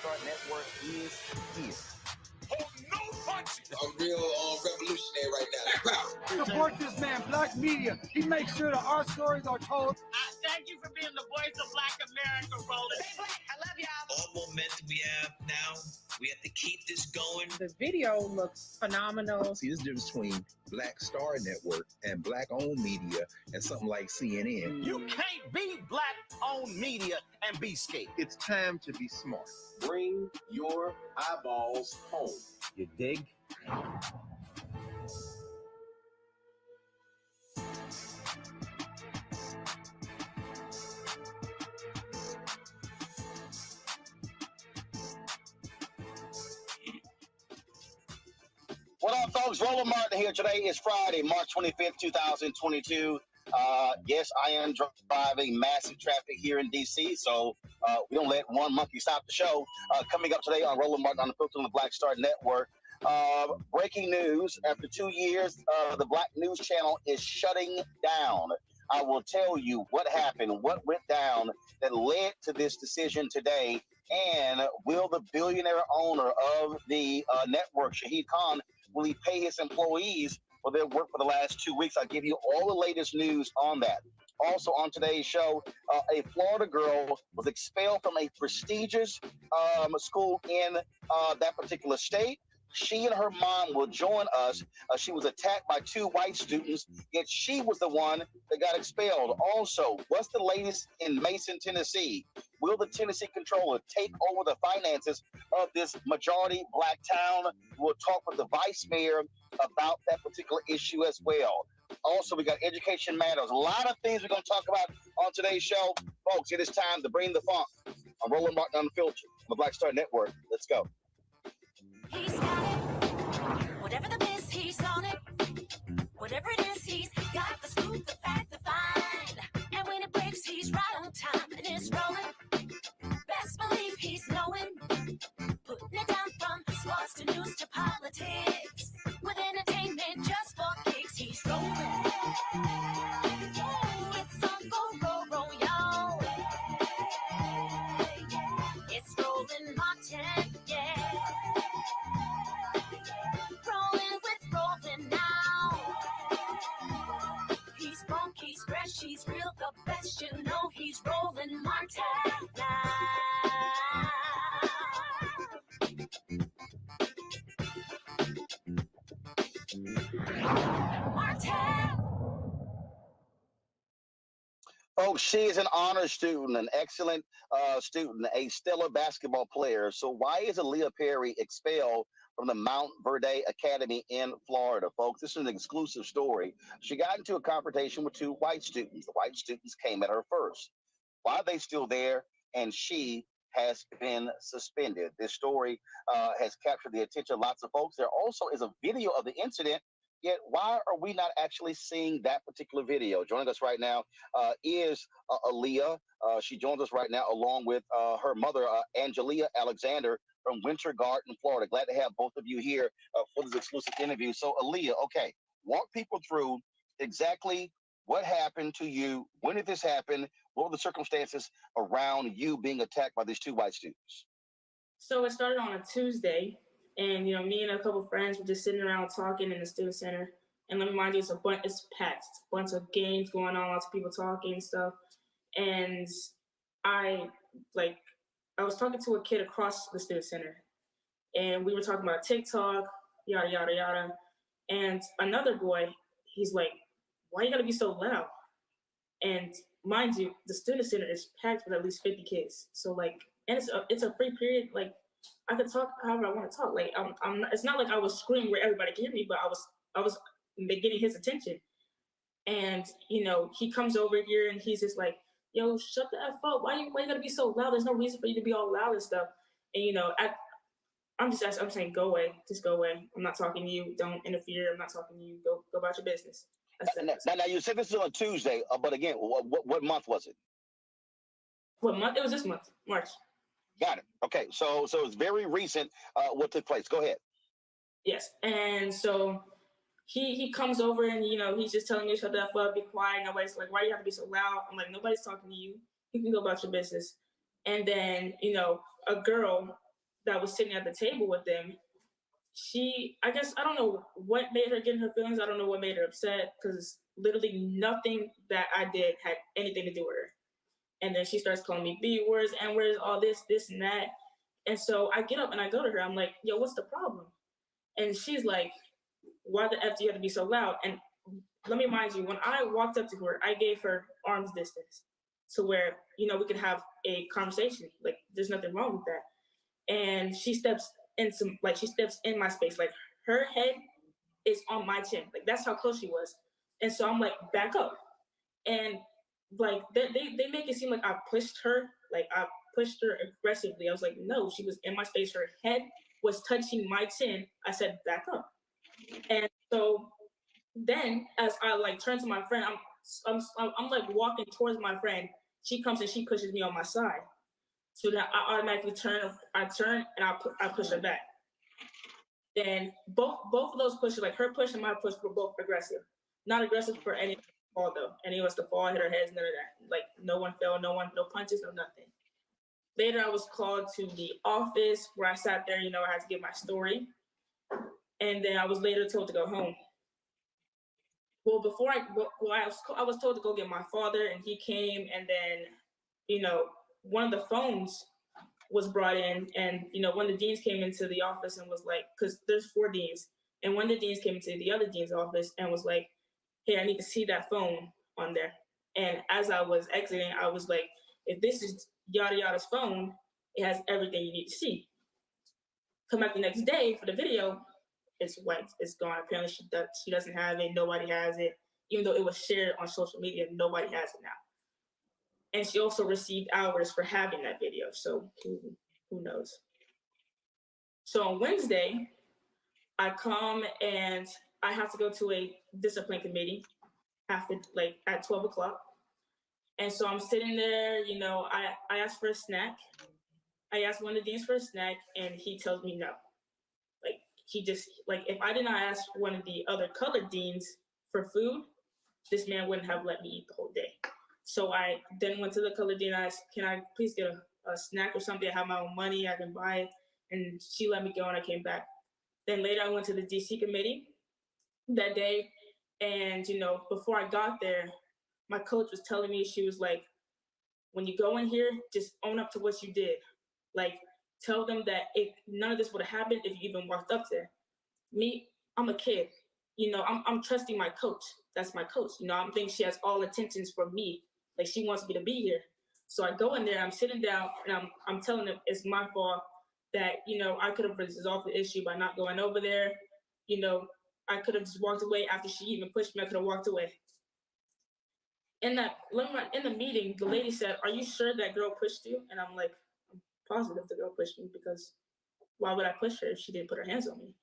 Start Network is here. Oh, no punches! I'm real revolutionary right now. Support this man, Black Media. He makes sure that our stories are told. Thank you for being the voice of Black America, Roland. Stay black. I love y'all. All momentum we have now, we have to keep this going. The video looks phenomenal. See, this difference between Black Star Network and Black-owned media and something like CNN. You can't be Black-owned media and be scared. It's time to be smart. Bring your eyeballs home. You dig? What up, folks? Roland Martin here. Today is Friday, March 25th, 2022. Yes, I am driving massive traffic here in D.C., so we don't let one monkey stop the show. Coming up today on Roland Martin Unfiltered on the Black Star Network. Breaking news, after 2 years, the Black News Channel is shutting down. I will tell you what happened, what went down that led to this decision today, and will the billionaire owner of the network, Shahid Khan, will he pay his employees for their work for the last 2 weeks? I'll give you all the latest news on that. Also on today's show, a Florida girl was expelled from a prestigious school in that particular state. She and her mom will join us. She was attacked by 2 white students, yet she was the one that got expelled. Also, what's the latest in Mason, Tennessee? Will the Tennessee controller take over the finances of this majority Black town? We'll talk with the vice mayor about that particular issue as well. Also, we got Education Matters. A lot of things we're going to talk about on today's show. Folks, it is time to bring the funk on Roland Martin Unfiltered on the Black Star Network. Let's go. He's got it. Whatever the biz, he's on it. Whatever it is, he's got the scoop, the fact, the find. And when it breaks, he's right on time and it's rolling. Best believe he's knowing. Putting it down from sports to news to politics. With entertainment just for kicks, he's rolling. It's on go, y'all. It's Roland Martin, yeah. He's fresh, he's real, the best, you know he's Roland Martin now. Martin! Folks, she is an honor student, an excellent student, a stellar basketball player. So why is Aaliyah Perry expelled from the Montverde Academy in Florida, folks? This is an exclusive story. She got into a confrontation with 2 white students. The white students came at her first. Why are they still there? And she has been suspended. This story has captured the attention of lots of folks. There also is a video of the incident. Yet, why are we not actually seeing that particular video? Joining us right now is Aaliyah. She joins us right now along with her mother, Angelia Alexander, from Winter Garden, Florida. Glad to have both of you here for this exclusive interview. So, Aaliyah, okay, walk people through exactly what happened to you. When did this happen? What were the circumstances around you being attacked by these 2 white students? So it started on a Tuesday, and me and a couple of friends were just sitting around talking in the student center. And let me remind you, it's packed. It's a bunch of games going on, lots of people talking and stuff. And I was talking to a kid across the student center, and we were talking about TikTok, yada, yada, yada. And another boy, he's like, why you gotta be so loud? And mind you, the student center is packed with at least 50 kids. So and it's a free period. I could talk however I want to talk. I'm not, it's not like I was screaming where everybody could hear me, but I was getting his attention. And, he comes over here and he's just like, yo, shut the F up. Why you gotta be so loud? There's no reason for you to be all loud and stuff. And, I'm saying, go away. Just go away. I'm not talking to you. Don't interfere. I'm not talking to you. Go about your business. Now, you said this is on Tuesday, but again, what month was it? What month? It was this month, March. Got it. Okay, so it's very recent what took place. Go ahead. Yes, and so he comes over and, he's just telling me, shut the F up, be quiet. Nobody's like, why do you have to be so loud? I'm like, nobody's talking to you. You can go about your business. And then, a girl that was sitting at the table with them, I guess, I don't know what made her get in her feelings. I don't know what made her upset, because literally nothing that I did had anything to do with her. And then she starts calling me B words, N words, all this and that. And so I get up and I go to her. I'm like, yo, what's the problem? And she's like, why the F do you have to be so loud? And let me remind you, when I walked up to her, I gave her arm's distance to where, we could have a conversation. Like, there's nothing wrong with that. And she steps in my space. Like, her head is on my chin. Like, that's how close she was. And so I'm like, back up. And like, they make it seem like I pushed her. Like, I pushed her aggressively. I was like, no, she was in my space. Her head was touching my chin. I said, back up. And so then, as I like turn to my friend, I'm like walking towards my friend. She comes and she pushes me on my side. So that I automatically turn and I push her back. Then both of those pushes, like her push and my push, were both aggressive. Not aggressive for any fall though. Any of us to fall, hit our heads, none of that. Like, no one fell, no punches, no nothing. Later, I was called to the office where I sat there. I had to give my story, and then I was later told to go home. Well, I was told to go get my father, and he came, and then, one of the phones was brought in, and, one of the deans came into the office and was like, because there's 4 deans, and one of the deans came into the other dean's office and was like, hey, I need to see that phone on there. And as I was exiting, I was like, if this is yada yada's phone, it has everything you need to see. Come back the next day for the video, it's white, it's gone. Apparently she doesn't have it, nobody has it. Even though it was shared on social media, nobody has it now. And she also received hours for having that video, so who knows? So on Wednesday, I come and I have to go to a discipline committee at 12 o'clock. And so I'm sitting there, I asked for a snack. I asked one of the deans for a snack, and he tells me no. Like, if I did not ask one of the other colored deans for food, this man wouldn't have let me eat the whole day. So I then went to the colored dean and asked, can I please get a snack or something? I have my own money, I can buy it. And she let me go, and I came back. Then later I went to the DC committee that day. And, before I got there, my coach was telling me, she was like, when you go in here, just own up to what you did. Like, tell them that none of this would have happened if you even walked up there. Me, I'm a kid. I'm trusting my coach. That's my coach. I'm thinking she has all intentions for me. Like, she wants me to be here. So I go in there, I'm sitting down, and I'm telling them it's my fault that, I could have resolved the issue by not going over there. I could have just walked away after she even pushed me. I could have walked away. In the meeting, the lady said, are you sure that girl pushed you? And I'm like, I'm positive the girl pushed me, because why would I push her if she didn't put her hands on me?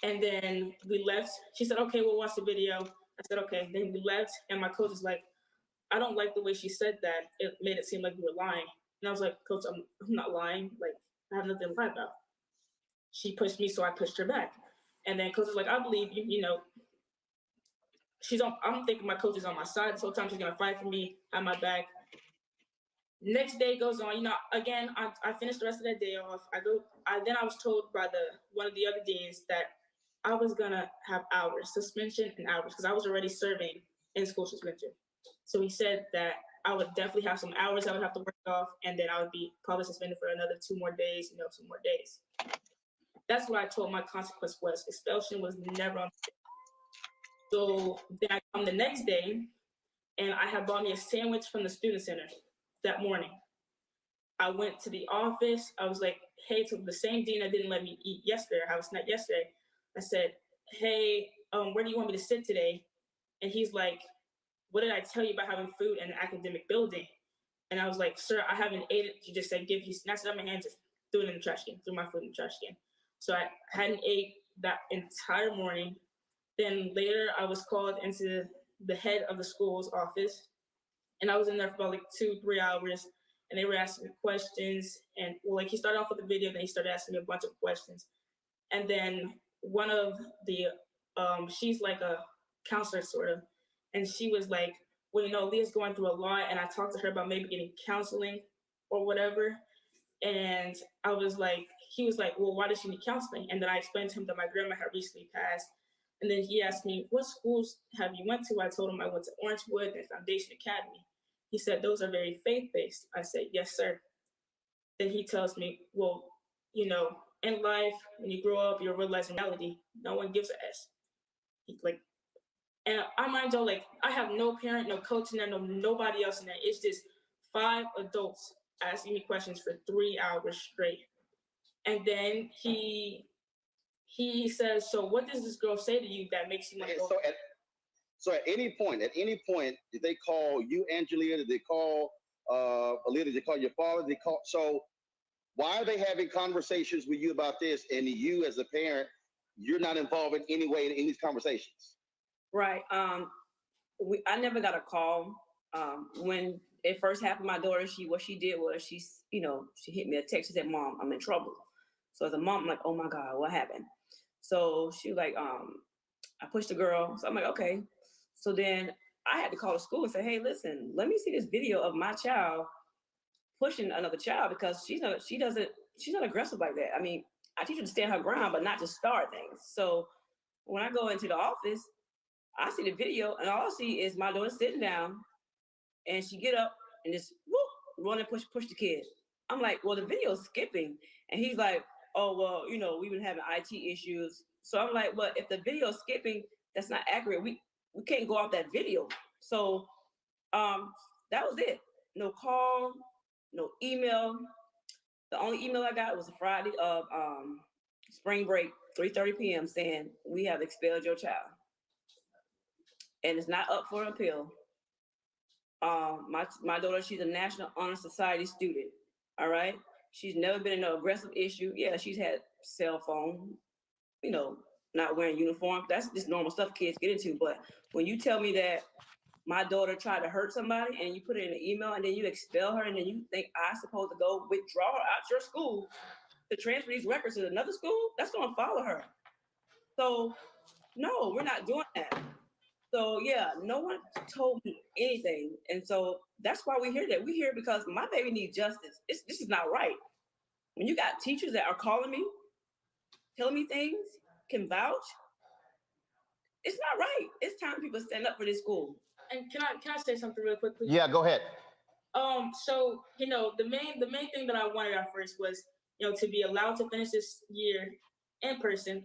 And then we left. She said, okay, we'll watch the video. I said, okay. Then we left, and my coach was like, I don't like the way she said that. It made it seem like we were lying. And I was like, Coach, I'm not lying. Like, I have nothing to lie about. She pushed me, so I pushed her back. And then coach was like, I believe you, I'm thinking my coach is on my side. So sometimes she's gonna fight for me, have my back. Next day goes on, again, I finished the rest of that day off. Then I was told by one of the other deans that I was gonna have hours, suspension and hours, because I was already serving in school suspension. So he said that I would definitely have some hours I would have to work off, and then I would be probably suspended for another 2 more days, 2 more days. That's what I told my consequence was. Expulsion was never on. So then I come the next day, and I had bought me a sandwich from the student center that morning. I went to the office. I was like, hey, to the same dean that didn't let me eat yesterday, I had a snack yesterday. I said, hey, where do you want me to sit today? And he's like, what did I tell you about having food in an academic building? And I was like, sir, I haven't ate it. You just said, give you snacks out of my hand, just threw it in the trash can, threw my food in the trash can. So I hadn't ate that entire morning. Then later I was called into the head of the school's office, and I was in there for about 2-3 hours, and they were asking me questions. And he started off with the video, then he started asking me a bunch of questions. And then one of the, she's like a counselor sort of, and she was like, well, Leah's going through a lot, and I talked to her about maybe getting counseling or whatever. And I was like, he was like, well, why does she need counseling? And then I explained to him that my grandma had recently passed. And then he asked me, what schools have you went to? I told him I went to Orangewood and Foundation Academy. He said, those are very faith-based. I said, yes, sir. Then he tells me, well, you know, in life, when you grow up, you'll realize reality. No one gives a S. He's like, and I mind you, like, I have no parent, no coach in there, nobody else in there. It's just 5 adults asking me questions for 3 hours straight. And then he says, so what does this girl say to you that makes you want to go? So at any point, did they call you, Angelia? Did they call Aaliyah? Did they call your father? Did they call? So why are they having conversations with you about this? And you, as a parent, you're not involved in any way in these conversations. Right. I never got a call. When it first happened, my daughter, what she did was she hit me a text. She said, "Mom, I'm in trouble." So as a mom, I'm like, "Oh my God, what happened?" So she was like, I pushed the girl. So I'm like, okay. So then I had to call the school and say, hey, listen, let me see this video of my child pushing another child, because she's not aggressive like that. I mean, I teach her to stand her ground, but not to start things. So when I go into the office, I see the video, and all I see is my daughter sitting down, and she get up and just whoop, run and push the kid. I'm like, well, the video's skipping. And he's like, oh, well, we've been having IT issues. So I'm like, well, if the video's skipping, that's not accurate. We can't go off that video. So that was it. No call, no email. The only email I got was a Friday of spring break, 3:30 p.m. saying, we have expelled your child. And it's not up for appeal. My daughter, she's a National Honor Society student. All right. She's never been in an aggressive issue. Yeah, she's had cell phone, not wearing uniform. That's just normal stuff kids get into. But when you tell me that my daughter tried to hurt somebody and you put it in an email and then you expel her and then you think I'm supposed to go withdraw her out your school to transfer these records to another school, that's going to follow her. So, no, we're not doing that. So, yeah, no one told me anything. And so that's why we hear that. We hear because my baby needs justice. This is not right. When you got teachers that are calling me, telling me things, can vouch, it's not right. It's time people stand up for this school. And can I say something real quickly? Yeah, go ahead. So, the main thing that I wanted at first was, to be allowed to finish this year in person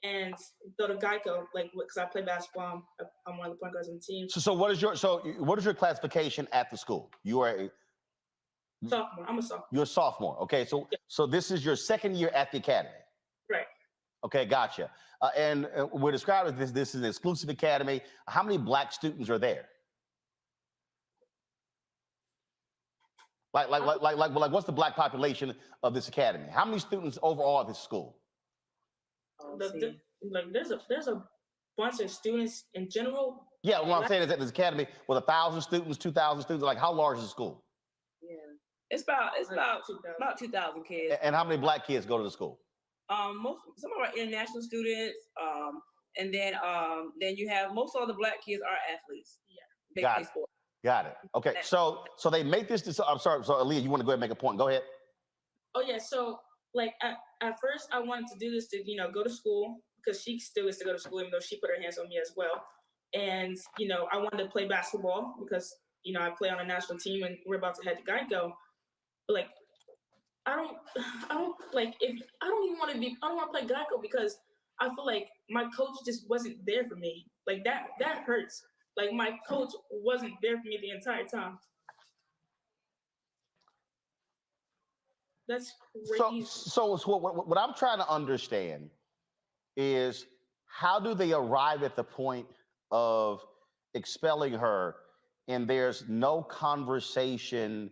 and go to Geico, because I play basketball. I'm one of the point guards on the team. So what is your classification at the school? You are a sophomore. I'm a sophomore. You're a sophomore. Okay, so this is your second year at the academy. Right. Okay, gotcha. And we're describing this is an exclusive academy. How many Black students are there? Like what's the Black population of this academy? How many students overall at this school? There's a bunch of students in general. Yeah, what I'm saying is that this academy with 1,000 students, 2,000 students, like how large is the school? Yeah, it's about 2,000 kids. And how many Black kids go to the school? Some of our international students, and then you have most of the Black kids are athletes. Yeah, Got it. Okay, so they make this. I'm sorry. So Aaliyah, you want to go ahead and make a point? Go ahead. Oh yeah. So at first I wanted to do this to go to school, because she still gets to go to school even though she put her hands on me as well. And I wanted to play basketball because I play on a national team and we're about to head to Geico. But I don't even want to play Geico because I feel like my coach just wasn't there for me. That hurts. My coach wasn't there for me the entire time. That's crazy. So what I'm trying to understand is, how do they arrive at the point of expelling her and there's no conversation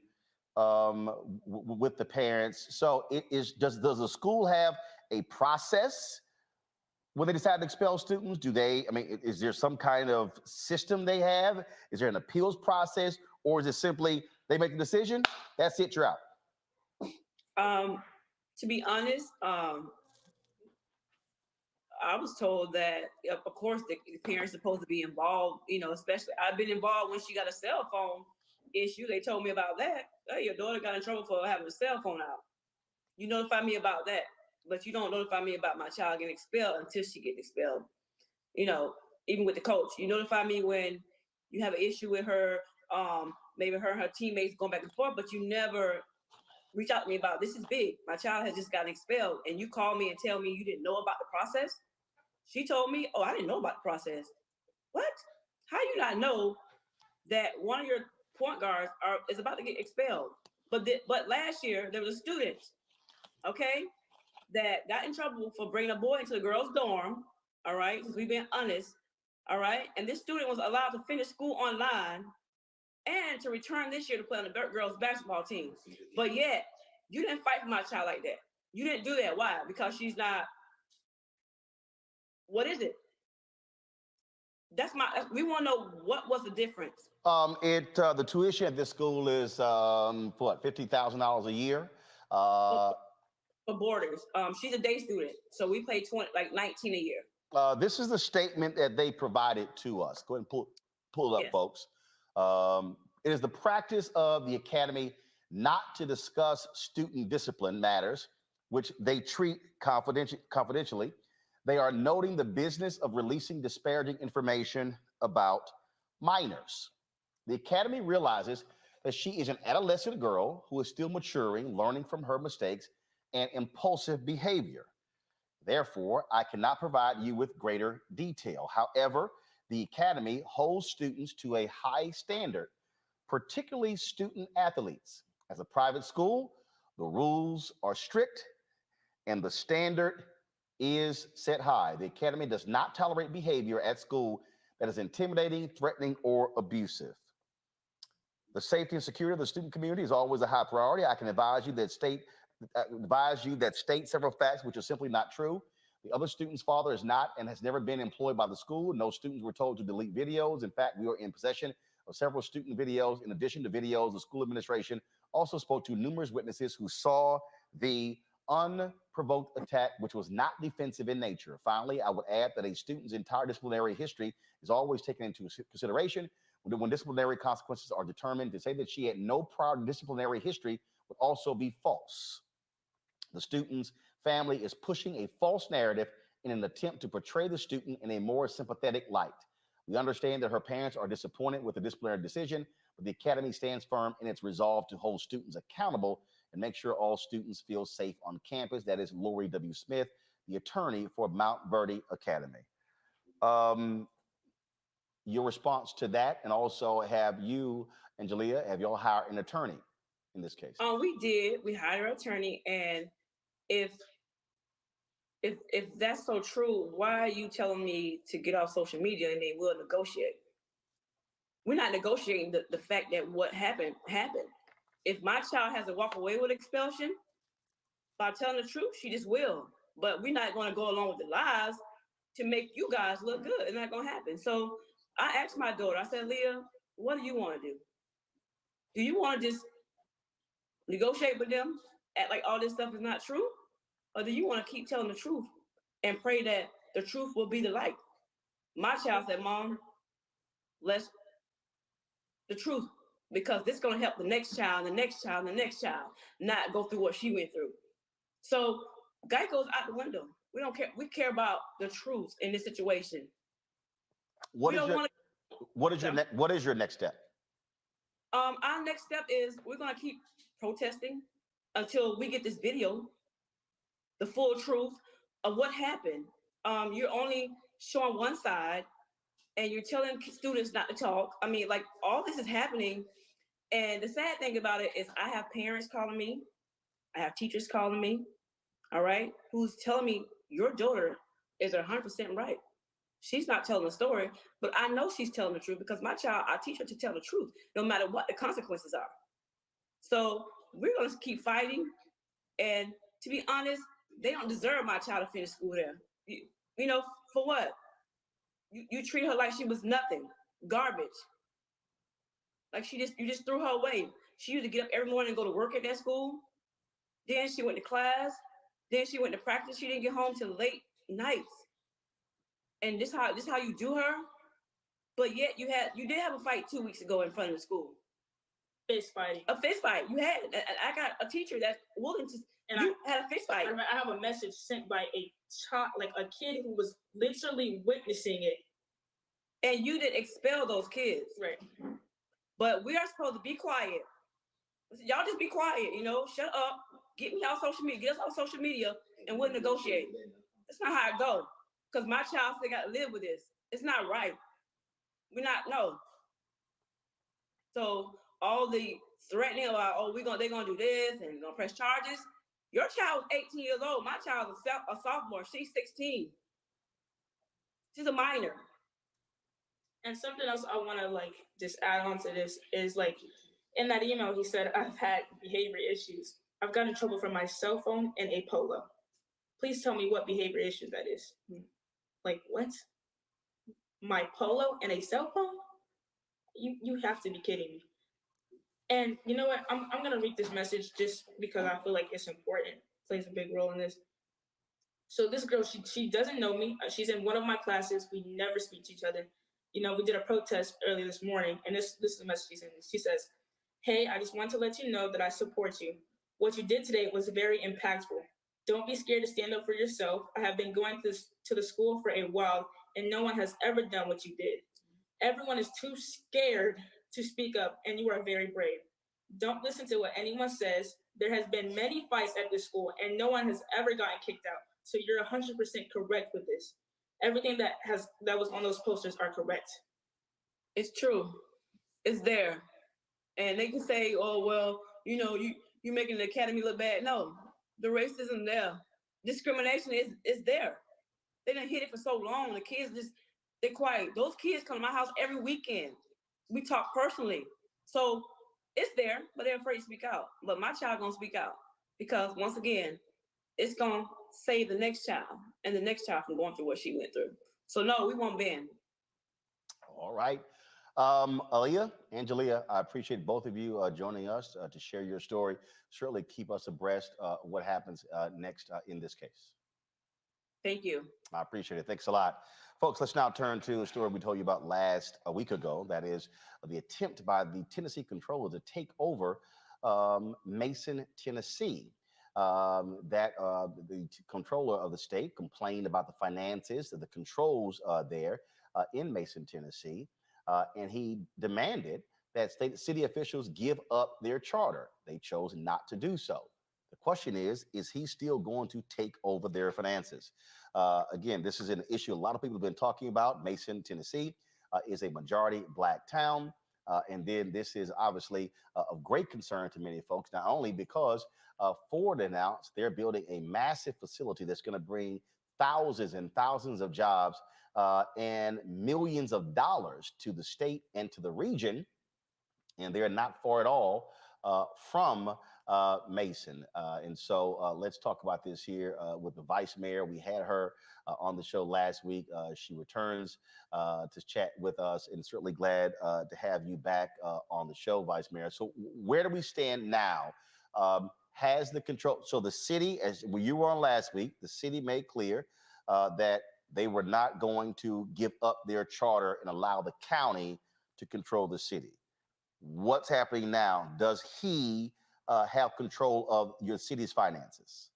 with the parents? So does the school have a process when they decide to expel students? Is there some kind of system they have? Is there an appeals process, or is it simply they make a decision, that's it, you're out? To be honest, I was told that, of course, the parents are supposed to be involved, especially I've been involved when she got a cell phone issue. They told me about that. Hey, your daughter got in trouble for having a cell phone out. You notify me about that, but you don't notify me about my child getting expelled until she gets expelled. You know, even with the coach, you notify me when you have an issue with her, maybe her and her teammates going back and forth, but you never reach out to me about, this is big. My child has just gotten expelled, and you call me and tell me you didn't know about the process. She told me, oh, I didn't know about the process. What? How you not know that one of your point guards is about to get expelled? But last year, there was a student, okay, that got in trouble for bringing a boy into the girls' dorm, all right, because we've been honest, all right? And this student was allowed to finish school online and to return this year to play on the girls' basketball team. But yet, you didn't fight for my child like that. You didn't do that. Why? Because she's not, what is it? We want to know what was the difference. The tuition at this school is what, $50,000 a year? For boarders. She's a day student, so we pay 19 a year. This is the statement that they provided to us. Go ahead and pull it up, Yes. folks. It is the practice of the academy not to discuss student discipline matters, which they treat confidentially. They are noting the business of releasing disparaging information about minors. The academy realizes that she is an adolescent girl who is still maturing, learning from her mistakes and impulsive behavior. Therefore, I cannot provide you with greater detail. However, the academy holds students to a high standard, particularly student athletes. As a private school, the rules are strict and the standard is set high. The academy does not tolerate behavior at school that is intimidating, threatening, or abusive. The safety and security of the student community is always a high priority. I can advise you that state several facts which are simply not true. The other student's father is not and has never been employed by the school. No students were told to delete videos. In fact, we were in possession of several student videos. In addition to videos, the school administration also spoke to numerous witnesses who saw the unprovoked attack, which was not defensive in nature. Finally, I would add that a student's entire disciplinary history is always taken into consideration when disciplinary consequences are determined. To say that she had no prior disciplinary history would also be false. The student's family is pushing a false narrative in an attempt to portray the student in a more sympathetic light. We understand that her parents are disappointed with the disciplinary decision, but the academy stands firm in its resolve to hold students accountable and make sure all students feel safe on campus. That is Lori W. Smith, the attorney for Montverde Academy. Your response to that, and also have you and Jalea, have y'all hired an attorney in this case? We did. We hired an attorney, and if that's so true, why are you telling me to get off social media and they will negotiate? We're not negotiating the fact that what happened. If my child has to walk away with expulsion, by telling the truth, she just will. But we're not going to go along with the lies to make you guys look good. It's not going to happen. So I asked my daughter, I said, Leah, what do you want to do? Do you want to just negotiate with them, act like all this stuff is not true? Or do you want to keep telling the truth and pray that the truth will be the light? My child said, Mom, let's the truth, because this is going to help the next child, the next child, the next child not go through what she went through. So Geico's out the window. We don't care. We care about the truth in this situation. What is your next step? Our next step is we're going to keep protesting until we get this video, the full truth of what happened. You're only showing one side, and you're telling students not to talk. I mean, like, all this is happening. And the sad thing about it is I have parents calling me. I have teachers calling me, all right, who's telling me your daughter is 100% right. She's not telling the story, but I know she's telling the truth because my child, I teach her to tell the truth, no matter what the consequences are. So we're going to keep fighting. And to be honest, they don't deserve my child to finish school there. You know, for what? You treat her like she was nothing, garbage. Like you just threw her away. She used to get up every morning and go to work at that school. Then she went to class. Then she went to practice. She didn't get home till late nights. And this how you do her. But yet you did have a fight 2 weeks ago in front of the school. fist fighting. A fist fight. You had. I got a teacher that's willing to. And you had a fist fight. I have a message sent by a child, like a kid who was literally witnessing it. And you didn't expel those kids. Right. But we are supposed to be quiet. Y'all just be quiet, you know, shut up, get me off social media, get us off social media, and we'll negotiate. That's not how it goes. Because my child still got to live with this. It's not right. We're not, no. So all the threatening about, oh, they're gonna do this and gonna press charges. Your child was 18 years old. My child is a sophomore. She's 16. She's a minor. And something else I want to like just add on to this is like in that email he said I've had behavior issues. I've gotten in trouble for my cell phone and a polo. Please tell me what behavior issues that is. Like what? My polo and a cell phone? You have to be kidding me. And you know what? I'm gonna read this message just because I feel like it's important. It plays a big role in this. So this girl, she doesn't know me. She's in one of my classes. We never speak to each other. You know, we did a protest earlier this morning, and this is the message she sent me. She says, "Hey, I just want to let you know that I support you. What you did today was very impactful. Don't be scared to stand up for yourself. I have been going to the school for a while, and no one has ever done what you did. Everyone is too scared to speak up, and you are very brave. Don't listen to what anyone says. There has been many fights at this school, and no one has ever gotten kicked out. So you're 100% correct with this. Everything that was on those posters are correct." It's true. It's there. And they can say, oh, well, you know, you're making the academy look bad. No, the racism there. Discrimination is there. They done hit it for so long. The kids they're quiet. Those kids come to my house every weekend. We talk personally. So it's there, but they're afraid to speak out. But my child gonna speak out because once again, it's gonna save the next child and the next child from going through what she went through. So no, we won't bend. All right. Aaliyah, Angelia, I appreciate both of you joining us to share your story. Certainly keep us abreast of what happens next in this case. Thank you. I appreciate it. Thanks a lot. Folks, let's now turn to a story we told you about a week ago. That is the attempt by the Tennessee Comptroller to take over Mason, Tennessee. The comptroller of the state complained about the finances, the controls there in Mason, Tennessee, and he demanded that city officials give up their charter. They chose not to do so. The question is he still going to take over their finances? Again, this is an issue a lot of people have been talking about. Mason, Tennessee is a majority Black town. And then this is obviously of great concern to many folks, not only because Ford announced they're building a massive facility that's going to bring thousands and thousands of jobs and millions of dollars to the state and to the region. And they're not far at all from Mason. And so let's talk about this here with the vice mayor. We had her on the show last week. She returns to chat with us, and certainly glad to have you back on the show, Vice Mayor. So where do we stand now? Has the control, so the city, as you were on last week, the city made clear that they were not going to give up their charter and allow the county to control the city. What's happening now? Does he have control of your city's finances?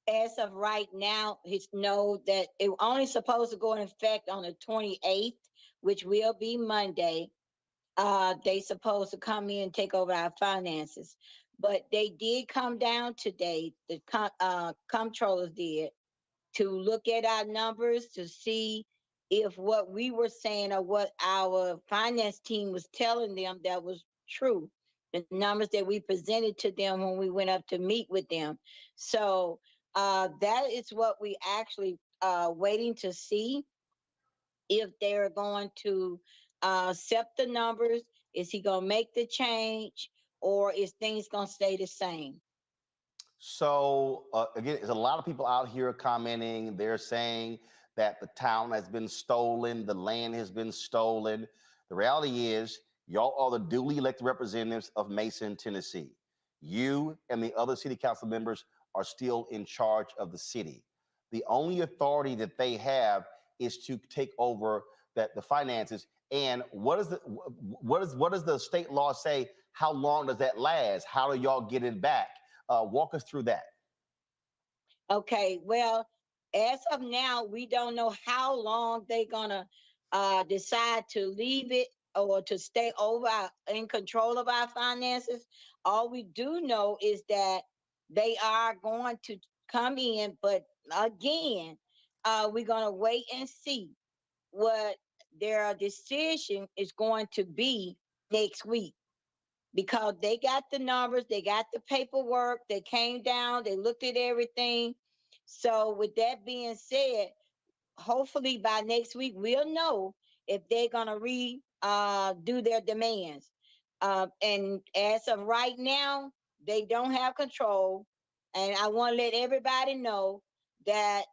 As of right now, it's know that it only supposed to go in effect on the 28th, which will be Monday. They supposed to come in and take over our finances. But they did come down today, the comptrollers did, to look at our numbers to see if what we were saying or what our finance team was telling them that was true. The numbers that we presented to them when we went up to meet with them. So that is what we actually waiting to see if they're going to accept the numbers. Is he going to make the change, or is things going to stay the same? So again, there's a lot of people out here commenting. They're saying that the town has been stolen, the land has been stolen. The reality is, y'all are the duly elected representatives of Mason, Tennessee. You and the other city council members are still in charge of the city. The only authority that they have is to take over the finances And what does the state law say? How long does that last? How do y'all get it back? Walk us through that. Okay, well, as of now, we don't know how long they're gonna decide to leave it or to stay over in control of our finances. All we do know is that they are going to come in, but again, we're gonna wait and see what their decision is going to be next week because they got the numbers, they got the paperwork, they came down, they looked at everything. So, with that being said, hopefully by next week we'll know if they're gonna do their demands. And as of right now, they don't have control. And I want to let everybody know that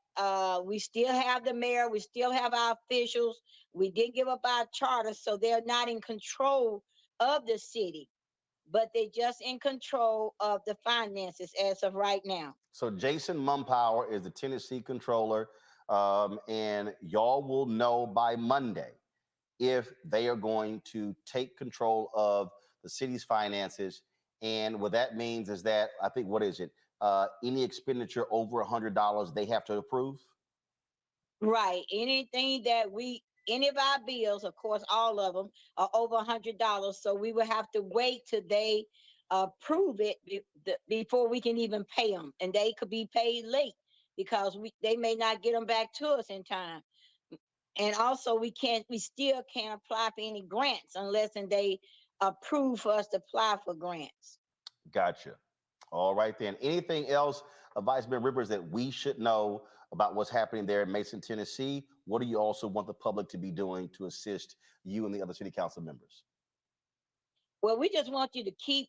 we still have the mayor, we still have our officials. We did give up our charter, so they're not in control of the city, but they're just in control of the finances as of right now. So Jason Mumpower is the Tennessee controller, and y'all will know by Monday if they are going to take control of the city's finances. And what that means is that I think what is it? Any expenditure over $100 they have to approve. Right. Anything that any of our bills, of course, all of them are over $100. So we will have to wait till they approve it before we can even pay them, and they could be paid late because they may not get them back to us in time. And also, we still can't apply for any grants unless they approve for us to apply for grants. Gotcha. All right then. Anything else, Vice Mayor Rivers, that we should know about what's happening there in Mason, Tennessee? What do you also want the public to be doing to assist you and the other city council members? Well, we just want you to keep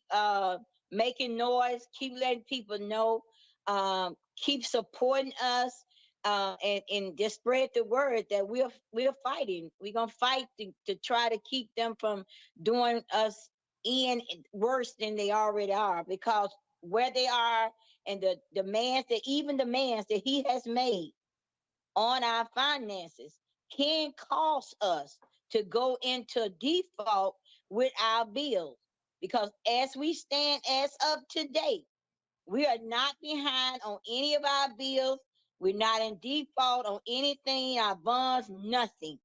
making noise, keep letting people know, keep supporting us, and just spread the word that we're fighting. We're gonna fight to try to keep them from doing us in worse than they already are, because where they are and the demands that he has made on our finances can cause us to go into default with our bills. Because as we stand as of today, we are not behind on any of our bills. We're not in default on anything, our bonds, nothing.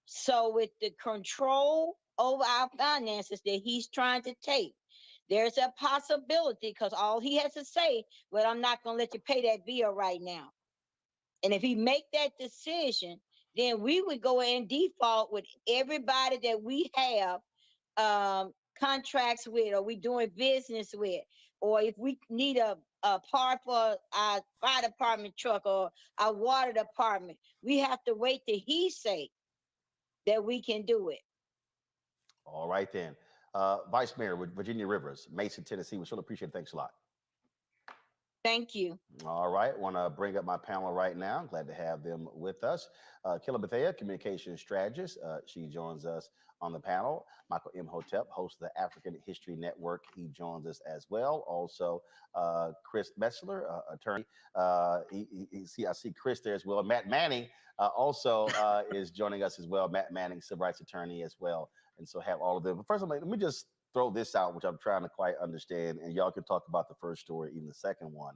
So with the control over our finances that he's trying to take, there's a possibility, because all he has to say, well, I'm not going to let you pay that bill right now. And if he make that decision, then we would go in default with everybody that we have contracts with, or we doing business with, or if we need a part for our fire department truck or our water department, we have to wait till he say that we can do it. All right then. Vice Mayor with Virginia Rivers, Mason, Tennessee. We sure appreciate it. Thanks a lot. Thank you. All right. Want to bring up my panel right now. Glad to have them with us. Killa Bethea, communications strategist. She joins us on the panel. Michael Imhotep, host of the African History Network. He joins us as well. Also, Chris Metzler, attorney. I see Chris there as well. Matt Manning also is joining us as well. Matt Manning, civil rights attorney as well. And so have all of them. But first of all, let me just throw this out, which I'm trying to quite understand, and y'all can talk about the first story, even the second one.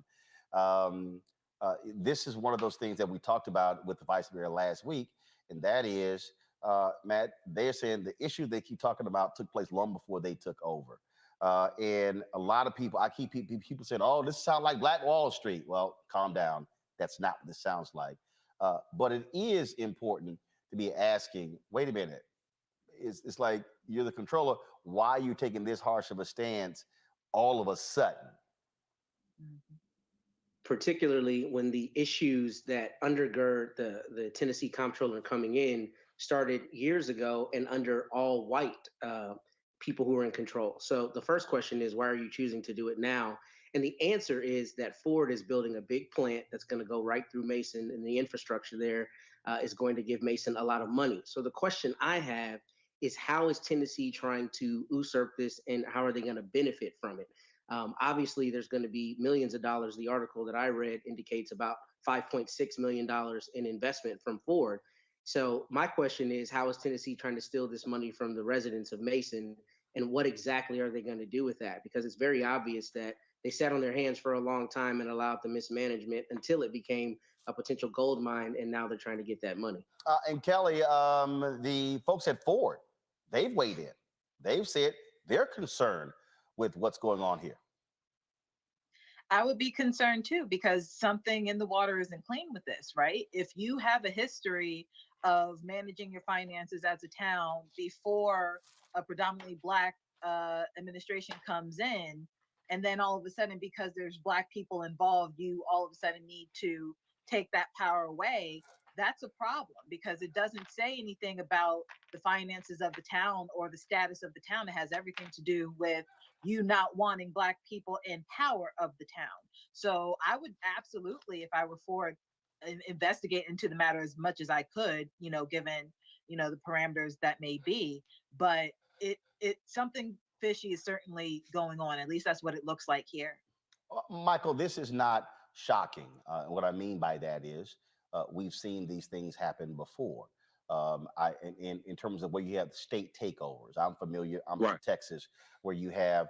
This is one of those things that we talked about with the vice mayor last week, and that is, Matt, they're saying the issue they keep talking about took place long before they took over. And a lot of people, I keep people saying, oh, this sounds like Black Wall Street. Well, calm down. That's not what this sounds like. But it is important to be asking, wait a minute, it's like you're the controller. Why are you taking this harsh of a stance all of a sudden? Particularly when the issues that undergird the Tennessee comptroller coming in started years ago and under all white people who are in control. So the first question is, why are you choosing to do it now? And the answer is that Ford is building a big plant that's going to go right through Mason, and the infrastructure there is going to give Mason a lot of money. So the question I have is, how is Tennessee trying to usurp this, and how are they going to benefit from it? Obviously, there's going to be millions of dollars. The article that I read indicates about $5.6 million in investment from Ford. So my question is, how is Tennessee trying to steal this money from the residents of Mason, and what exactly are they going to do with that? Because it's very obvious that they sat on their hands for a long time and allowed the mismanagement until it became a potential gold mine, and now they're trying to get that money. And Kelly, the folks at Ford, they've weighed in. They've said they're concerned with what's going on here. I would be concerned too, because something in the water isn't clean with this, right? If you have a history of managing your finances as a town before a predominantly Black administration comes in, and then all of a sudden, because there's Black people involved, you all of a sudden need to take that power away, that's a problem, because it doesn't say anything about the finances of the town or the status of the town. It has everything to do with you not wanting Black people in power of the town. So I would absolutely, if I were Ford, investigate into the matter as much as I could, given, the parameters that may be. But it something fishy is certainly going on. At least that's what it looks like here. Michael, this is not shocking. What I mean by that is we've seen these things happen before. In terms of where you have state takeovers, I'm familiar. I'm from Texas, where you had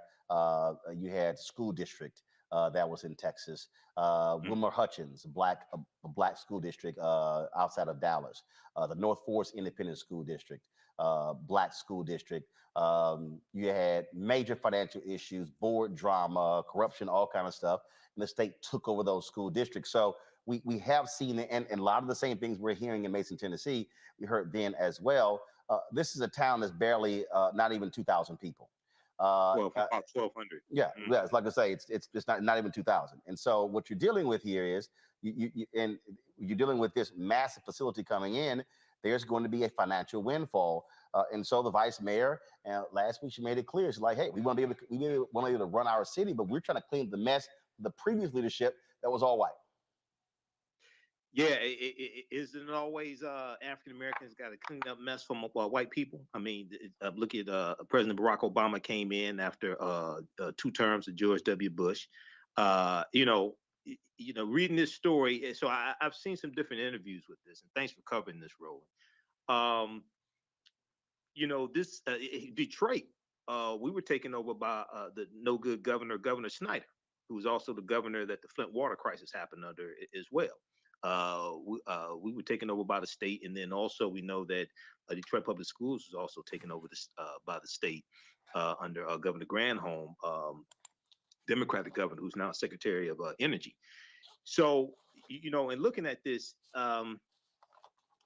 school district that was in Texas. Wilmer Hutchins, a black school district outside of Dallas. The North Forest Independent School District, black school district. You had major financial issues, board drama, corruption, all kind of stuff, and the state took over those school districts. So we have seen it, and a lot of the same things we're hearing in Mason, Tennessee, we heard then as well. This is a town that's barely not even 2,000 people. About 1,200. Yeah, yeah. It's like I say, it's not even 2,000. And so what you're dealing with here is you're dealing with this massive facility coming in. There's going to be a financial windfall, and so the vice mayor last week she made it clear. She's like, hey, we want to be able to run our city, but we're trying to clean up the mess of the previous leadership that was all white. Yeah, isn't it always African Americans got to clean up mess from white people? I mean, look at President Barack Obama came in after 2 terms of George W. Bush. Reading this story, so I've seen some different interviews with this, and thanks for covering this, Roland. This Detroit, we were taken over by the no good Governor Snyder, who was also the governor that the Flint water crisis happened under as well. We were taken over by the state, and then also we know that Detroit Public Schools was also taken over by the state under Governor Granholm, Democratic governor, who's now Secretary of Energy. So, in looking at this,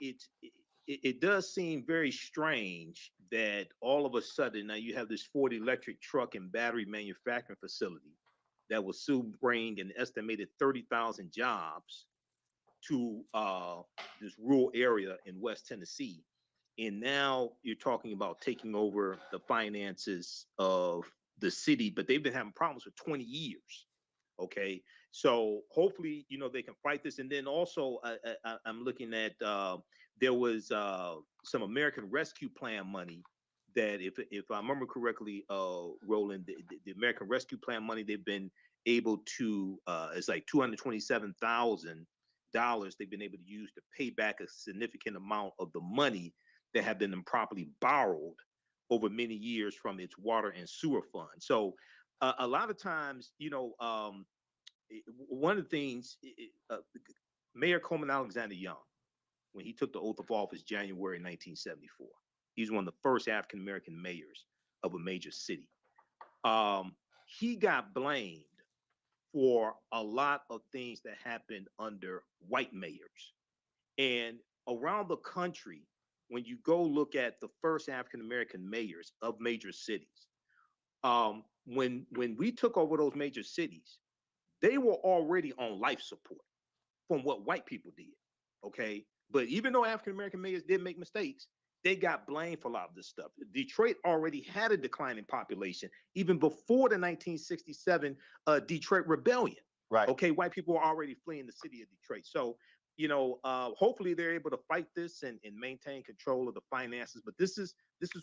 it does seem very strange that all of a sudden now you have this Ford electric truck and battery manufacturing facility that will soon bring an estimated 30,000 jobs to this rural area in West Tennessee. And now you're talking about taking over the finances of the city, but they've been having problems for 20 years. Okay. So hopefully, they can fight this. And then also I'm looking at, there was some American Rescue Plan money that if I remember correctly, Roland, the American Rescue Plan money, they've been able to, it's like $227,000 they've been able to use to pay back a significant amount of the money that have been improperly borrowed over many years from its water and sewer fund. So a lot of times, one of the things, Mayor Coleman Alexander Young, when he took the oath of office January 1974, he's one of the first African-American mayors of a major city. He got blamed for a lot of things that happened under white mayors. And around the country, when you go look at the first African-American mayors of major cities, when we took over those major cities, they were already on life support from what white people did, okay? But even though African-American mayors did make mistakes, they got blamed for a lot of this stuff. Detroit already had a declining population even before the 1967 Detroit Rebellion. Right. Okay, white people were already fleeing the city of Detroit. So, hopefully they're able to fight this and maintain control of the finances. But this is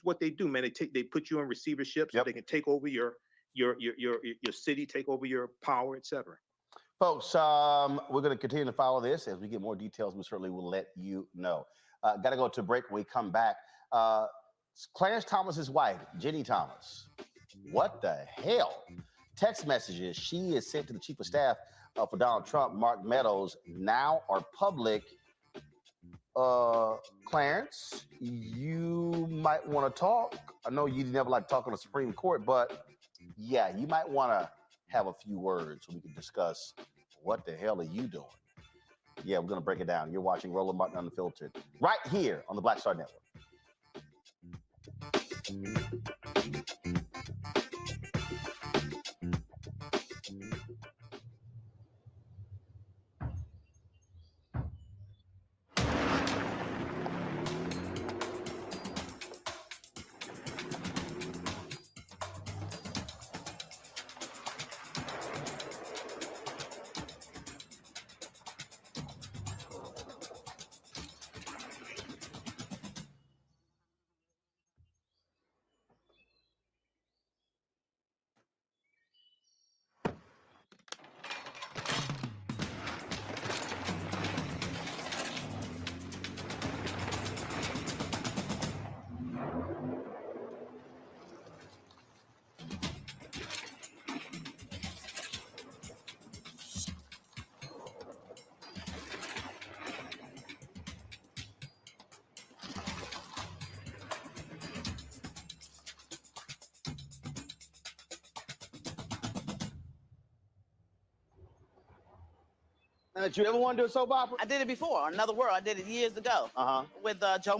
what they do, man. They put you in receivership so they can take over your city, take over your power, etc. Folks, we're going to continue to follow this as we get more details. We certainly will let you know. Got to go to break when we come back. Clarence Thomas's wife, Jenny Thomas. What the hell? Text messages she is sent to the chief of staff for Donald Trump, Mark Meadows, now are public. Clarence, you might want to talk. I know you never like to talk on the Supreme Court, but yeah, you might want to have a few words so we can discuss what the hell are you doing? Yeah, we're going to break it down. You're watching Roland Martin Unfiltered right here on the Black Star Network. Did you ever want to do a soap opera? I did it before, Another World. I did it years ago with Joe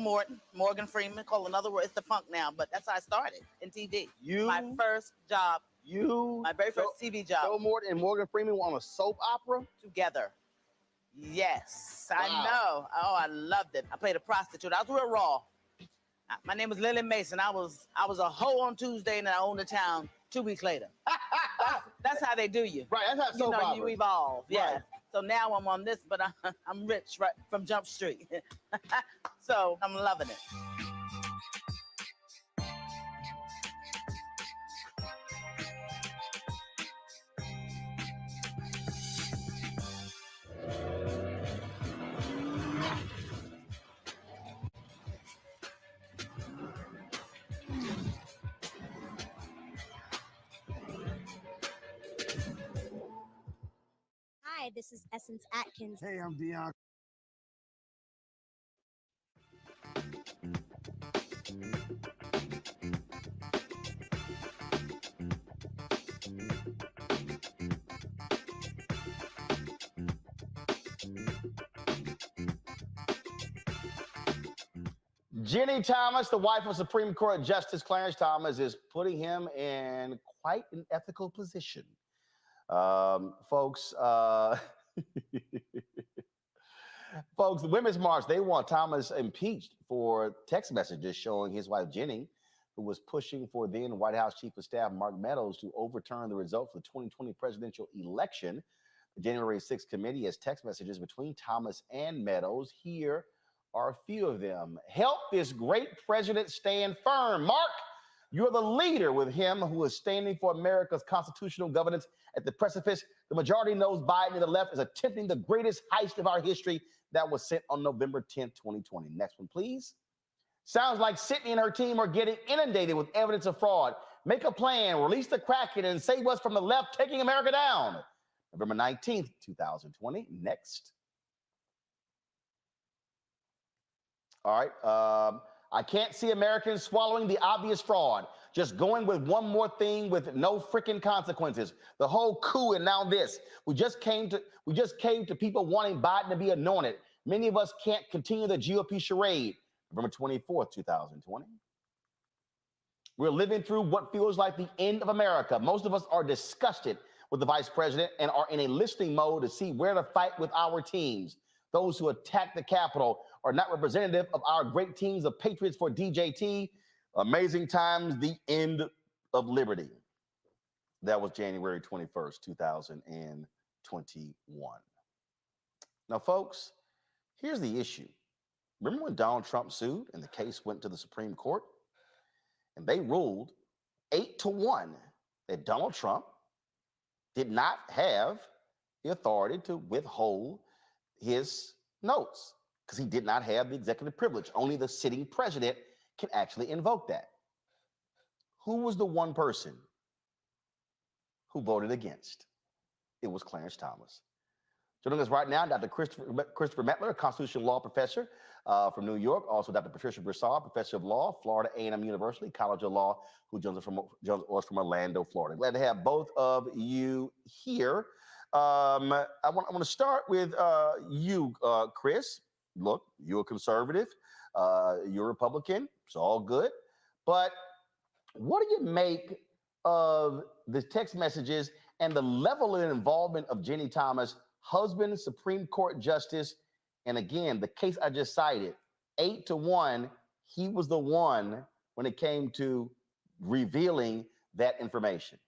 Morgan Freeman, called Another World. It's the funk now, but that's how I started in TV. My first job. My very first TV job. Joe Morton and Morgan Freeman were on a soap opera? Together. Yes, I know. Oh, I loved it. I played a prostitute. I was real raw. My name was Lily Mason. I was a hoe on Tuesday and I owned the town 2 weeks later. That's how they do you. Right, that's how soap opera. You evolve. Yeah. Right. So now I'm on this, but I'm rich right from Jump Street. So I'm loving it. Hi, this is Essence Atkins. Hey, I'm Dion. Jenny Thomas, the wife of Supreme Court Justice Clarence Thomas, is putting him in quite an ethical position. Folks, folks, the Women's March, they want Thomas impeached for text messages showing his wife Jenny, who was pushing for then White House Chief of Staff Mark Meadows to overturn the results of the 2020 presidential election. The January 6th committee has text messages between Thomas and Meadows. Here are a few of them. Help this great president stand firm. Mark, you're the leader with him who is standing for America's constitutional governance at the precipice. The majority knows Biden and the left is attempting the greatest heist of our history. That was sent on November 10th, 2020. Next one, please. Sounds like Sydney and her team are getting inundated with evidence of fraud. Make a plan, release the Kraken, and save us from the left taking America down. November 19th, 2020. Next. All right. I can't see Americans swallowing the obvious fraud. Just going with one more thing with no freaking consequences. The whole coup and now this. We just came to people wanting Biden to be anointed. Many of us can't continue the GOP charade. November 24th, 2020. We're living through what feels like the end of America. Most of us are disgusted with the vice president and are in a listening mode to see where to fight with our teams. Those who attack the Capitol are not representative of our great teams of patriots for DJT. Amazing times, the end of liberty. That was January 21st, 2021. Now, folks, here's the issue. Remember when Donald Trump sued and the case went to the Supreme Court? And they ruled 8-1 that Donald Trump did not have the authority to withhold his notes, because he did not have the executive privilege. Only the sitting president can actually invoke that. Who was the one person who voted against? It was Clarence Thomas. Joining us right now, Dr. Christopher Mettler, a constitutional law professor from New York. Also, Dr. Patricia Broussard, professor of law, Florida A&M University College of Law, who joins us from Orlando, Florida. Glad to have both of you here. I want to start with you, Chris. Look, you're a conservative. You're a Republican. It's all good. But what do you make of the text messages and the level of involvement of Jenny Thomas, husband, Supreme Court Justice? And again, the case I just cited, 8-1, he was the one when it came to revealing that information.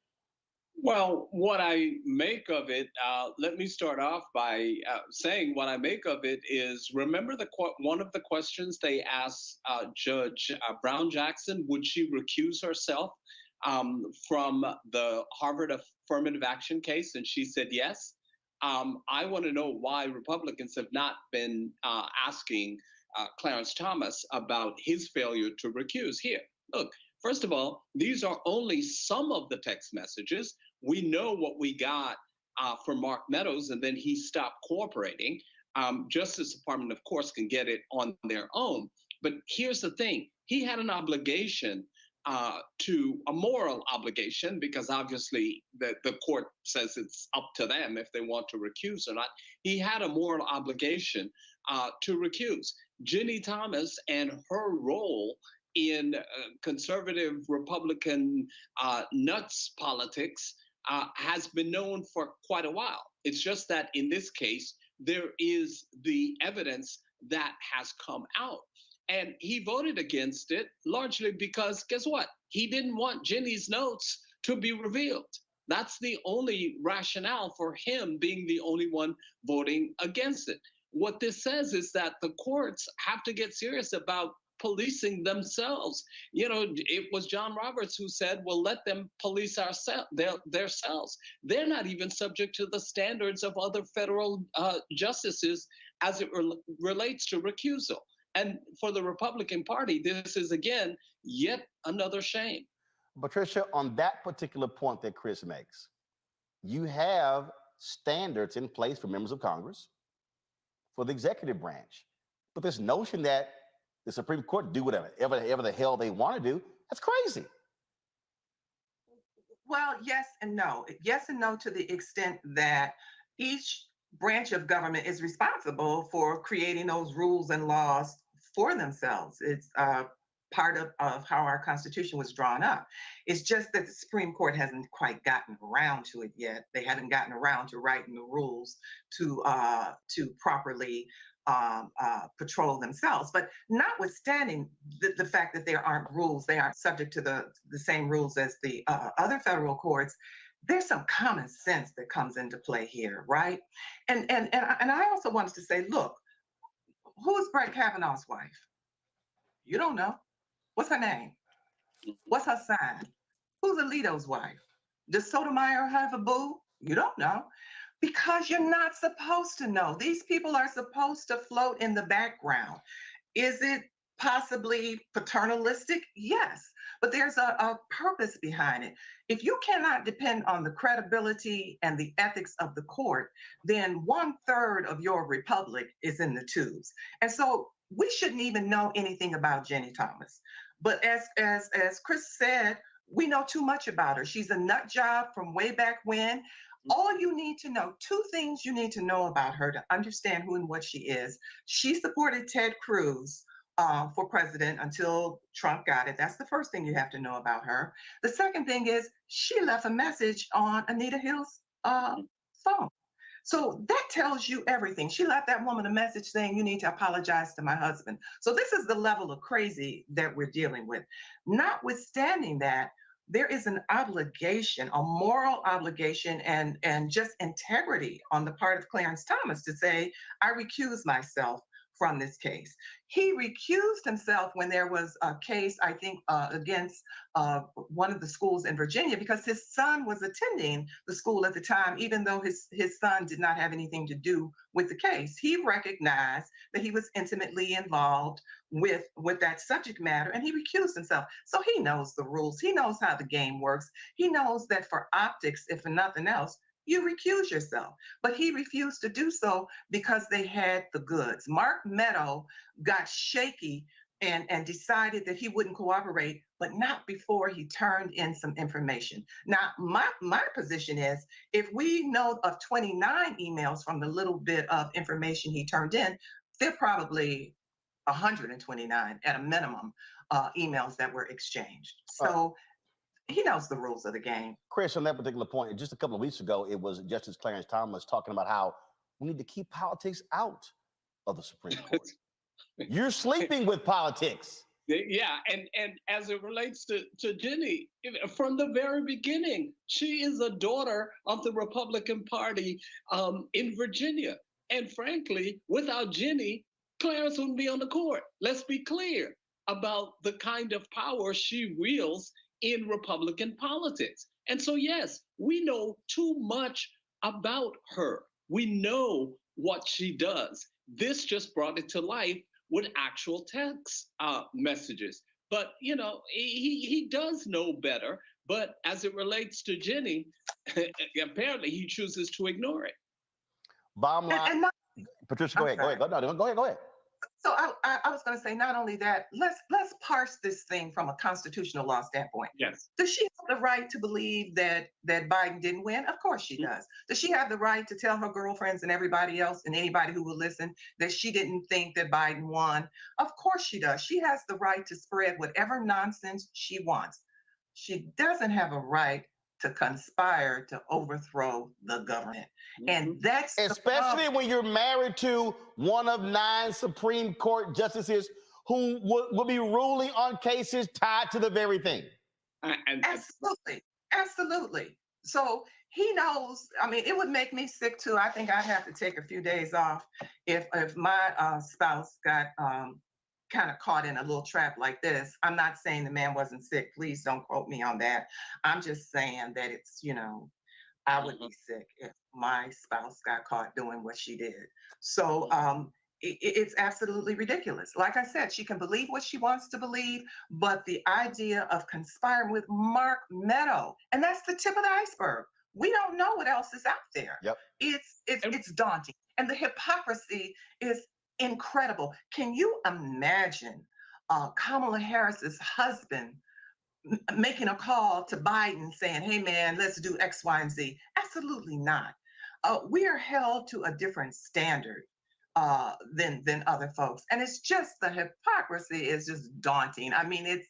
Well, what I make of it, let me start off by saying what I make of it is, remember one of the questions they asked Judge Brown Jackson, would she recuse herself from the Harvard affirmative action case? And she said yes. I want to know why Republicans have not been asking Clarence Thomas about his failure to recuse. Here, look, first of all, these are only some of the text messages. We know what we got from Mark Meadows, and then he stopped cooperating. Justice Department, of course, can get it on their own. But here's the thing. He had an obligation to a moral obligation, because obviously the court says it's up to them if they want to recuse or not. He had a moral obligation to recuse. Jenny Thomas and her role in conservative Republican nuts politics has been known for quite a while. It's just that in this case, there is the evidence that has come out. And he voted against it largely because, guess what? He didn't want Jenny's notes to be revealed. That's the only rationale for him being the only one voting against it. What this says is that the courts have to get serious about policing themselves. You know, it was John Roberts who said, well, let them police themselves. They're not even subject to the standards of other federal justices as it relates to recusal. And for the Republican Party, this is, again, yet another shame. Patricia, on that particular point that Chris makes, you have standards in place for members of Congress, for the executive branch. But this notion that the Supreme Court do whatever the hell they want to do, that's crazy. Well, yes and no. Yes and no to the extent that each branch of government is responsible for creating those rules and laws for themselves. It's part of how our Constitution was drawn up. It's just that the Supreme Court hasn't quite gotten around to it yet. They haven't gotten around to writing the rules to properly patrol themselves. But notwithstanding the fact that there aren't rules, they aren't subject to the same rules as the other federal courts, there's some common sense that comes into play here, right? And I also wanted to say, look, who's Brett Kavanaugh's wife? You don't know. What's her name? What's her sign? Who's Alito's wife? Does Sotomayor have a boo? You don't know. Because you're not supposed to know. These people are supposed to float in the background. Is it possibly paternalistic? Yes, but there's a purpose behind it. If you cannot depend on the credibility and the ethics of the court, then 1/3 of your republic is in the tubes. And so we shouldn't even know anything about Jenny Thomas. But as Chris said, we know too much about her. She's a nut job from way back when. All you need to know, 2 things you need to know about her to understand who and what she is. She supported Ted Cruz for president until Trump got it. That's the first thing you have to know about her. The second thing is she left a message on Anita Hill's phone. So that tells you everything. She left that woman a message saying, you need to apologize to my husband. So this is the level of crazy that we're dealing with. Notwithstanding that, there is an obligation, a moral obligation, and just integrity on the part of Clarence Thomas to say, I recuse myself from this case. He recused himself when there was a case, I think, against one of the schools in Virginia because his son was attending the school at the time, even though his son did not have anything to do with the case. He recognized that he was intimately involved with that subject matter, and he recused himself. So he knows the rules. He knows how the game works. He knows that for optics, if for nothing else, you recuse yourself. But he refused to do so because they had the goods. Mark Meadow got shaky and decided that he wouldn't cooperate, but not before he turned in some information. Now, my position is, if we know of 29 emails from the little bit of information he turned in, they're probably 129 at a minimum emails that were exchanged. So he knows the rules of the game. Chris, on that particular point, just a couple of weeks ago, it was Justice Clarence Thomas talking about how we need to keep politics out of the Supreme Court. You're sleeping with politics. Yeah, and as it relates to Ginny, from the very beginning, she is a daughter of the Republican Party in Virginia. And frankly, without Ginny, Clarence wouldn't be on the court. Let's be clear about the kind of power she wields in Republican politics. And so, yes, we know too much about her. We know what she does. This just brought it to life with actual text messages. But, you know, he does know better. But as it relates to Ginny, apparently he chooses to ignore it. Bottom line, Patricia, go ahead. Go ahead. So I was going to say, not only that, let's parse this thing from a constitutional law standpoint. Yes. Does she have the right to believe that Biden didn't win? Of course she does. Does she have the right to tell her girlfriends and everybody else and anybody who will listen that she didn't think that Biden won? Of course she does. She has the right to spread whatever nonsense she wants. She doesn't have a right to conspire to overthrow the government. And that's especially when you're married to one of 9 Supreme Court justices who will be ruling on cases tied to the very thing. Absolutely. So he knows. I mean, it would make me sick too. I think I'd have to take a few days off if my spouse got kind of caught in a little trap like this. I'm not saying the man wasn't sick. Please don't quote me on that. I'm just saying that it's, you know, I would be sick if my spouse got caught doing what she did. So it's absolutely ridiculous. Like I said, she can believe what she wants to believe, but the idea of conspiring with Mark Meadow, and that's the tip of the iceberg. We don't know what else is out there. Yep. It's daunting. And the hypocrisy is incredible. Can you imagine Kamala Harris's husband making a call to Biden saying, hey man, let's do X, Y, and Z? Absolutely not. We are held to a different standard than other folks. And it's just, the hypocrisy is just daunting. I mean,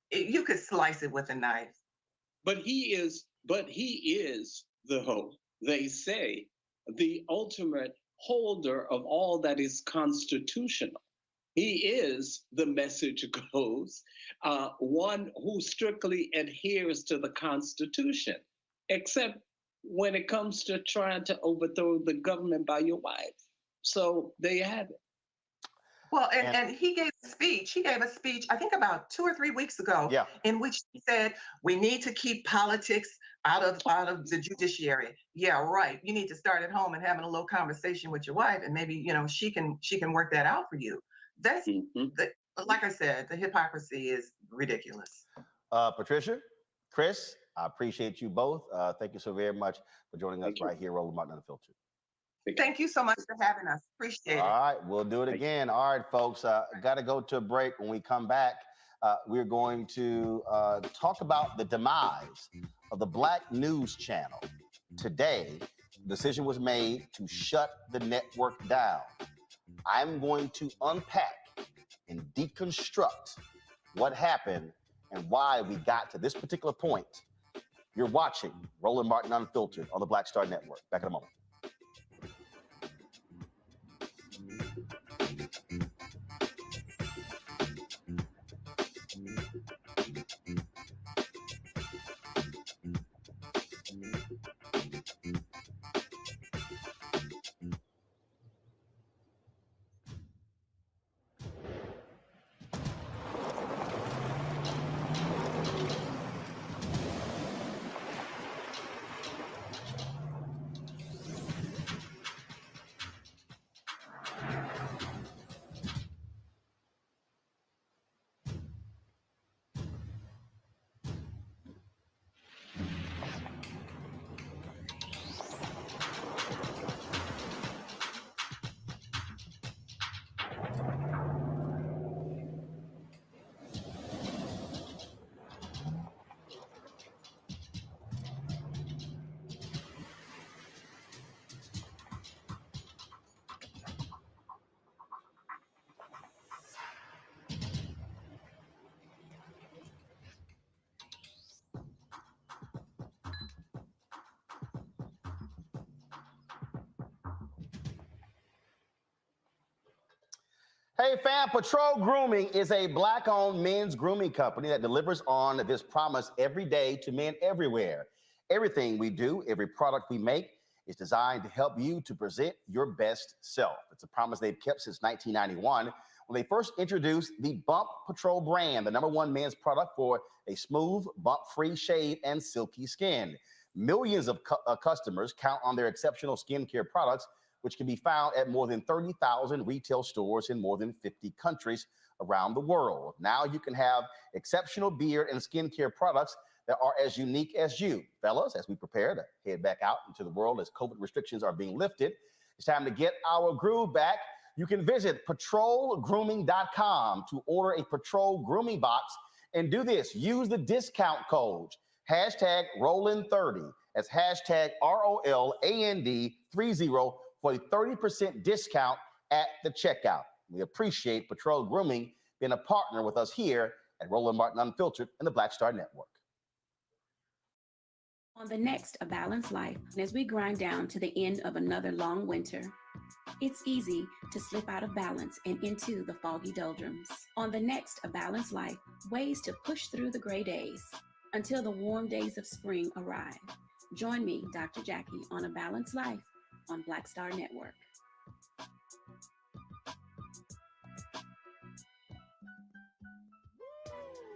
you could slice it with a knife. But he is the hope, they say, the ultimate holder of all that is constitutional. He is, the message goes, one who strictly adheres to the Constitution, except when it comes to trying to overthrow the government by your wife. So there you have it. Well, and he gave a speech. He gave a speech, I think about 2 or 3 weeks ago, in which he said, we need to keep politics out of the judiciary. Yeah, right. You need to start at home and having a little conversation with your wife, and maybe, you know, she can work that out for you. That's like I said, the hypocrisy is ridiculous. Patricia, Chris, I appreciate you both. Thank you so very much for joining us right here, Roland Martin Unfiltered. Thank you so much for having us. Appreciate it. All right, we'll do it again. All right, folks, got to go to a break. When we come back, we're going to talk about the demise of the Black News Channel. Today, the decision was made to shut the network down. I'm going to unpack and deconstruct what happened and why we got to this particular point. You're watching Roland Martin Unfiltered on the Black Star Network. Back in a moment. Hey fam, Patrol Grooming is a Black-owned men's grooming company that delivers on this promise every day to men everywhere. Everything we do, every product we make is designed to help you to present your best self. It's a promise they've kept since 1991 when they first introduced the Bump Patrol brand, the #1 men's product for a smooth, bump-free shave and silky skin. Millions of customers count on their exceptional skincare products, which can be found at more than 30,000 retail stores in more than 50 countries around the world. Now you can have exceptional beard and skincare products that are as unique as you. Fellas, as we prepare to head back out into the world as COVID restrictions are being lifted, it's time to get our groove back. You can visit patrolgrooming.com to order a Patrol Grooming box and do this. Use the discount code hashtag Roland30. That's hashtag ROLAND30 for a 30% discount at the checkout. We appreciate Patrol Grooming being a partner with us here at Roland Martin Unfiltered and the Black Star Network. On the next A Balanced Life, as we grind down to the end of another long winter, it's easy to slip out of balance and into the foggy doldrums. On the next A Balanced Life, ways to push through the gray days until the warm days of spring arrive. Join me, Dr. Jackie, on A Balanced Life on Black Star Network.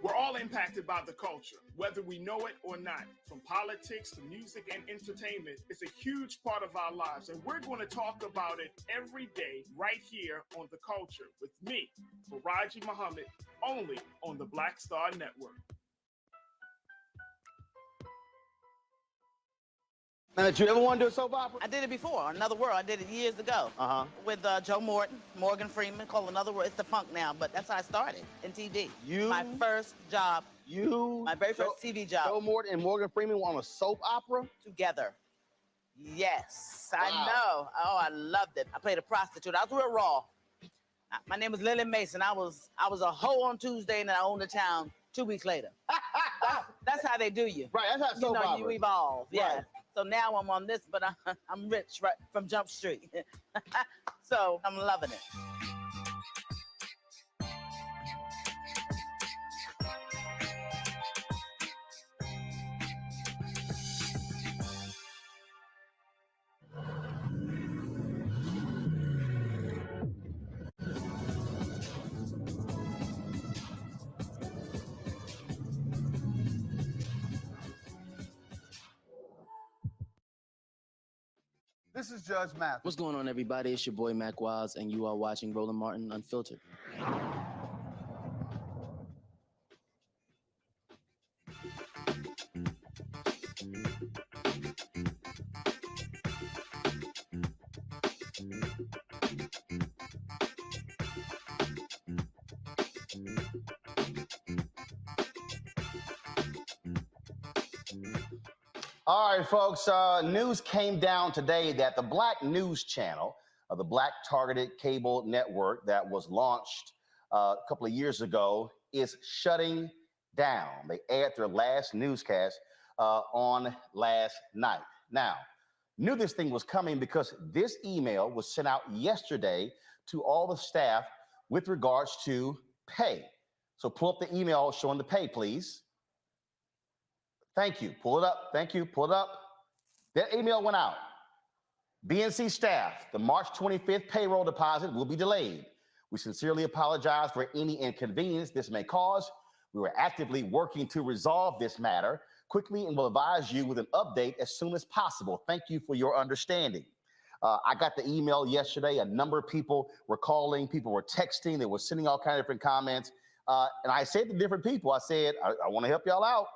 We're all impacted by the culture, whether we know it or not. From politics to music and entertainment, it's a huge part of our lives, and we're going to talk about it every day right here on The Culture with me, Faraji Muhammad, only on the Black Star Network. Now, did you ever want to do a soap opera? I did it before, Another World. I did it years ago with Joe Morton, Morgan Freeman, called Another World. It's defunct now, but that's how I started in TV. My first job. My very first TV job. Joe Morton and Morgan Freeman were on a soap opera? Together. Yes, I Wow. know. Oh, I loved it. I played a prostitute. I was real raw. My name was Lily Mason. I was a hoe on Tuesday, and then I owned the town 2 weeks later. That's how they do you. Right, that's how soap opera. You evolve. Yeah. Right. So now I'm on this, but I'm rich right from Jump Street. So I'm loving it. This is Judge Mathis. What's going on, everybody? It's your boy Mac Wiles, and you are watching Roland Martin Unfiltered. All right, folks, news came down today that the Black News Channel, the Black Targeted Cable Network that was launched a couple of years ago, is shutting down. They aired their last newscast on last night. Now, knew this thing was coming because this email was sent out yesterday to all the staff with regards to pay. So pull up the email showing the pay, please. Thank you. Pull it up. Thank you. Pull it up. That email went out. BNC staff, the March 25th payroll deposit will be delayed. We sincerely apologize for any inconvenience this may cause. We are actively working to resolve this matter quickly and will advise you with an update as soon as possible. Thank you for your understanding. I got the email yesterday. A number of people were calling, people were texting, they were sending all kinds of different comments. And I said to different people, I said, I want to help y'all out.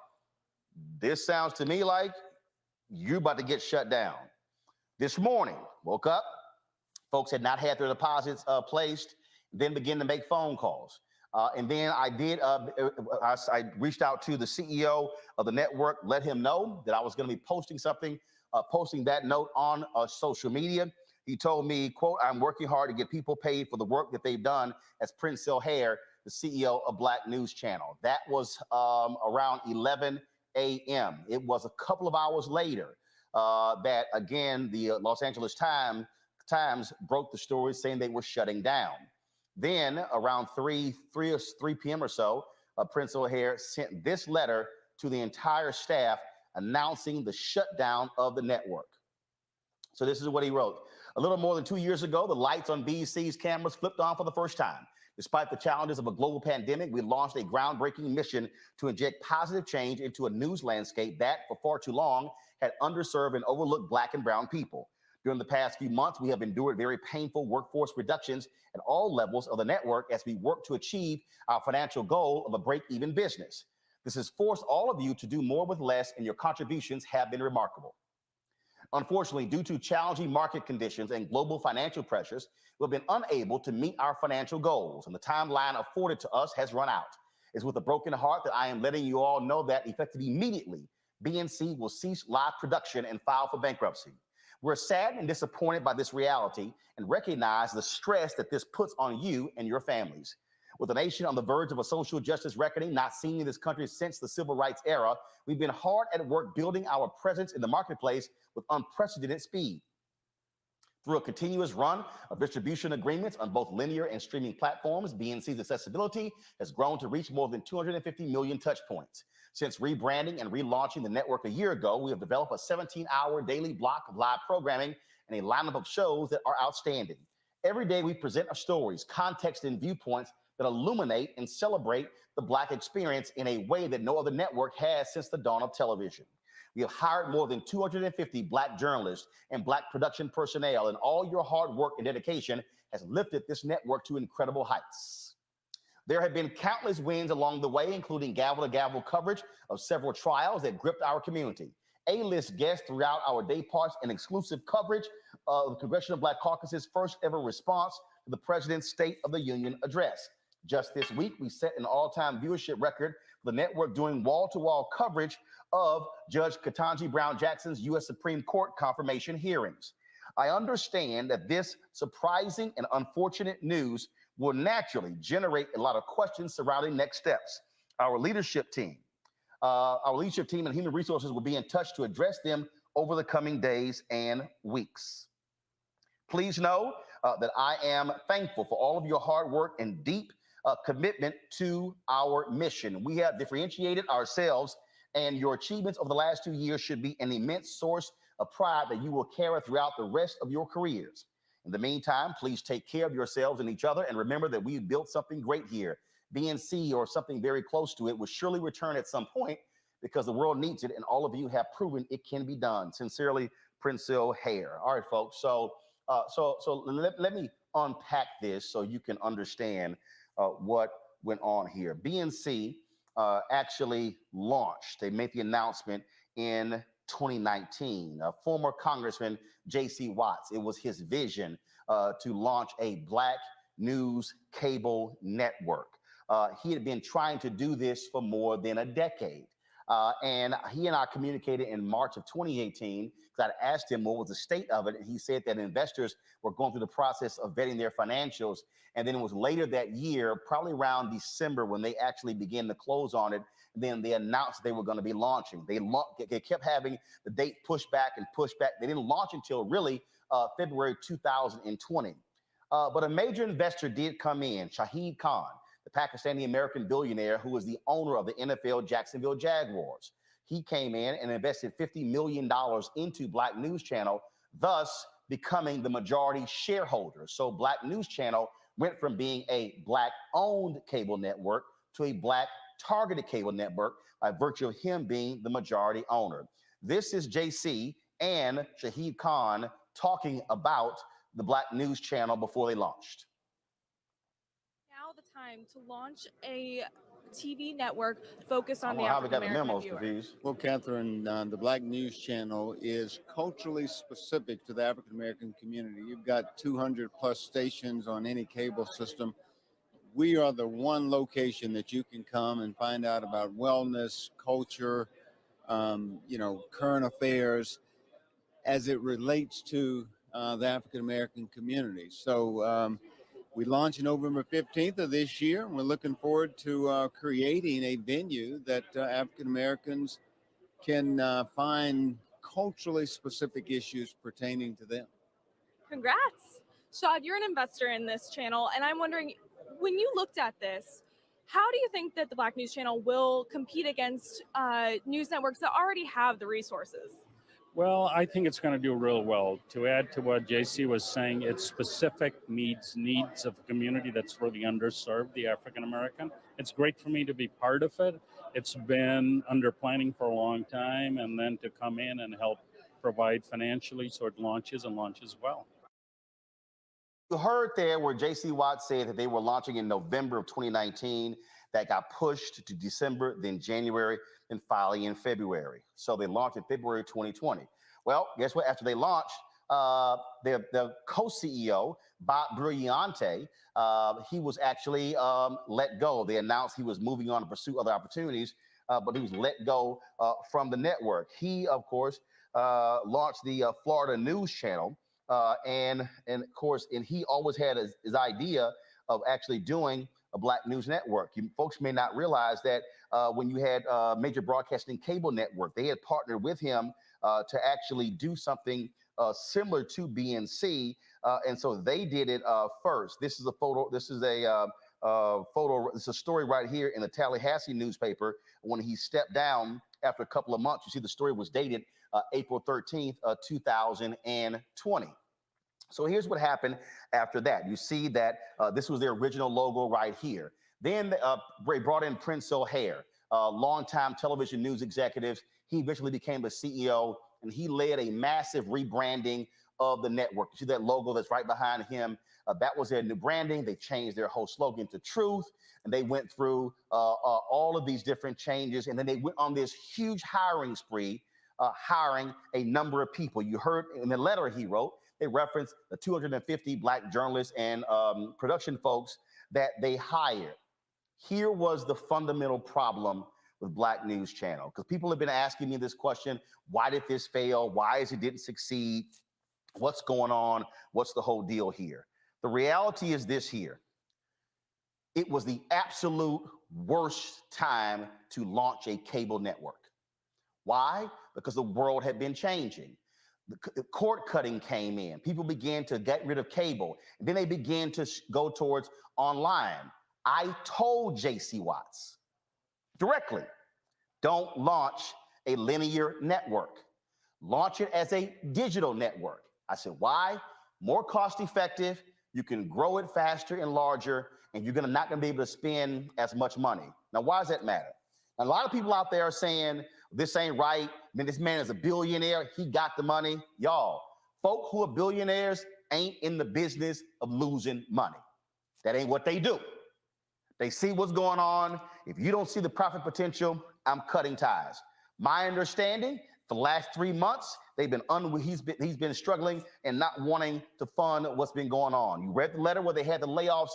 This sounds to me like you're about to get shut down. This morning, woke up, folks had not had their deposits placed, then began to make phone calls. And then I reached out to the CEO of the network, let him know that I was going to be posting something, posting that note on social media. He told me, quote, I'm working hard to get people paid for the work that they've done as Prince O'Hare, the CEO of Black News Channel. That was around 11 a.m. It was a couple of hours later that, again, the Los Angeles Times broke the story saying they were shutting down. Then around 3 p.m. or so, Prince O'Hare sent this letter to the entire staff announcing the shutdown of the network. So this is what he wrote. A little more than 2 years ago, the lights on BNC's cameras flipped on for the first time. Despite the challenges of a global pandemic, we launched a groundbreaking mission to inject positive change into a news landscape that, for far too long, had underserved and overlooked Black and brown people. During the past few months, we have endured very painful workforce reductions at all levels of the network as we work to achieve our financial goal of a break-even business. This has forced all of you to do more with less, and your contributions have been remarkable. Unfortunately, due to challenging market conditions and global financial pressures, we've been unable to meet our financial goals, and the timeline afforded to us has run out. It's with a broken heart that I am letting you all know that, effective immediately, BNC will cease live production and file for bankruptcy. We're sad and disappointed by this reality and recognize the stress that this puts on you and your families. With the nation on the verge of a social justice reckoning not seen in this country since the civil rights era, we've been hard at work building our presence in the marketplace with unprecedented speed. Through a continuous run of distribution agreements on both linear and streaming platforms, BNC's accessibility has grown to reach more than 250 million touch points. Since rebranding and relaunching the network a year ago, we have developed a 17-hour daily block of live programming and a lineup of shows that are outstanding. Every day we present our stories, context, and viewpoints that illuminate and celebrate the Black experience in a way that no other network has since the dawn of television. We have hired more than 250 Black journalists and Black production personnel, and all your hard work and dedication has lifted this network to incredible heights. There have been countless wins along the way, including gavel-to-gavel coverage of several trials that gripped our community, A-list guests throughout our day parts, and exclusive coverage of the Congressional Black Caucus's first ever response to the President's State of the Union address. Just this week, we set an all-time viewership record for the network doing wall-to-wall coverage of Judge Ketanji Brown Jackson's U.S. Supreme Court confirmation hearings. I understand that this surprising and unfortunate news will naturally generate a lot of questions surrounding next steps. Our leadership team and human resources will be in touch to address them over the coming days and weeks. Please know that I am thankful for all of your hard work and deep commitment to our mission. We have differentiated ourselves, and your achievements over the last 2 years should be an immense source of pride that you will carry throughout the rest of your careers. In the meantime, please take care of yourselves and each other, and remember that we built something great here. BNC, or something very close to it, will surely return at some point because the world needs it, and all of you have proven it can be done. Sincerely, Prince O'Hare. All right, folks. So let me unpack this so you can understand what went on here. BNC actually launched. They made the announcement in 2019. Former Congressman J.C. Watts, it was his vision to launch a Black news cable network. He had been trying to do this for more than a decade. And he and I communicated in March of 2018 because I asked him what was the state of it. And he said that investors were going through the process of vetting their financials. And then it was later that year, probably around December, when they actually began to close on it. Then they announced they were going to be launching. They kept having the date pushed back and pushed back. They didn't launch until really February 2020. But a major investor did come in, Shahid Khan, the Pakistani-American billionaire who is the owner of the NFL Jacksonville Jaguars. He came in and invested $50 million into Black News Channel, thus becoming the majority shareholder. So Black News Channel went from being a Black-owned cable network to a Black-targeted cable network by virtue of him being the majority owner. This is JC and Shahid Khan talking about the Black News Channel before they launched. Now the time to launch a TV network focused on the African American viewer. Well, Catherine, the Black News Channel is culturally specific to the African American community. You've got 200 plus stations on any cable system. We are the one location that you can come and find out about wellness, culture, current affairs as it relates to the African American community. So we launched November 15th of this year, and we're looking forward to creating a venue that African Americans can find culturally specific issues pertaining to them. Congrats. Shad, you're an investor in this channel, and I'm wondering, when you looked at this, how do you think that the Black News Channel will compete against news networks that already have the resources? Well, I think it's going to do real well. To add to what JC was saying, it's specific needs of a community that's really underserved, the African American. It's great for me to be part of it. It's been under planning for a long time, and then to come in and help provide financially so it launches well. You heard there where JC Watts said that they were launching in November of 2019. That got pushed to December, then January, then finally in February. So they launched in February 2020. Well, guess what? After they launched, the co-CEO, Bob Brilliante, he was actually let go. They announced he was moving on to pursue other opportunities, but he was let go from the network. He, of course, launched the Florida News Channel. And of course, he always had his idea of actually doing a Black news network. Folks may not realize that when you had Major Broadcasting Cable Network, they had partnered with him to actually do something similar to BNC. And so they did it first. This is a photo. This is a It's a story right here in the Tallahassee newspaper when he stepped down after a couple of months. You see the story was dated April 13th, 2020. So here's what happened after that. You see that this was their original logo right here. Then they brought in Prince O'Hare, longtime television news executive. He eventually became the CEO, and he led a massive rebranding of the network. You see that logo that's right behind him? That was their new branding. They changed their whole slogan to Truth, and they went through all of these different changes, and then they went on this huge hiring spree, hiring a number of people. You heard in the letter he wrote, they referenced the 250 Black journalists and production folks that they hired. Here was the fundamental problem with Black News Channel, because people have been asking me this question: why did this fail? Why is it didn't succeed? What's going on? What's the whole deal here? The reality is this here. It was the absolute worst time to launch a cable network. Why? Because the world had been changing. The cord cutting came in. People began to get rid of cable. And then they began to go towards online. I told JC Watts directly, don't launch a linear network. Launch it as a digital network. I said, why? More cost effective. You can grow it faster and larger, and you're not going to be able to spend as much money. Now, why does that matter? A lot of people out there are saying, this ain't right. I mean, this man is a billionaire. He got the money. Y'all, folk who are billionaires ain't in the business of losing money. That ain't what they do. They see what's going on. If you don't see the profit potential, I'm cutting ties. My understanding, for the last 3 months, he's been struggling and not wanting to fund what's been going on. You read the letter where they had the layoffs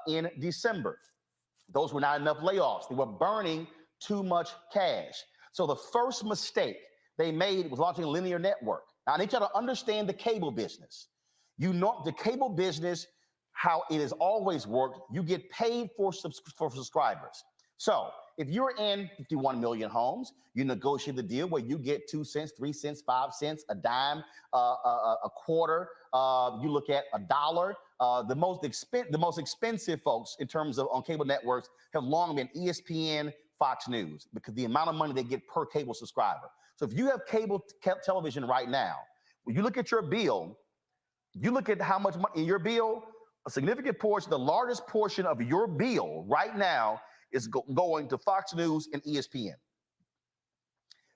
in December. Those were not enough layoffs. They were burning too much cash. So the first mistake they made was launching a linear network. Now, I need you to understand the cable business. You know, the cable business, how it has always worked, you get paid for subscribers. So if you're in 51 million homes, you negotiate the deal where you get 2 cents, 3 cents, 5 cents, a dime, a quarter. You look at $1. The most expensive folks in terms of on cable networks have long been ESPN, Fox News, because the amount of money they get per cable subscriber. So if you have cable television right now, when you look at your bill, you look at how much money in your bill, a significant portion, the largest portion of your bill right now is going to Fox News and ESPN.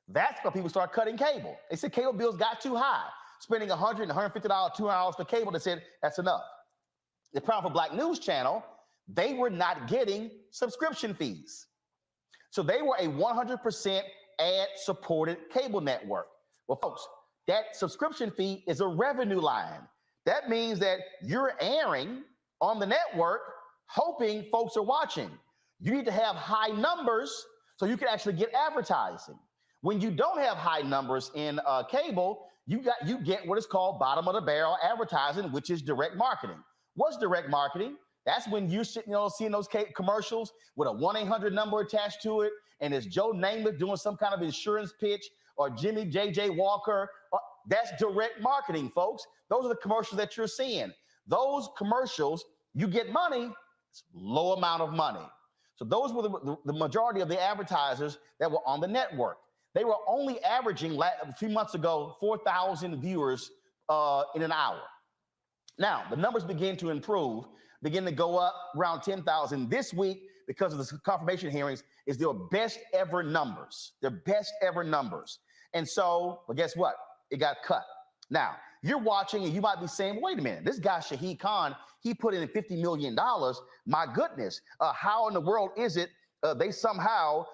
That's why people start cutting cable. They said cable bills got too high, spending $100, $150, $200 for cable. They said that's enough. The problem for Black News Channel, they were not getting subscription fees. So they were a 100% ad-supported cable network. Well, folks, that subscription fee is a revenue line. That means that you're airing on the network hoping folks are watching. You need to have high numbers so you can actually get advertising. When you don't have high numbers in cable, you get what is called bottom of the barrel advertising, which is direct marketing. What's direct marketing? That's when you're sitting, seeing those commercials with a 1-800 number attached to it, and it's Joe Namath doing some kind of insurance pitch, or Jimmy J.J. Walker. That's direct marketing, folks. Those are the commercials that you're seeing. those commercials, you get money, it's low amount of money. So those were the majority of the advertisers that were on the network. They were only averaging a few months ago 4,000 viewers in an hour. Now, the numbers begin to improve, begin to go up around 10,000 this week because of the confirmation hearings is their best ever numbers, And so, well, guess what? It got cut. Now, you're watching and you might be saying, wait a minute, this guy, Shahid Khan, he put in $50 million. My goodness, how in the world is it they somehow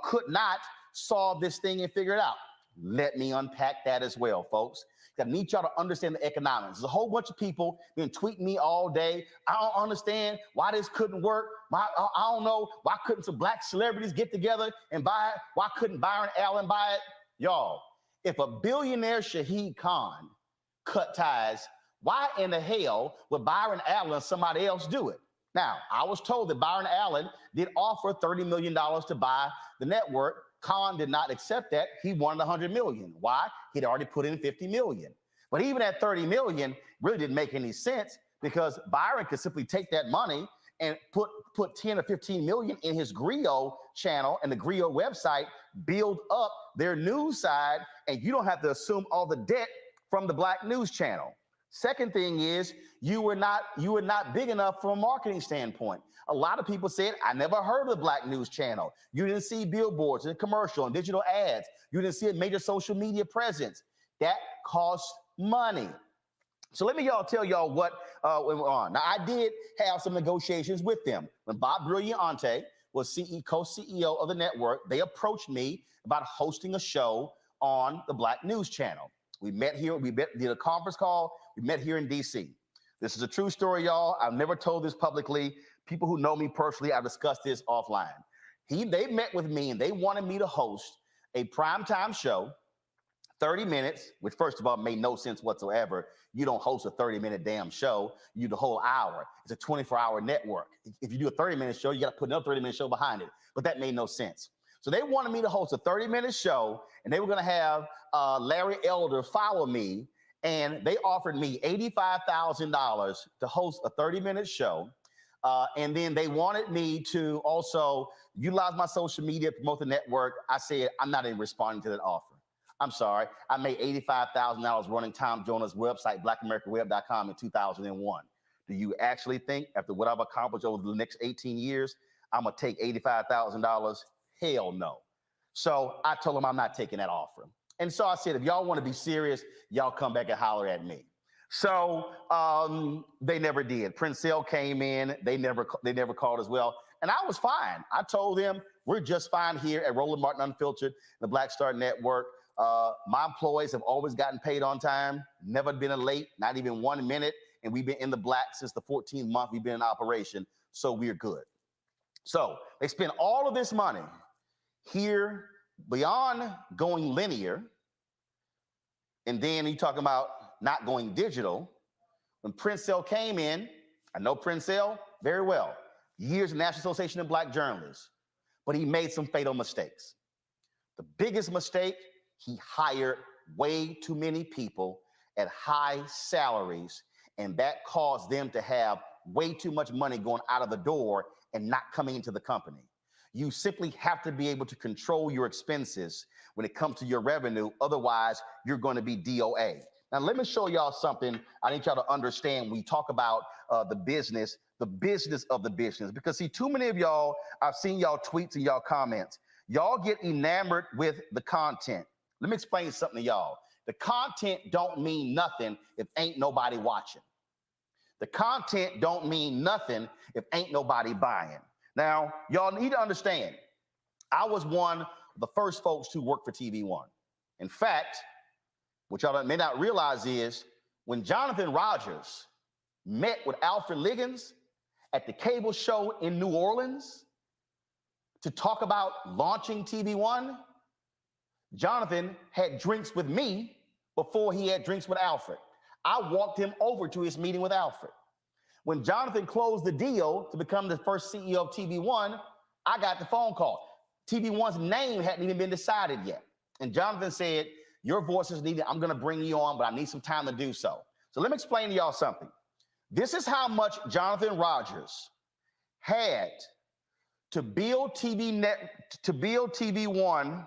could not solve this thing and figure it out? Let me unpack that as well, folks. I need y'all to understand the economics. There's a whole bunch of people been tweeting me all day. I don't understand why this couldn't work. I don't know, why couldn't some black celebrities get together and buy it? Why couldn't Byron Allen buy it? Y'all, if a billionaire Shahid Khan cut ties, why in the hell would Byron Allen or somebody else do it? Now, I was told that Byron Allen did offer $30 million to buy the network. Khan did not accept that. He wanted $100 million. Why? He'd already put in $50 million. But even at $30 million, really didn't make any sense because Byron could simply take that money and put 10 or 15 million in his Griot channel and the Griot website, build up their news side, and you don't have to assume all the debt from the Black News Channel. Second thing is you were not big enough from a marketing standpoint. A lot of people said, I never heard of the Black News Channel. You didn't see billboards and commercial and digital ads. You didn't see a major social media presence. That costs money. So let me tell y'all what went on. Now, I did have some negotiations with them. When Bob Brilliante was co-CEO of the network, they approached me about hosting a show on the Black News Channel. We met here, did a conference call, we met here in DC. This is a true story, y'all. I've never told this publicly. People who know me personally, I've discussed this offline. They met with me and they wanted me to host a primetime show, 30 minutes, which first of all made no sense whatsoever. You don't host a 30-minute damn show, you do the whole hour. It's a 24-hour network. If you do a 30-minute show, you got to put another 30-minute show behind it. But that made no sense. So they wanted me to host a 30-minute show, and they were going to have Larry Elder follow me, and they offered me $85,000 to host a 30-minute show. And then they wanted me to also utilize my social media, promote the network. I said, I'm not even responding to that offer. I'm sorry. I made $85,000 running Tom Jonas' website, blackamericaweb.com in 2001. Do you actually think after what I've accomplished over the next 18 years, I'm going to take $85,000? Hell no. So I told them I'm not taking that offer. And so I said, if y'all want to be serious, y'all come back and holler at me. So they never did. Princell came in. They never called as well. And I was fine. I told them we're just fine here at Roland Martin Unfiltered, the Black Star Network. My employees have always gotten paid on time, never been late, not even 1 minute. And we've been in the black since the 14th month we've been in operation. So we're good. So they spend all of this money here beyond going linear. And then you talking about not going digital. When Princell came in, I know Princell very well, years in the National Association of Black Journalists, but he made some fatal mistakes. The biggest mistake, he hired way too many people at high salaries, and that caused them to have way too much money going out of the door and not coming into the company. You simply have to be able to control your expenses when it comes to your revenue. Otherwise, you're going to be DOA. Now, let me show y'all something I need y'all to understand when we talk about the business of the business. Because, see, too many of y'all, I've seen y'all tweets and y'all comments. Y'all get enamored with the content. Let me explain something to y'all. The content don't mean nothing if ain't nobody watching. The content don't mean nothing if ain't nobody buying. Now, y'all need to understand, I was one of the first folks to work for TV One. In fact, what y'all may not realize is when Jonathan Rogers met with Alfred Liggins at the cable show in New Orleans to talk about launching TV One, Jonathan had drinks with me before he had drinks with Alfred. I walked him over to his meeting with Alfred. When Jonathan closed the deal to become the first CEO of TV One, I got the phone call. TV One's name hadn't even been decided yet. And Jonathan said, your voice is needed. I'm going to bring you on, but I need some time to do so. So let me explain to y'all something. This is how much Jonathan Rogers had to build TV One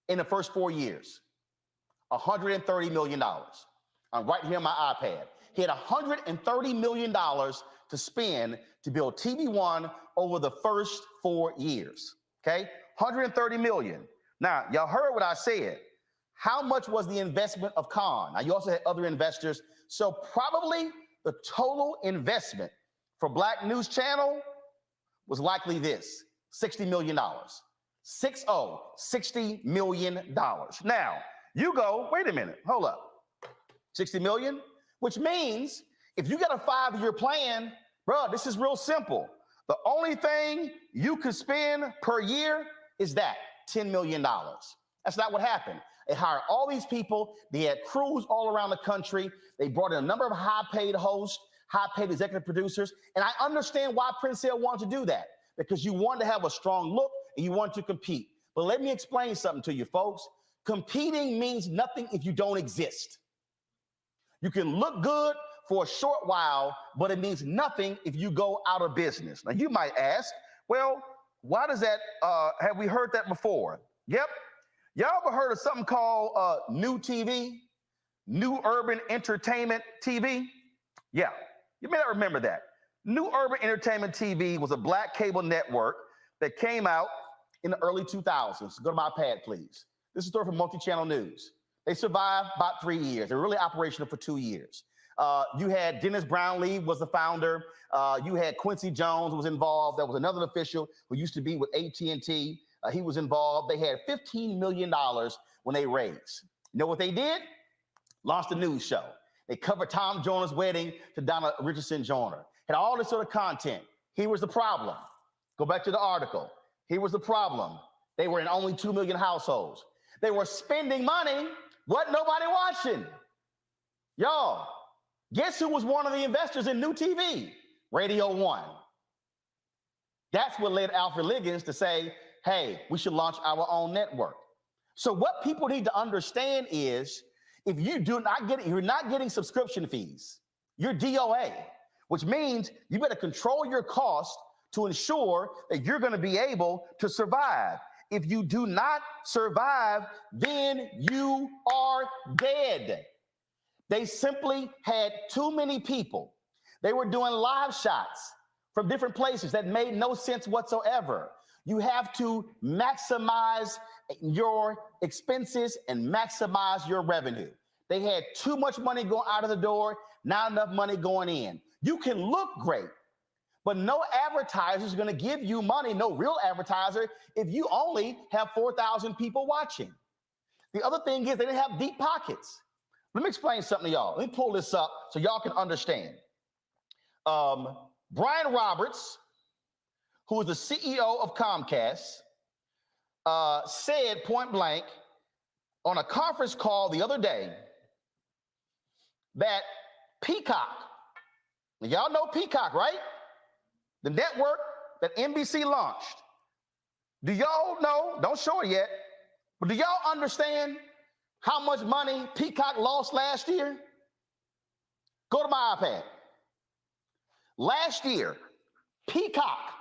in the first 4 years. $130 million. I'm right here on my iPad. He had $130 million to spend to build TV One over the first 4 years. Okay, $130 million. Now, y'all heard what I said. How much was the investment of Khan? Now, you also had other investors. So probably the total investment for Black News Channel was likely this, $60 million. $60 million. Now, you go, wait a minute, hold up. 60 million, which means if you got a 5-year plan, bro, this is real simple. The only thing you could spend per year is that, $10 million. That's not what happened. They hired all these people. They had crews all around the country. They brought in a number of high-paid hosts, high-paid executive producers. And I understand why Prince Hill wanted to do that, because you wanted to have a strong look and you wanted to compete. But let me explain something to you, folks. Competing means nothing if you don't exist. You can look good for a short while, but it means nothing if you go out of business. Now, you might ask, well, why does that, have we heard that before? Yep. Y'all ever heard of something called New TV? New Urban Entertainment TV? Yeah, you may not remember that. New Urban Entertainment TV was a Black cable network that came out in the early 2000s. Go to my pad, please. This is a story from Multi-Channel News. They survived about 3 years. They were really operational for 2 years. You had Dennis Brownlee was the founder. You had Quincy Jones was involved. There was another official who used to be with AT&T. He was involved. They had $15 million when they raised. You know what they did? Launched a news show. They covered Tom Joyner's wedding to Donna Richardson Joyner. Had all this sort of content. Here was the problem. Go back to the article. Here was the problem. They were in only 2 million households. They were spending money. Wasn't nobody watching. Y'all, guess who was one of the investors in New TV? Radio One. That's what led Alfred Liggins to say, hey, we should launch our own network. So what people need to understand is, if you do not get it, you're not getting subscription fees. You're DOA, which means you better control your costs to ensure that you're going to be able to survive. If you do not survive, then you are dead. They simply had too many people. They were doing live shots from different places that made no sense whatsoever. You have to maximize your expenses and maximize your revenue. They had too much money going out of the door, not enough money going in. You can look great, but no advertiser is going to give you money, no real advertiser, if you only have 4,000 people watching. The other thing is they didn't have deep pockets. Let me explain something to y'all. Let me pull this up so y'all can understand. Brian Roberts, who is the CEO of Comcast, said point blank on a conference call the other day that Peacock, y'all know Peacock, right? The network that NBC launched. Do y'all know, don't show it yet, but do y'all understand how much money Peacock lost last year? Go to my iPad. Last year, Peacock,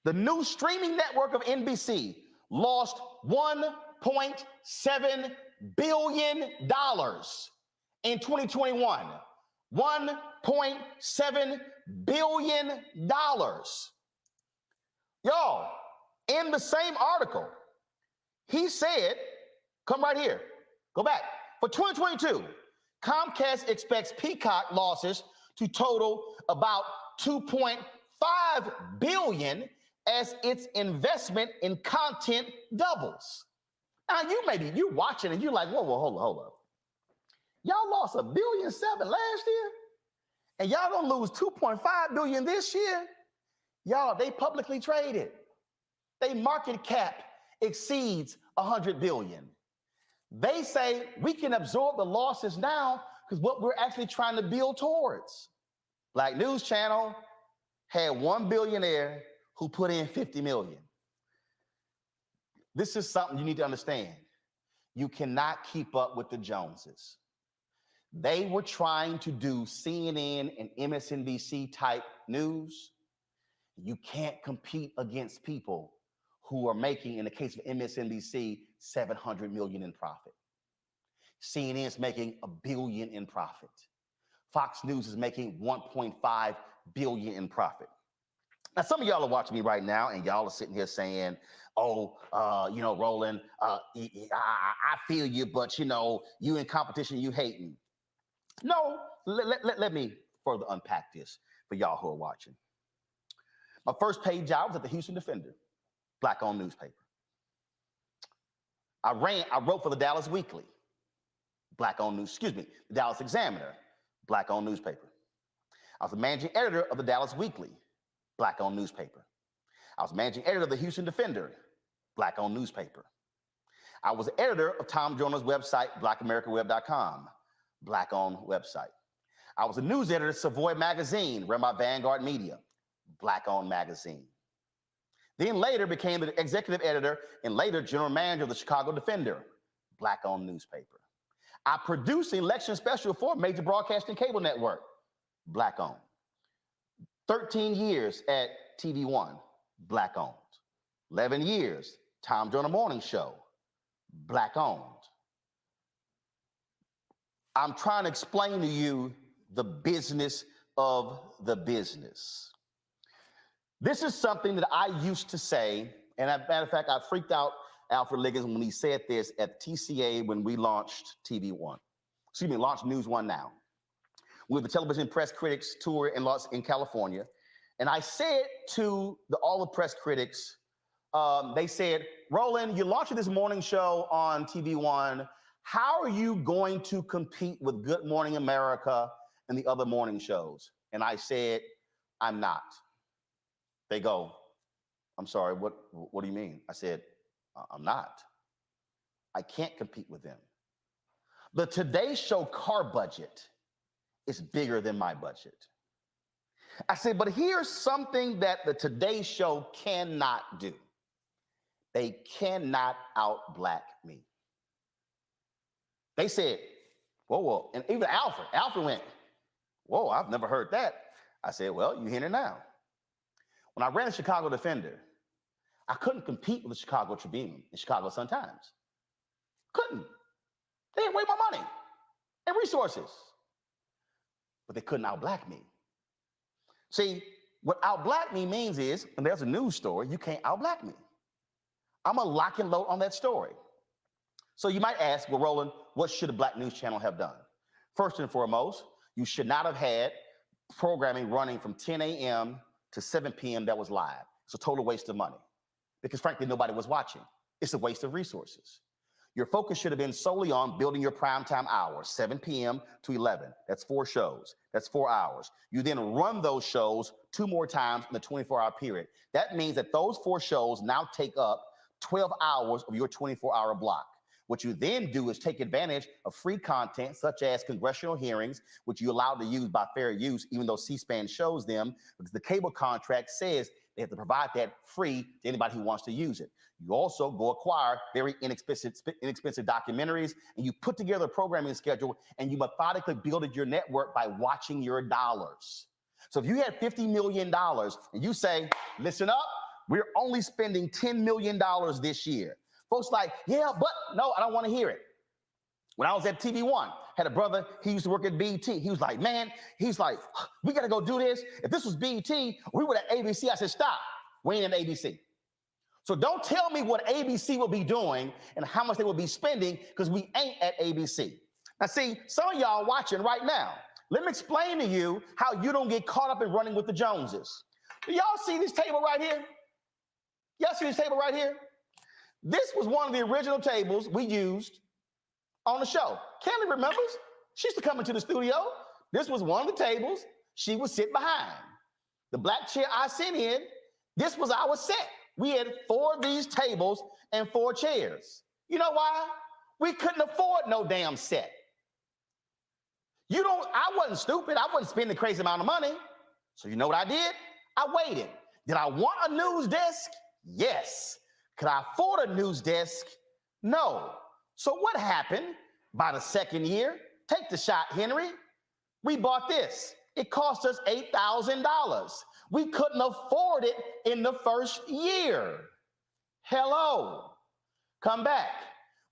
the new streaming network of NBC, lost $1.7 billion in 2021. $1.7 billion. Y'all, in the same article, he said, come right here, go back. For 2022, Comcast expects Peacock losses to total about $2.5 billion as its investment in content doubles. Now, you're watching and you're like, whoa, hold up. Y'all lost $1.7 billion last year, and y'all gonna lose $2.5 billion this year? Y'all, they publicly traded. They market cap exceeds $100 billion. They say we can absorb the losses now because what we're actually trying to build towards. Black News Channel had one billionaire who put in 50 million. This is something you need to understand. You cannot keep up with the Joneses. They were trying to do CNN and MSNBC type news. You can't compete against people who are making, in the case of MSNBC, 700 million in profit. CNN is making $1 billion in profit. Fox News is making 1.5 billion in profit. Now, some of y'all are watching me right now, and y'all are sitting here saying, "Oh, Roland, I feel you, but you in competition, you hating." No, let me further unpack this for y'all who are watching. My first paid job was at the Houston Defender, Black-owned newspaper. I wrote for the Dallas Weekly, the Dallas Examiner, Black-owned newspaper. I was the managing editor of the Dallas Weekly, Black-owned newspaper. I was managing editor of the Houston Defender, Black-owned newspaper. I was the editor of Tom Joyner's website, blackamericaweb.com, Black-owned website. I was a news editor of Savoy Magazine, run by Vanguard Media, Black-owned magazine. Then later became the executive editor and later general manager of the Chicago Defender, Black-owned newspaper. I produced the election special for a major broadcasting cable network, Black-owned. 13 years at TV One, Black-owned. 11 years, Tom Joyner Morning Show, Black-owned. I'm trying to explain to you the business of the business. This is something that I used to say, and as a matter of fact, I freaked out Alfred Liggins when he said this at TCA when we launched launched News One Now. We were the Television Press Critics Tour in California. And I said to all the press critics, they said, "Roland, you're launching this morning show on TV One. How are you going to compete with Good Morning America and the other morning shows?" And I said, "I'm not." They go, "I'm sorry, what do you mean?" I said, "I'm not. I can't compete with them. The Today Show car budget is bigger than my budget." I said, "But here's something that the Today Show cannot do. They cannot out-black me." They said, whoa. And even Alfred went, "Whoa, I've never heard that." I said, "Well, you hear it now." When I ran the Chicago Defender, I couldn't compete with the Chicago Tribune and Chicago Sun-Times. Couldn't. They had way more money and resources. But they couldn't out-black me. See, what out-black me means is, and there's a news story, you can't out-black me. I'm going to lock and load on that story. So you might ask, well, Roland, what should a Black news channel have done? First and foremost, you should not have had programming running from 10 a.m. to 7 p.m. that was live. It's a total waste of money because, frankly, nobody was watching. It's a waste of resources. Your focus should have been solely on building your primetime hours, 7 p.m. to 11. That's 4 shows. That's 4 hours. You then run those shows 2 more times in the 24-hour period. That means that those 4 shows now take up 12 hours of your 24-hour block. What you then do is take advantage of free content such as congressional hearings, which you're allowed to use by fair use, even though C-SPAN shows them, because the cable contract says they have to provide that free to anybody who wants to use it. You also go acquire very inexpensive documentaries, and you put together a programming schedule, and you methodically build your network by watching your dollars. So if you had $50 million and you say, "Listen up, we're only spending $10 million this year." Folks like, "Yeah, but," no, I don't want to hear it. When I was at TV One, had a brother, he used to work at BET. He was like, "Man," he's like, "we got to go do this. If this was BET, we were at ABC." I said, "Stop, we ain't at ABC. So don't tell me what ABC will be doing and how much they will be spending, because we ain't at ABC." Now, see, some of y'all watching right now, let me explain to you how you don't get caught up in running with the Joneses. Do y'all see this table right here? Y'all see this table right here? This was one of the original tables we used on the show. Kelly remembers. She used to come into the studio. This was one of the tables she would sit behind. The black chair I sit in, this was our set. We had 4 of these tables and 4 chairs. You know why? We couldn't afford no damn set. I wasn't stupid. I wasn't spending a crazy amount of money. So you know what I did? I waited. Did I want a news desk? Yes. Could I afford a news desk? No. So what happened? By the second year, Take the shot, Henry. We bought this. It cost us $8,000. We couldn't afford it in the first year. Hello. Come back.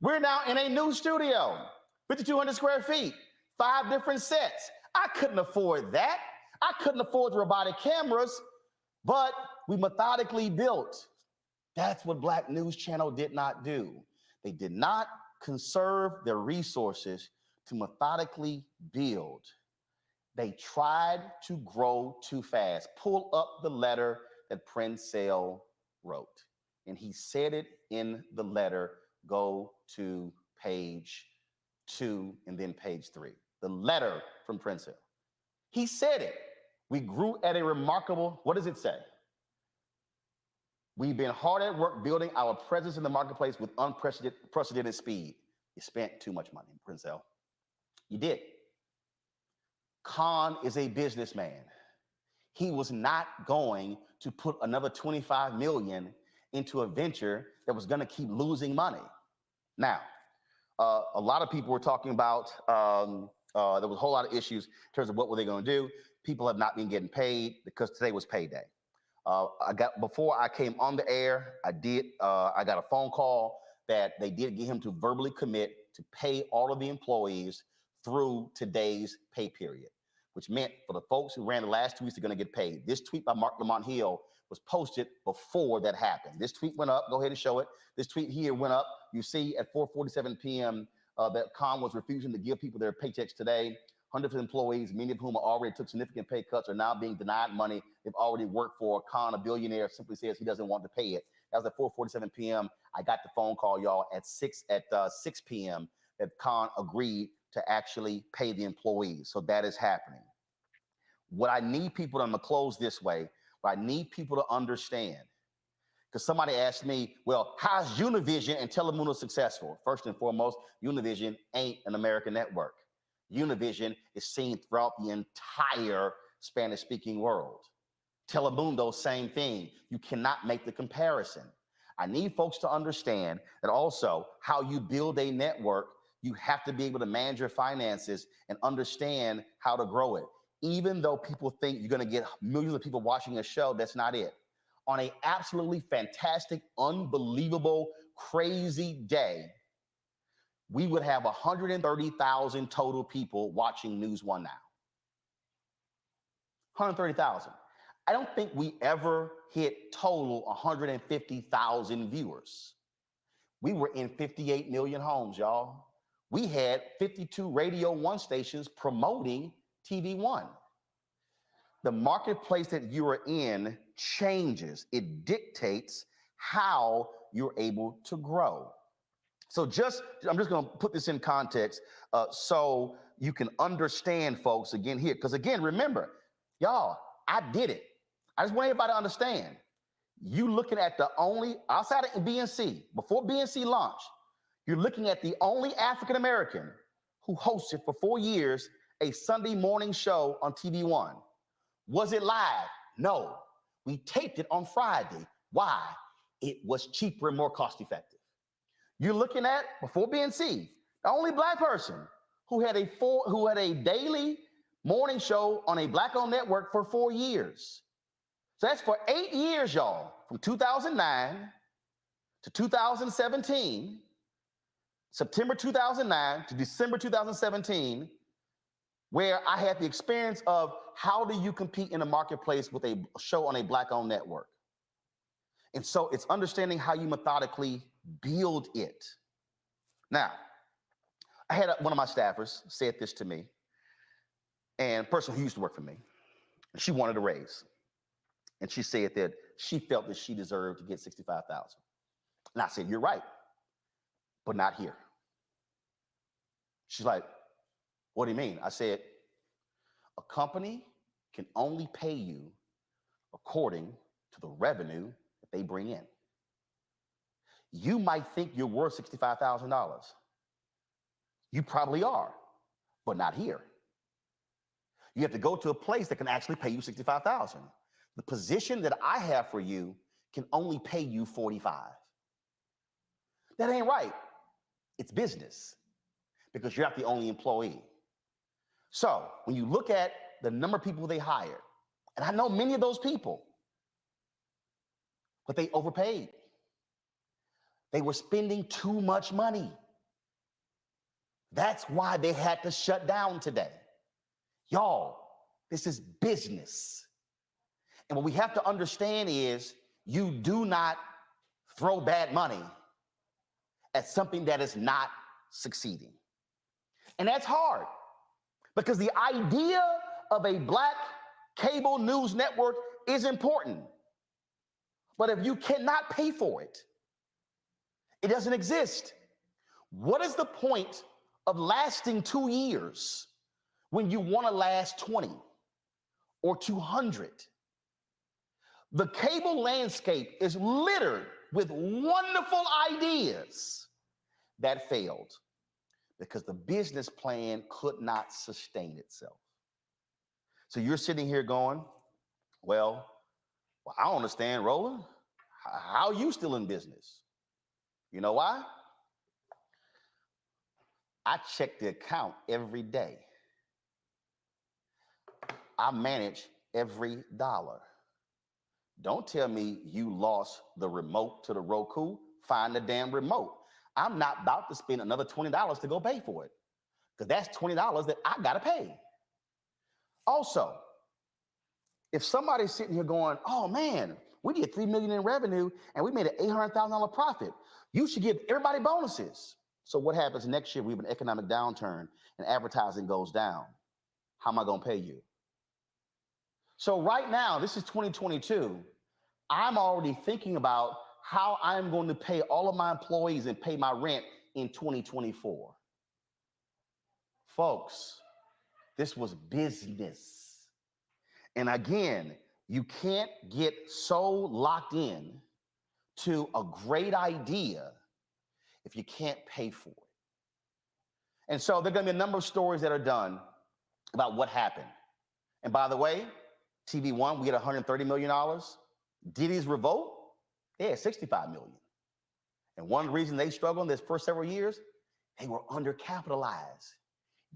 We're now in a new studio, 5,200 square feet, 5 different sets. I couldn't afford that. I couldn't afford the robotic cameras, but we methodically built. That's what Black News Channel did not do. They did not conserve their resources to methodically build. They tried to grow too fast. Pull up the letter that Princell wrote. And he said it in the letter. Go to page 2 and then page 3. The letter from Princell. He said it. We grew at a remarkable, what does it say? We've been hard at work building our presence in the marketplace with unprecedented speed. You spent too much money, Princell. You did. Khan is a businessman. He was not going to put another $25 million into a venture that was going to keep losing money. Now, a lot of people were talking about, there was a whole lot of issues in terms of what were they going to do. People have not been getting paid because today was payday. Before I came on the air, I got a phone call that they did get him to verbally commit to pay all of the employees through today's pay period, which meant for the folks who ran the last 2 weeks, they're going to get paid. This tweet by Mark Lamont Hill was posted before that happened. This tweet went up. Go ahead and show it. This tweet here went up. You see at 4:47 p.m. That Khan was refusing to give people their paychecks today. Hundreds of employees, many of whom already took significant pay cuts, are now being denied money they've already worked for. Khan, a billionaire, simply says he doesn't want to pay it. That was at 4:47 p.m. I got the phone call, y'all, at 6 p.m. that Khan agreed to actually pay the employees. So that is happening. What I need people to, I'm going to close this way, what I need people to understand, because somebody asked me, well, how's Univision and Telemundo successful? First and foremost, Univision ain't an American network. Univision is seen throughout the entire Spanish-speaking world. Telemundo, same thing. You cannot make the comparison. I need folks to understand that also how you build a network, you have to be able to manage your finances and understand how to grow it. Even though people think you're going to get millions of people watching a show, that's not it. On an absolutely fantastic, unbelievable, crazy day, we would have 130,000 total people watching News One now. 130,000. I don't think we ever hit total 150,000 viewers. We were in 58 million homes, y'all. We had 52 Radio 1 stations promoting TV One. The marketplace that you are in changes. It dictates how you're able to grow. So I'm just going to put this in context so you can understand, folks, again here. Because again, remember, y'all, I did it. I just want everybody to understand. You looking at the only, outside of BNC, before BNC launched, you're looking at the only African-American who hosted for 4 years a Sunday morning show on TV One. Was it live? No. We taped it on Friday. Why? It was cheaper and more cost-effective. You're looking at, before BNC, the only Black person who had a daily morning show on a Black-owned network for 4 years. So that's for 8 years, y'all, from 2009 to 2017, September 2009 to December 2017, where I had the experience of how do you compete in the marketplace with a show on a Black-owned network. And so it's understanding how you methodically build it. Now, I had one of my staffers said this to me, and a person who used to work for me, she wanted a raise. And she said that she felt that she deserved to get $65,000. And I said, you're right, but not here. She's like, what do you mean? I said, a company can only pay you according to the revenue that they bring in. You might think you're worth $65,000. You probably are, but not here. You have to go to a place that can actually pay you $65,000. The position that I have for you can only pay you $45,000. That ain't right. It's business because you're not the only employee. So when you look at the number of people they hired, and I know many of those people, but they overpaid. They were spending too much money. That's why they had to shut down today. Y'all, this is business. And what we have to understand is you do not throw bad money at something that is not succeeding. And that's hard because the idea of a black cable news network is important. But if you cannot pay for it, it doesn't exist. What is the point of lasting 2 years when you want to last 20 or 200? The cable landscape is littered with wonderful ideas that failed because the business plan could not sustain itself. So you're sitting here going, well, I don't understand, Roland. How are you still in business? You know why? I check the account every day. I manage every dollar. Don't tell me you lost the remote to the Roku. Find the damn remote. I'm not about to spend another $20 to go pay for it because that's $20 that I got to pay. Also, if somebody's sitting here going, oh man, we did $3 million in revenue and we made an $800,000 profit, you should give everybody bonuses. So what happens next year? We have an economic downturn and advertising goes down. How am I going to pay you? So right now, this is 2022. I'm already thinking about how I'm going to pay all of my employees and pay my rent in 2024. Folks, this was business. And again, you can't get so locked in to a great idea if you can't pay for it. And so there are going to be a number of stories that are done about what happened. And by the way, TV One, we had $130 million. Diddy's Revolt, they had $65 million. And one reason they struggled in this first several years, they were undercapitalized.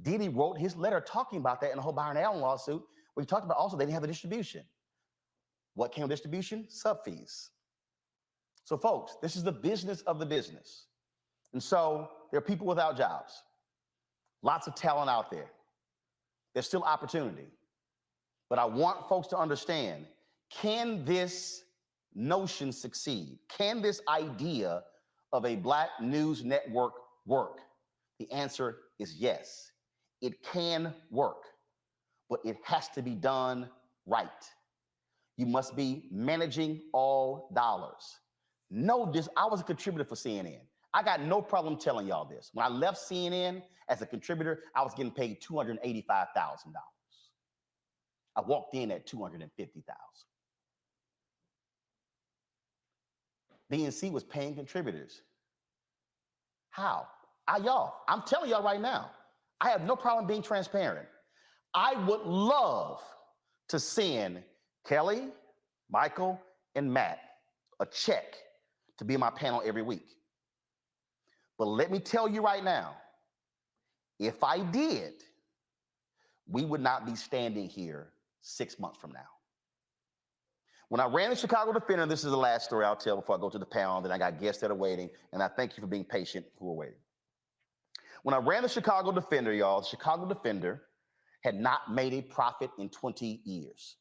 Diddy wrote his letter talking about that in the whole Byron Allen lawsuit, where he talked about also they didn't have the distribution. What came with distribution? Sub fees. So folks, this is the business of the business. And so there are people without jobs. Lots of talent out there. There's still opportunity. But I want folks to understand, can this notion succeed? Can this idea of a black news network work? The answer is yes. It can work, but it has to be done right. You must be managing all dollars. Know this, I was a contributor for CNN. I got no problem telling y'all this. When I left CNN as a contributor, I was getting paid $285,000. I walked in at $250,000. BNC was paying contributors. How? I'm telling y'all right now, I have no problem being transparent. I would love to send Kelly, Michael, and Matt a check to be on my panel every week. But let me tell you right now, if I did, we would not be standing here 6 months from now. When I ran the Chicago Defender, this is the last story I'll tell before I go to the panel, then I got guests that are waiting, and I thank you for being patient who are waiting. When I ran the Chicago Defender, y'all, the Chicago Defender had not made a profit in 20 years.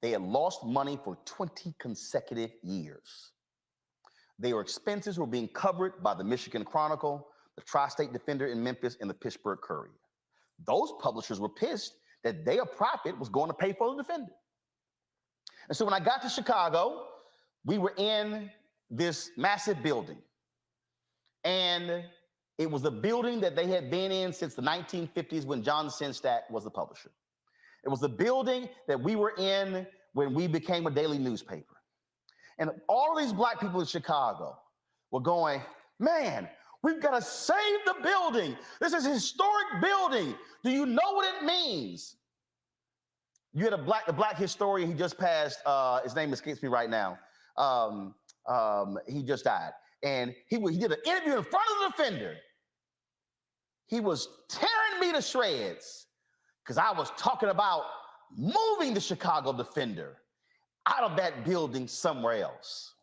They had lost money for 20 consecutive years. Their expenses were being covered by the Michigan Chronicle, the Tri-State Defender in Memphis, and the Pittsburgh Courier. Those publishers were pissed that their profit was going to pay for the Defender. And so when I got to Chicago, we were in this massive building. And it was a building that they had been in since the 1950s when John Sinstack was the publisher. It was the building that we were in when we became a daily newspaper. And all of these black people in Chicago were going, man, we've got to save the building. This is a historic building. Do you know what it means? You had a black historian, he just passed, his name escapes me right now. He just died. And he did an interview in front of the Defender. He was tearing me to shreds because I was talking about moving the Chicago Defender out of that building somewhere else.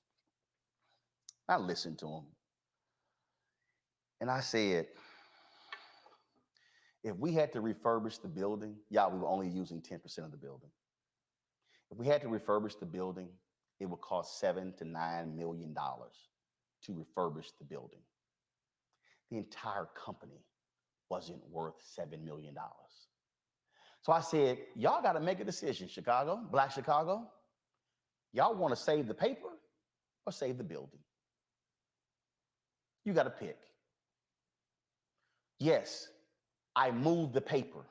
I listened to him. And I said, if we had to refurbish the building, y'all, we were only using 10% of the building. If we had to refurbish the building, it would cost $7 to $9 million to refurbish the building. The entire company wasn't worth $7 million. So I said, y'all got to make a decision, Chicago, Black Chicago. Y'all want to save the paper or save the building? You got to pick. Yes, I moved the paper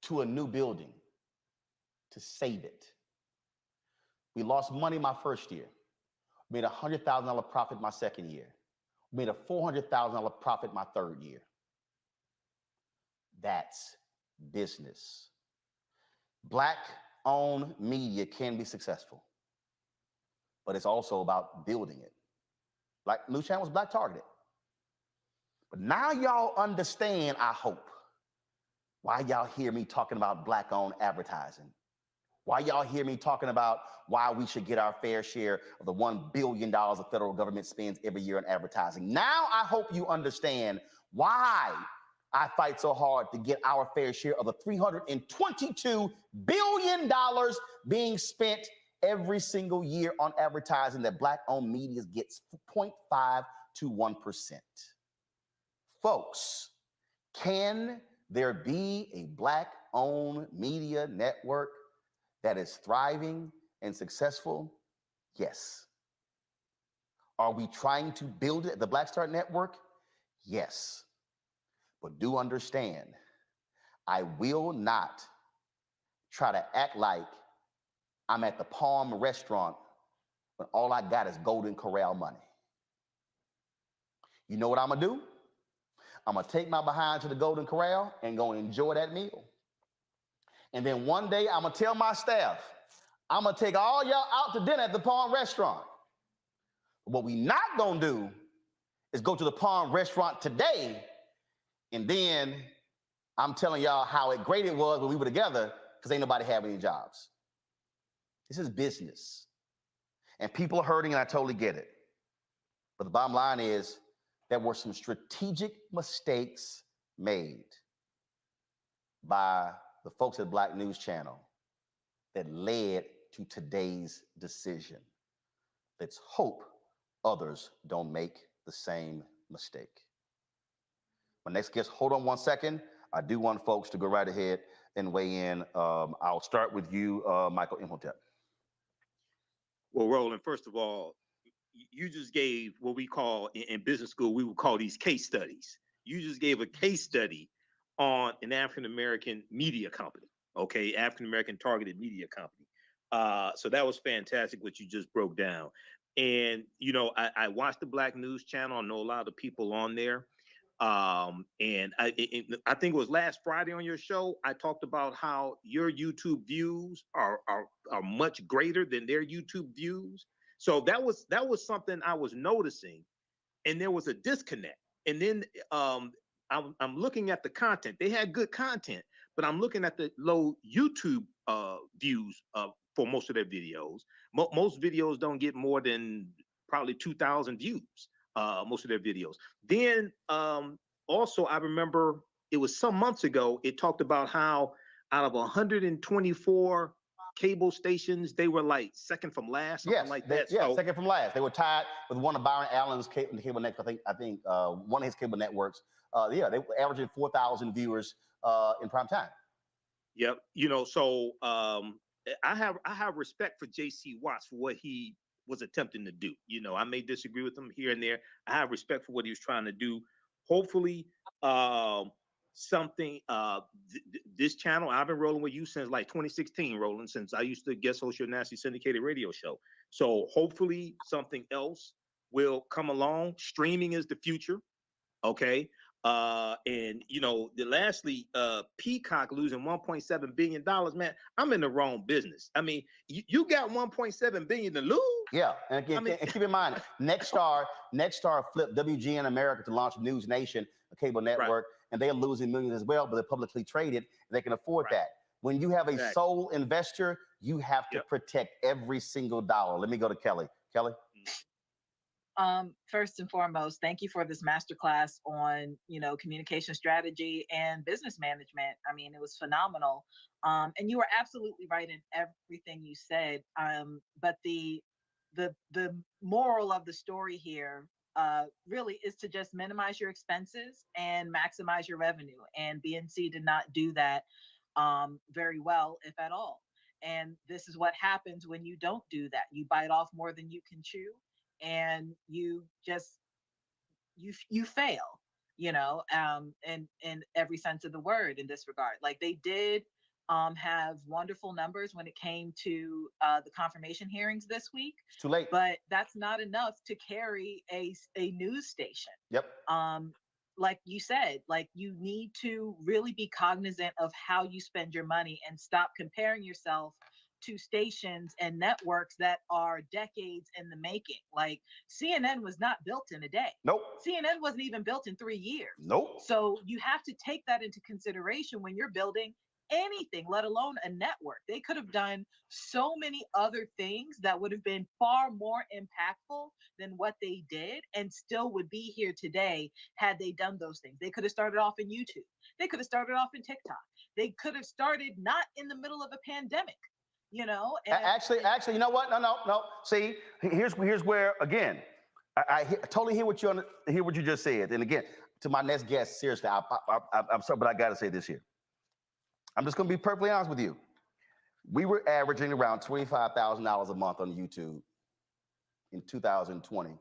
to a new building to save it. We lost money my first year. Made a $100,000 profit my second year. Made a $400,000 profit my third year. That's business. Black-owned media can be successful, but it's also about building it. Like News Channel was Black targeted. But now y'all understand, I hope, why y'all hear me talking about Black-owned advertising. Why y'all hear me talking about why we should get our fair share of the $1 billion the federal government spends every year on advertising. Now I hope you understand why I fight so hard to get our fair share of the $322 billion being spent every single year on advertising that Black-owned media gets 0.5 to 1%. Folks, can there be a Black-owned media network that is thriving and successful? Yes. Are we trying to build it at the Black Star Network? Yes. But do understand, I will not try to act like I'm at the Palm restaurant when all I got is Golden Corral money. You know what I'm gonna do? I'm gonna take my behind to the Golden Corral and go enjoy that meal. And then one day I'm gonna tell my staff, I'm gonna take all y'all out to dinner at the Palm restaurant. What we not gonna do is go to the Palm restaurant today and then I'm telling y'all how great it was when we were together because ain't nobody having any jobs. This is business. And people are hurting and I totally get it. But the bottom line is there were some strategic mistakes made by the folks at Black News Channel that led to today's decision. Let's hope others don't make the same mistake. My next guest, hold on one second. I do want folks to go right ahead and weigh in. I'll start with you, Michael Imhotep. Well, Roland, first of all, you just gave what we call in business school, we would call these case studies. You just gave a case study on an African-American media company, okay? African-American targeted media company. So that was fantastic what you just broke down. And, you know, I watched the Black News Channel. I know a lot of the people on there. And I think it was last Friday on your show, I talked about how your YouTube views are much greater than their YouTube views. So that was something I was noticing, and there was a disconnect. And then I'm looking at the content. They had good content, but I'm looking at the low YouTube views for most of their videos. Most videos don't get more than probably 2,000 views. Most of their videos. Then also, I remember it was some months ago, it talked about how out of 124 cable stations, they were like second from last, something like that. Yeah, so, second from last. They were tied with one of Byron Allen's cable networks. I think one of his cable networks. They were averaging 4,000 viewers in prime time. Yep. You know, so I have respect for J.C. Watts for what he was attempting to do. You know, I may disagree with him here and there. I have respect for what he was trying to do. Hopefully, something, this channel, I've been rolling with you since like 2016, Roland, since I used to guest host your nasty syndicated radio show. So hopefully something else will come along. Streaming is the future. Okay. And lastly, Peacock losing $1.7 billion, man. I'm in the wrong business. I mean, you got $1.7 billion to lose. Yeah, and again, and keep in mind, Nexstar flipped WGN America to launch News Nation, a cable network, and they're losing millions as well, but they're publicly traded, and they can afford that. When you have a sole investor, you have to protect every single dollar. Let me go to Kelly. Kelly? First and foremost, thank you for this masterclass on, communication strategy and business management. I mean, it was phenomenal. And you were absolutely right in everything you said. But the moral of the story here really is to just minimize your expenses and maximize your revenue. And BNC did not do that very well, if at all. And this is what happens when you don't do that. You bite off more than you can chew, and you just you fail, in every sense of the word in this regard. Like, they did have wonderful numbers when it came to the confirmation hearings this week. It's too late. But that's not enough to carry a news station. Yep. Like you said, like, you need to really be cognizant of how you spend your money and stop comparing yourself to stations and networks that are decades in the making. Like, CNN was not built in a day. Nope. CNN wasn't even built in 3 years. Nope. So you have to take that into consideration when you're building anything, let alone a network. They could have done so many other things that would have been far more impactful than what they did, and still would be here today had they done those things. They could have started off in YouTube. They could have started off in TikTok. They could have started not in the middle of a pandemic, And actually, you know what? No. See, here's where, again, I totally hear what you just said. And again, to my next guest, seriously, I'm sorry, but I got to say this here. I'm just going to be perfectly honest with you. We were averaging around $25,000 a month on YouTube in 2020.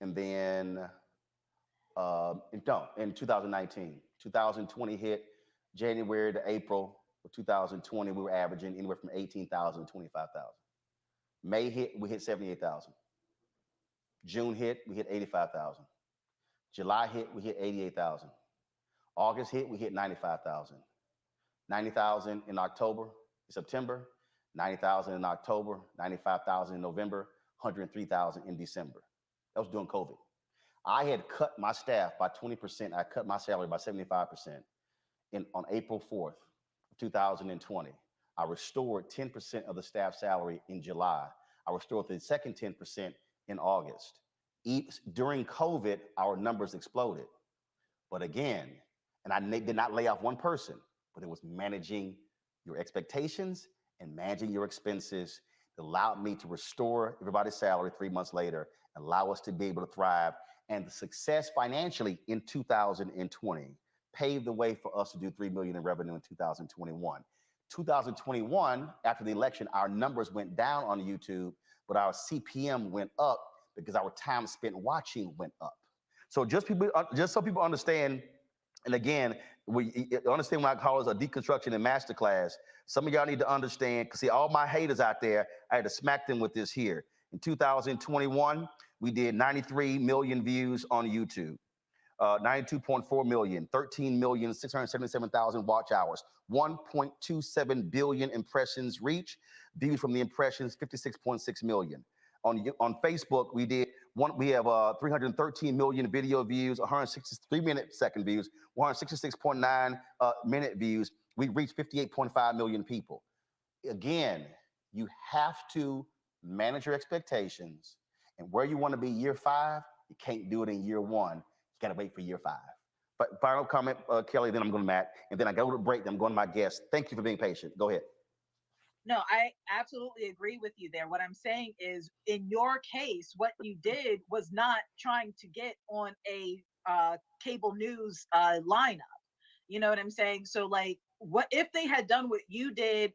And then, in 2019. 2020 hit January to April of 2020. We were averaging anywhere from 18,000 to 25,000. May hit, we hit 78,000. June hit, we hit 85,000. July hit, we hit 88,000. August hit, we hit 95,000. 90,000 in September, 90,000 in October, 95,000 in November, 103,000 in December. That was during COVID. I had cut my staff by 20%. I cut my salary by 75% on April 4th, 2020. I restored 10% of the staff salary in July. I restored the second 10% in August. During COVID, our numbers exploded. But again, and I did not lay off one person, but it was managing your expectations and managing your expenses that allowed me to restore everybody's salary 3 months later, and allow us to be able to thrive. And the success financially in 2020 paved the way for us to do $3 million in revenue in 2021. 2021, after the election, our numbers went down on YouTube, but our CPM went up because our time spent watching went up. So just so people understand. And again, we understand when I call it a deconstruction and masterclass. Some of y'all need to understand, because see, all my haters out there, I had to smack them with this here. In 2021, we did 93 million views on YouTube, 92.4 million, 13,677,000 watch hours, 1.27 billion impressions reach, views from the impressions, 56.6 million. On Facebook, we have 313 million video views, 163 second views, 166.9 minute views. We reached 58.5 million people. Again, you have to manage your expectations, and where you want to be year 5, you can't do it in year 1. You got to wait for year 5. But final comment, Kelly, then I'm going to Matt, and then I go to break, then I'm going to my guest. Thank you for being patient. Go ahead. No, I absolutely agree with you there. What I'm saying is, in your case, what you did was not trying to get on a cable news lineup. You know what I'm saying? So, like, what if they had done what you did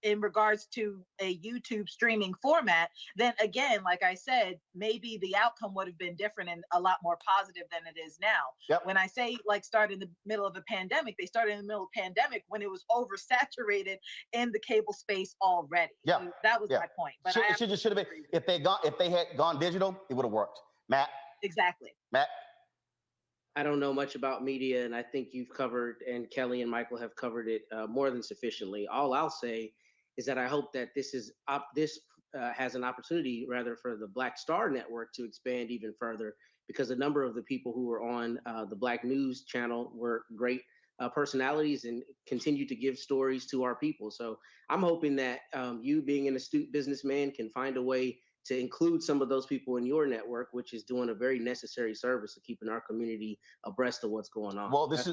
in regards to a YouTube streaming format? Then again, like I said, maybe the outcome would have been different and a lot more positive than it is now. Yep. When I say, like, start in the middle of a pandemic, they started in the middle of a pandemic when it was oversaturated in the cable space already. Yeah. So that was my point. But it should have been, if they had gone digital, it would have worked. Matt? Exactly. Matt? I don't know much about media, and I think you've covered, and Kelly and Michael have covered it more than sufficiently. All I'll say is that I hope that this has an opportunity, rather, for the Black Star Network to expand even further, because a number of the people who were on the Black News channel were great personalities and continue to give stories to our people. So I'm hoping that you, being an astute businessman, can find a way to include some of those people in your network, which is doing a very necessary service of keeping our community abreast of what's going on. Well, this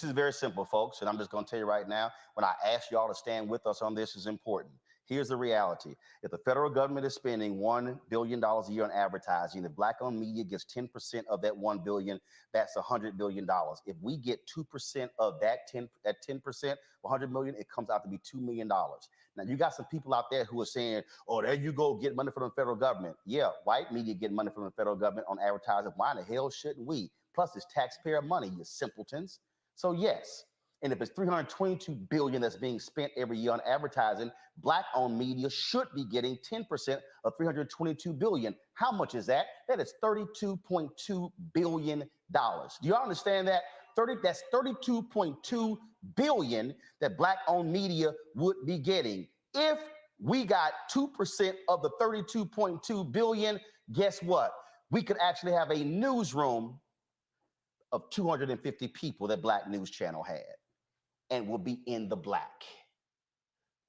is very simple, folks, and I'm just going to tell you right now, when I ask y'all to stand with us on this is important. Here's the reality. If the federal government is spending $1 billion a year on advertising, if Black-owned media gets 10% of that $1 billion, that's $100 billion. If we get 2% of that 10%, $100 million, it comes out to be $2 million. Now, you got some people out there who are saying, oh, there you go, get money from the federal government. Yeah, white media get money from the federal government on advertising. Why in the hell shouldn't we? Plus, it's taxpayer money, you simpletons. So yes, and if it's $322 billion that's being spent every year on advertising, Black-owned media should be getting 10% of $322 billion. How much is that? That is $32.2 billion. Do y'all understand that? That's $32.2 billion that Black-owned media would be getting. If we got 2% of the $32.2 billion, guess what? We could actually have a newsroom of 250 people that Black News Channel had, and will be in the black.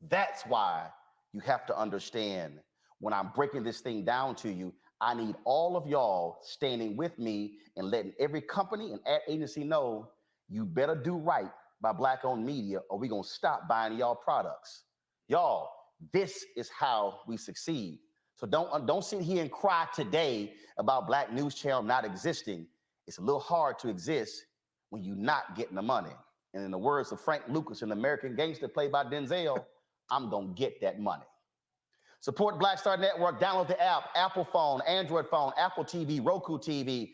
That's why you have to understand, when I'm breaking this thing down to you, I need all of y'all standing with me and letting every company and ad agency know you better do right by Black-owned media, or we're going to stop buying y'all products. Y'all, this is how we succeed. So don't sit here and cry today about Black News Channel not existing. It's a little hard to exist when you're not getting the money. And in the words of Frank Lucas, an American Gangster played by Denzel, I'm going to get that money. Support Black Star Network. Download the app, Apple phone, Android phone, Apple TV, Roku TV,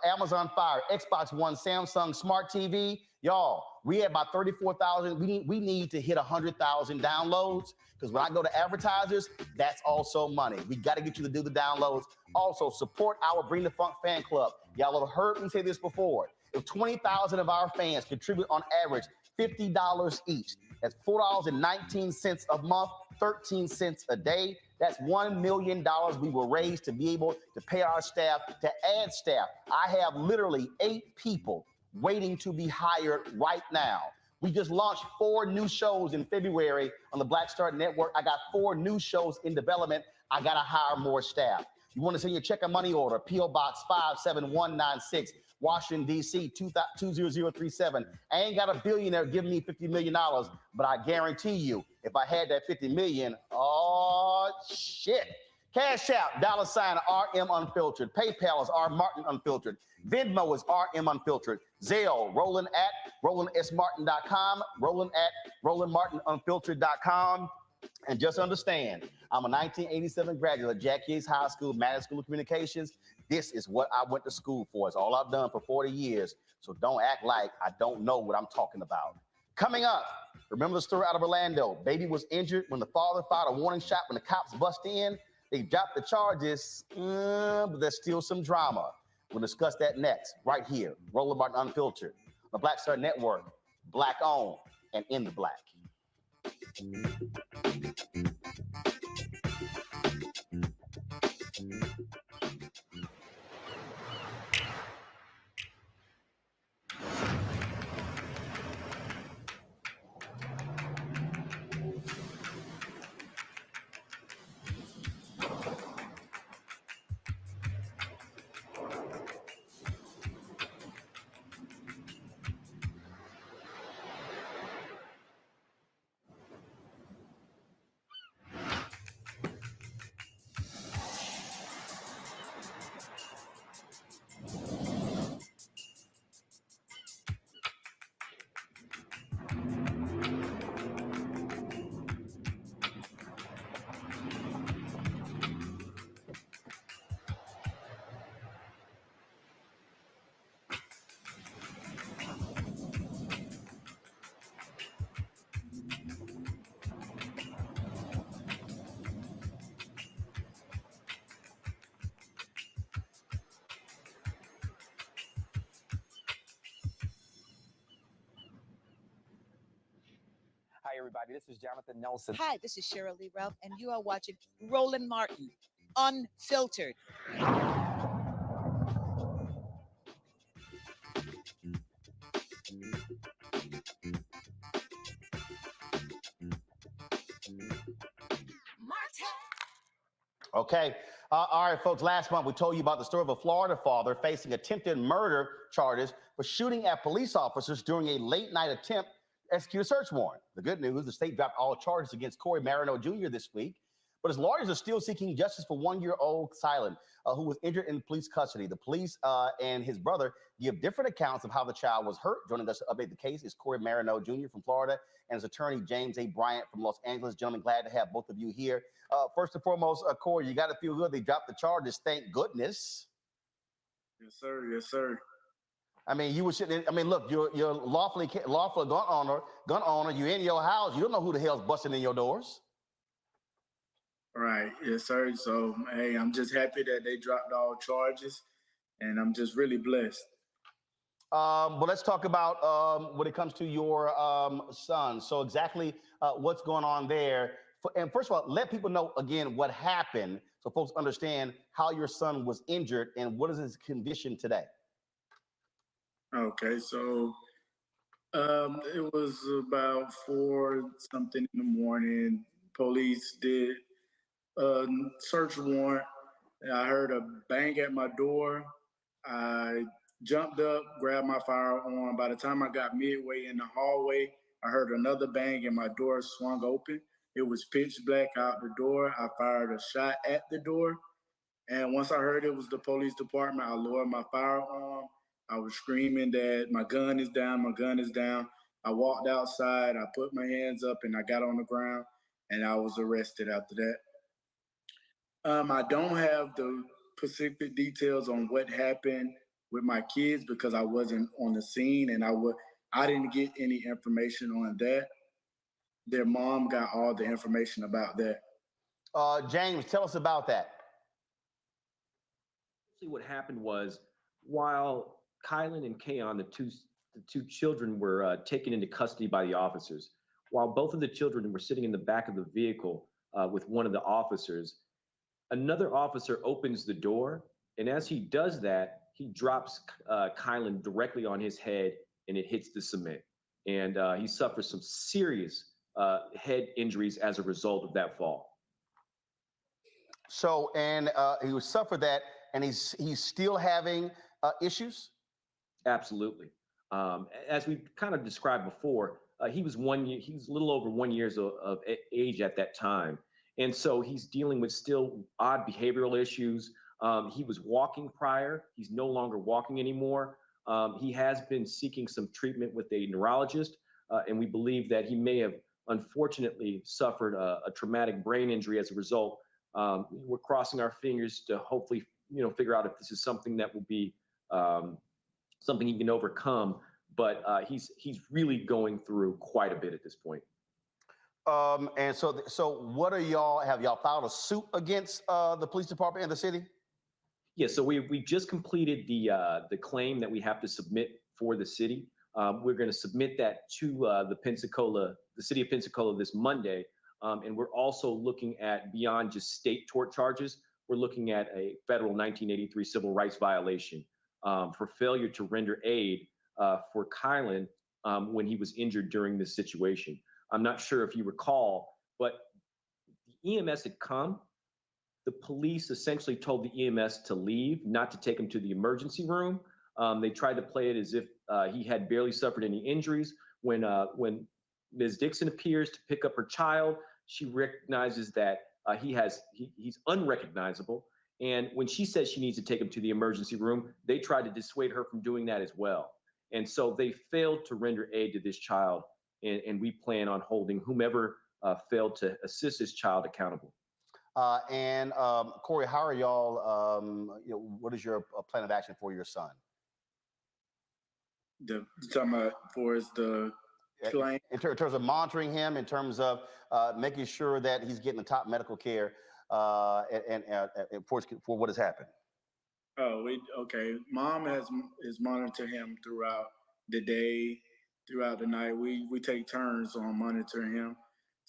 Amazon Fire, Xbox One, Samsung Smart TV. Y'all, we had about 34,000. We need to hit 100,000 downloads, because when I go to advertisers, that's also money. We got to get you to do the downloads. Also, support our Bring the Funk fan club. Y'all have heard me say this before. If 20,000 of our fans contribute on average $50 each, that's $4.19 a month, 13 cents a day. That's $1 million we will raise to be able to pay our staff, to add staff. I have literally 8 people waiting to be hired right now. We just launched 4 new shows in February on the Black Star Network. I got 4 new shows in development. I got to hire more staff. You want to send your check or money order, P.O. Box 57196, Washington, D.C. 20037. I ain't got a billionaire giving me $50 million, but I guarantee you, if I had that $50 million, oh, shit. Cash App, $ RM Unfiltered. PayPal is R Martin Unfiltered. Venmo is RM Unfiltered. Zelle, Roland at RolandSMartin.com, Roland at RolandMartinUnfiltered.com. And just understand, I'm a 1987 graduate of Jack Yates High School, Madison School of Communications. This is what I went to school for. It's all I've done for 40 years. So don't act like I don't know what I'm talking about. Coming up, remember the story out of Orlando? Baby was injured when the father fired a warning shot when the cops bust in. They dropped the charges, but there's still some drama. We'll discuss that next, right here. Roland Martin Unfiltered, the Black Star Network, Black owned and in the black. everybody. This is Jonathan Nelson. Hi, this is Cheryl Lee Ralph, and you are watching Roland Martin Unfiltered. Okay. All right, folks. Last month, we told you about the story of a Florida father facing attempted murder charges for shooting at police officers during a late night attempt to execute a search warrant. The good news, the state dropped all charges against Corey Marino Jr. this week, but his lawyers are still seeking justice for one-year-old Silent, who was injured in police custody. The police and his brother give different accounts of how the child was hurt. Joining us to update the case is Corey Marino Jr. from Florida and his attorney, James A. Bryant from Los Angeles. Gentlemen, glad to have both of you here. First and foremost, Corey, you got to feel good. They dropped the charges. Thank goodness. Yes, sir. Yes, sir. I mean, look, you're lawful gun owner. You're in your house. You don't know who the hell's busting in your doors. Right. Yes, sir. So, hey, I'm just happy that they dropped all charges, and I'm just really blessed. But let's talk about when it comes to your son. So exactly what's going on there. And first of all, let people know again what happened so folks understand how your son was injured and what is his condition today. Okay, so it was about 4 something in the morning. Police did a search warrant. I heard a bang at my door. I jumped up, grabbed my firearm. By the time I got midway in the hallway, I heard another bang and my door swung open. It was pitch black out the door. I fired a shot at the door. And once I heard it was the police department, I lowered my firearm. I was screaming that my gun is down, my gun is down. I walked outside, I put my hands up and I got on the ground and I was arrested after that. I don't have the specific details on what happened with my kids because I wasn't on the scene and I didn't get any information on that. Their mom got all the information about that. James, tell us about that. What happened was while Kylan and Kayon, the two children, were taken into custody by the officers, while both of the children were sitting in the back of the vehicle with one of the officers, another officer opens the door, and as he does that, he drops Kylan directly on his head, and it hits the cement. And he suffers some serious head injuries as a result of that fall. So, and he suffered that, and he's still having issues? Absolutely. As we kind of described before, he was a little over 1 year of age at that time. And so he's dealing with still odd behavioral issues. He was walking prior. He's no longer walking anymore. He has been seeking some treatment with a neurologist, and we believe that he may have unfortunately suffered a traumatic brain injury as a result. We're crossing our fingers to hopefully, figure out if this is something that will be something he can overcome. But he's really going through quite a bit at this point. And so what have y'all filed a suit against the police department in the city? Yeah, so we just completed the claim that we have to submit for the city. We're going to submit that to the city of Pensacola this Monday. And we're also looking at, beyond just state tort charges, we're looking at a federal 1983 civil rights violation for failure to render aid for Kylan when he was injured during this situation. I'm not sure if you recall, but the EMS had come. The police essentially told the EMS to leave, not to take him to the emergency room. They tried to play it as if he had barely suffered any injuries. When Ms. Dixon appears to pick up her child, she recognizes that he's unrecognizable. And when she says she needs to take him to the emergency room, they tried to dissuade her from doing that as well. And so they failed to render aid to this child. And we plan on holding whomever failed to assist this child accountable. And Corey, how are y'all? What is your plan of action for your son? You're talking about for the claim? In terms of monitoring him, in terms of making sure that he's getting the top medical care, and for what has happened. Oh, okay. Mom is monitoring him throughout the day. throughout the night. We take turns on monitoring him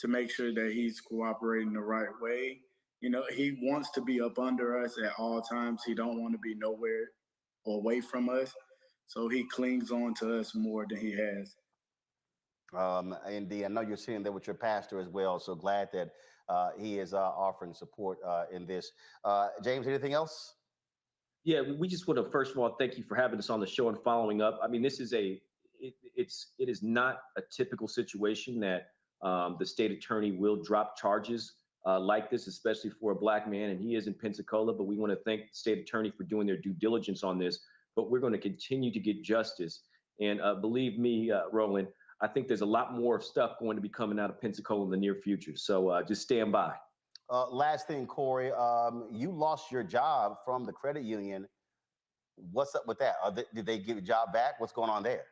to make sure that he's cooperating the right way. You know, he wants to be up under us at all times. He don't want to be nowhere away from us. So he clings on to us more than he has. Indeed, I know you're sitting there with your pastor as well. So glad that he is offering support in this. James, anything else? Yeah, we just want to first of all thank you for having us on the show and following up. I mean, this is it is not a typical situation that the state attorney will drop charges like this, especially for a Black man, and he is in Pensacola. But we want to thank the state attorney for doing their due diligence on this. But we're going to continue to get justice, and believe me, Roland, I think there's a lot more stuff going to be coming out of Pensacola in the near future. So just stand by. Last thing, Corey, you lost your job from the credit union. What's up with that? Did they give a job back? What's going on there?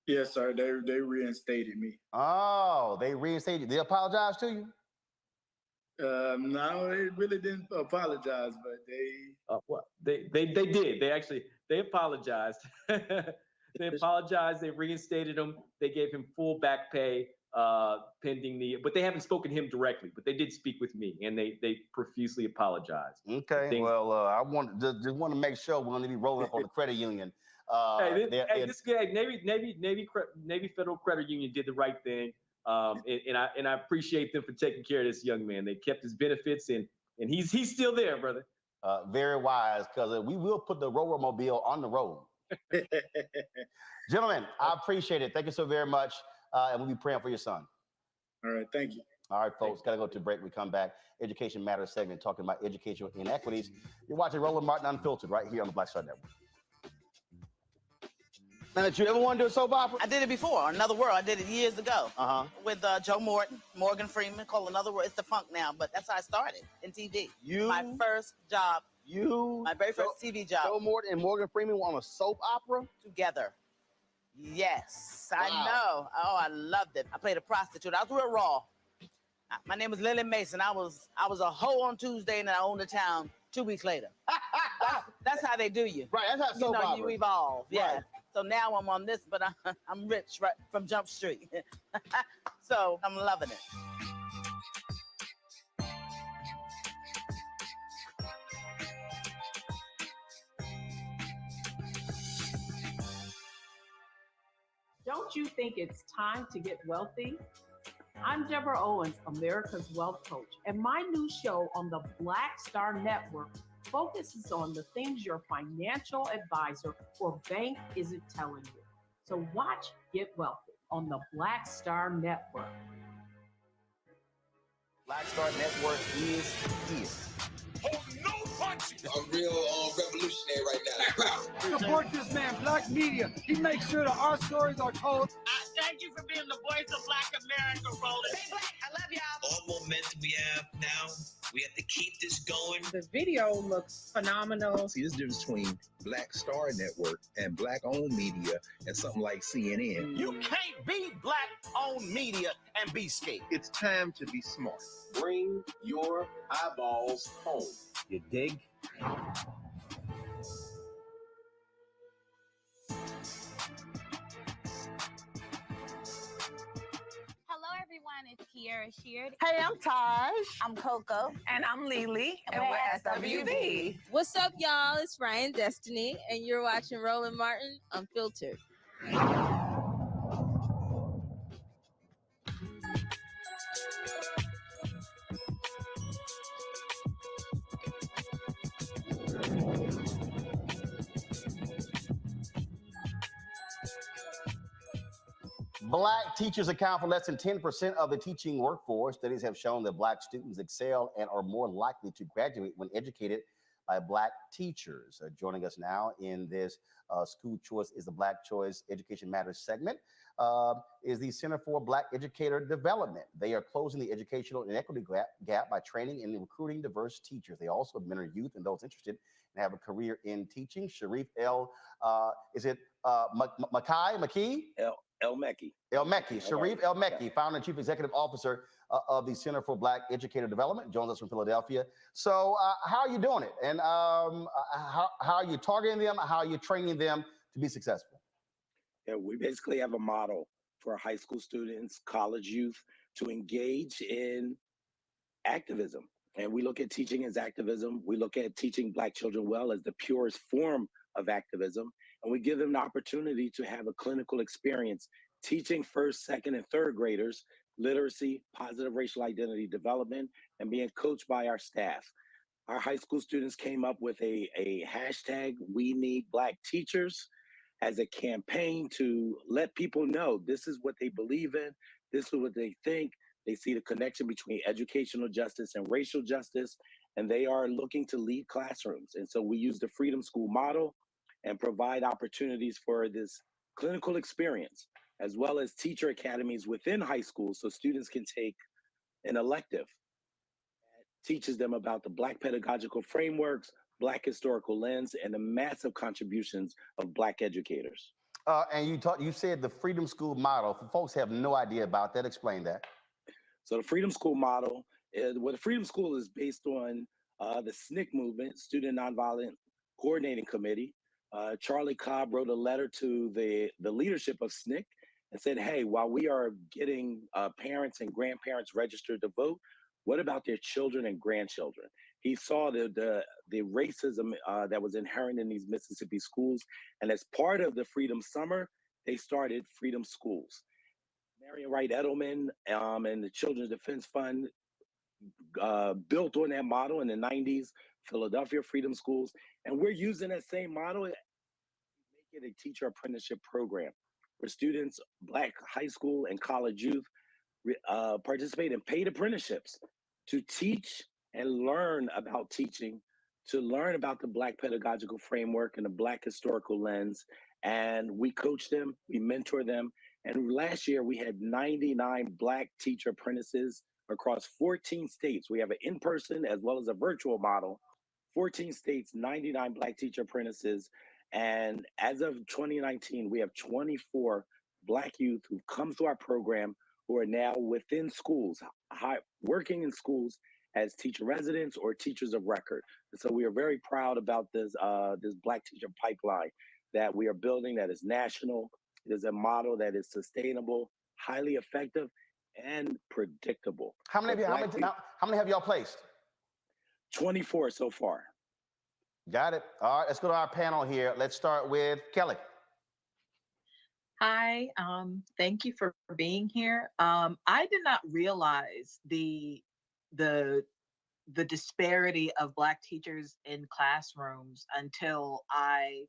Yes, sir. They reinstated me. Oh, they reinstated you. They apologize to you? No, they really didn't apologize, but they did. They apologized. They apologized. They reinstated him. They gave him full back pay pending but they haven't spoken to him directly, but they did speak with me, and they profusely apologized. Okay. Well, I just want to make sure we're going to be rolling up on the credit union. This guy, Navy Federal Credit Union did the right thing. And I appreciate them for taking care of this young man. They kept his benefits, and he's still there, brother. Very wise, because we will put the Roller-mobile on the road. Gentlemen, I appreciate it. Thank you so very much. And we'll be praying for your son. All right, thank you. All right, folks, got to go to break. We come back. Education Matters segment, talking about educational inequities. You're watching Roland Martin Unfiltered right here on the Black Star Network. Now, did you ever want to do a soap opera? I did it before, Another World. I did it years ago with Joe Morgan Freeman, called Another World. It's the funk now, but that's how I started in TV. My first job. My very first TV job. Joe Morton and Morgan Freeman were on a soap opera? Together. Yes, I know. Oh, I loved it. I played a prostitute. I was real raw. My name was Lily Mason. I was a hoe on Tuesday, and I owned the town 2 weeks later. That's how they do you. Right, that's how soap opera. You evolve. Yeah. Right. So now I'm on this, but I'm rich right from Jump Street. So I'm loving it. Don't you think it's time to get wealthy? I'm Deborah Owens, America's Wealth Coach, and my new show on the Black Star Network focuses on the things your financial advisor or bank isn't telling you. So watch Get Wealthy on the Black Star Network. Black Star Network is here. Oh, no punches! I'm real revolutionary right now. Support this man, Black Media. He makes sure that our stories are told. Thank you for being the voice of Black America, Roland. Stay black. I love y'all. All momentum we have now, we have to keep this going. The video looks phenomenal. See, this difference between Black Star Network and Black-owned media and something like CNN. You can't be Black-owned media and be scared. It's time to be smart. Bring your eyeballs home. You dig? It's Kiara Sheard. Hey, I'm Taj. I'm Coco. And I'm Lily. And we're SWV. What's up, y'all? It's Ryan Destiny, and you're watching Roland Martin Unfiltered. Black teachers account for less than 10% of the teaching workforce. Studies have shown that Black students excel and are more likely to graduate when educated by Black teachers. Joining us now in this School Choice is the Black Choice Education Matters segment is the Center for Black Educator Development. They are closing the educational inequity gap by training and recruiting diverse teachers. They also mentor youth and those interested and have a career in teaching. Sharif McKee? El Mekki. El Mekki, Sharif El Mekki, founder and chief executive officer of the Center for Black Educator Development, joins us from Philadelphia. So how are you doing it? And how are you targeting them? How are you training them to be successful? Yeah, we basically have a model for high school students, college youth to engage in activism. And we look at teaching as activism. We look at teaching Black children well as the purest form of activism. And we give them the opportunity to have a clinical experience teaching first, second, and third graders literacy, positive racial identity development, and being coached by our staff. Our high school students came up with a hashtag, We Need Black Teachers, as a campaign to let people know this is what they believe in, this is what they think. They see the connection between educational justice and racial justice, and they are looking to lead classrooms. And so we use the Freedom School model and provide opportunities for this clinical experience, as well as teacher academies within high schools so students can take an elective that teaches them about the Black pedagogical frameworks, Black historical lens, and the massive contributions of Black educators. And you said the Freedom School model. For folks have no idea about that, explain that. So the Freedom School model, the Freedom School is based on the SNCC movement, Student Nonviolent Coordinating Committee. Charlie Cobb wrote a letter to the leadership of SNCC and said, hey, while we are getting parents and grandparents registered to vote, what about their children and grandchildren? He saw the racism that was inherent in these Mississippi schools. And as part of the Freedom Summer, they started Freedom Schools. Marion Wright Edelman and the Children's Defense Fund built on that model in the 90s, Philadelphia Freedom Schools. And we're using that same model, make it a teacher apprenticeship program where students, Black high school and college youth, participate in paid apprenticeships to teach and learn about teaching, to learn about the Black pedagogical framework and the Black historical lens. And we coach them, we mentor them. And last year we had 99 Black teacher apprentices across 14 states. We have an in-person as well as a virtual model, 14 states, 99 Black teacher apprentices. And as of 2019, we have 24 Black youth who've come through our program who are now within schools, working in schools as teacher residents or teachers of record. And so we are very proud about this Black teacher pipeline that we are building that is national. It is a model that is sustainable, highly effective, and predictable. How many have y'all placed? 24 so far. Got it. All right, let's go to our panel here. Let's start with Kelly. Hi, thank you for being here. I did not realize the disparity of Black teachers in classrooms until I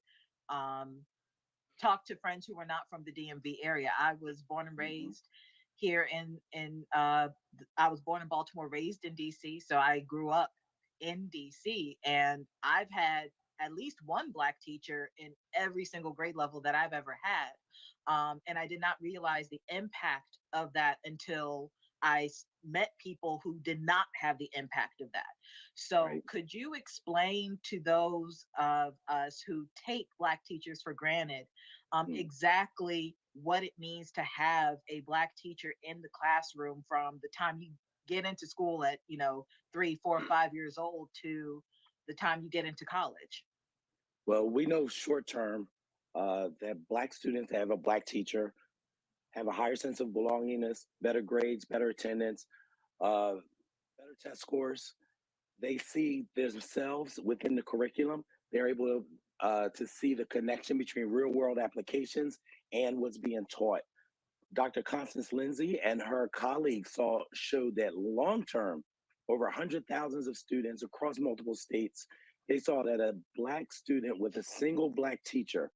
talked to friends who were not from the DMV area. I was born and raised here I was born in Baltimore, raised in DC, so I grew up in DC, and I've had at least one Black teacher in every single grade level that I've ever had. And I did not realize the impact of that until I met people who did not have the impact of that. So could you explain to those of us who take Black teachers for granted exactly what it means to have a Black teacher in the classroom from the time you get into school at 3, 4, 5 years old to the time you get into college? Well, we know short term that Black students that have a Black teacher have a higher sense of belongingness, better grades, better attendance, better test scores. They see themselves within the curriculum. They're able to see the connection between real world applications and what's being taught. Dr. Constance Lindsay and her colleagues showed that long term, over 100,000 of students across multiple states, they saw that a Black student with a single Black teacher,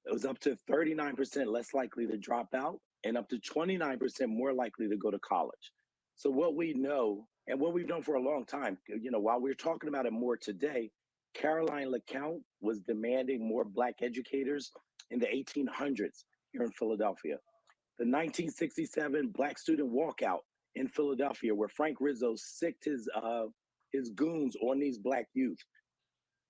it was up to 39% less likely to drop out and up to 29% more likely to go to college. So what we know, and what we've known for a long time, while we're talking about it more today, Caroline LeCount was demanding more Black educators in the 1800s here in Philadelphia. The 1967 Black student walkout in Philadelphia, where Frank Rizzo sicked his goons on these Black youth.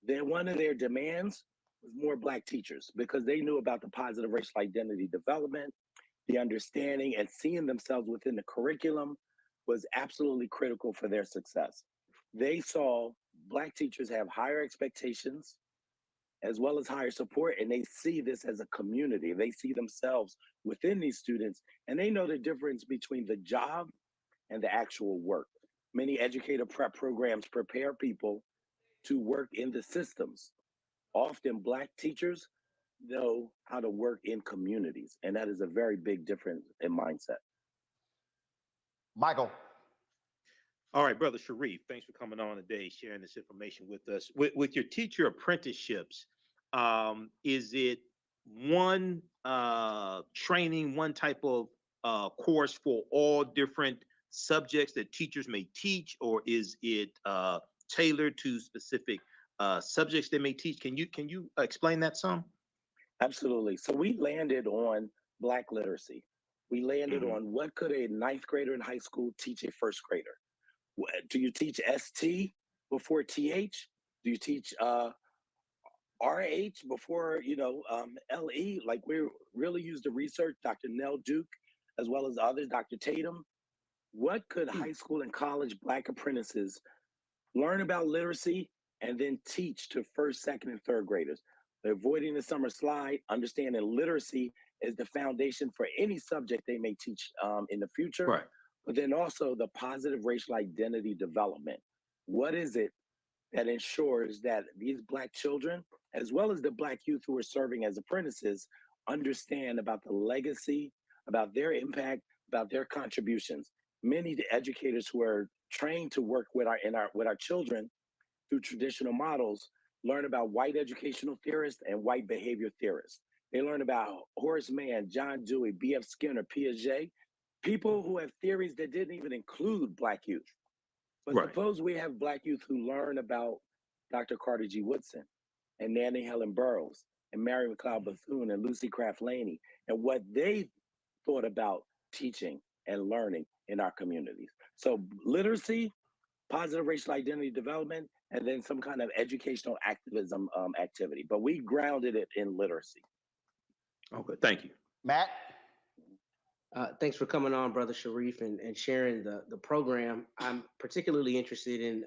Then one of their demands was more Black teachers because they knew about the positive racial identity development, the understanding and seeing themselves within the curriculum was absolutely critical for their success. They saw Black teachers have higher expectations, as well as higher support, and they see this as a community. They see themselves within these students, and they know the difference between the job and the actual work. Many educator prep programs prepare people to work in the systems. Often Black teachers know how to work in communities, and that is a very big difference in mindset. Michael. All right, Brother Sharif, thanks for coming on today, sharing this information with us. With your teacher apprenticeships, is it one training, one type of course for all different subjects that teachers may teach, or is it tailored to specific subjects they may teach? Can you explain that some? Absolutely. So we landed on Black literacy. We landed on what could a ninth grader in high school teach a first grader? Do you teach ST before TH? Do you teach RH before, LE? Like, we really used the research, Dr. Nell Duke, as well as others, Dr. Tatum. What could high school and college Black apprentices learn about literacy and then teach to first, second, and third graders? Avoiding the summer slide, understanding literacy is the foundation for any subject they may teach in the future. Right. But then also the positive racial identity development. What is it that ensures that these Black children, as well as the Black youth who are serving as apprentices, understand about the legacy, about their impact, about their contributions? Many educators who are trained to work with our children through traditional models learn about white educational theorists and white behavior theorists. They learn about Horace Mann, John Dewey, B.F. Skinner, Piaget, people who have theories that didn't even include Black youth. But suppose we have Black youth who learn about Dr. Carter G. Woodson and Nanny Helen Burroughs and Mary McLeod Bethune and Lucy Craft Laney and what they thought about teaching and learning in our communities. So literacy, positive racial identity development, and then some kind of educational activism activity. But we grounded it in literacy. Okay, thank you. Matt? Thanks for coming on, Brother Sharif, and sharing the program. I'm particularly interested in,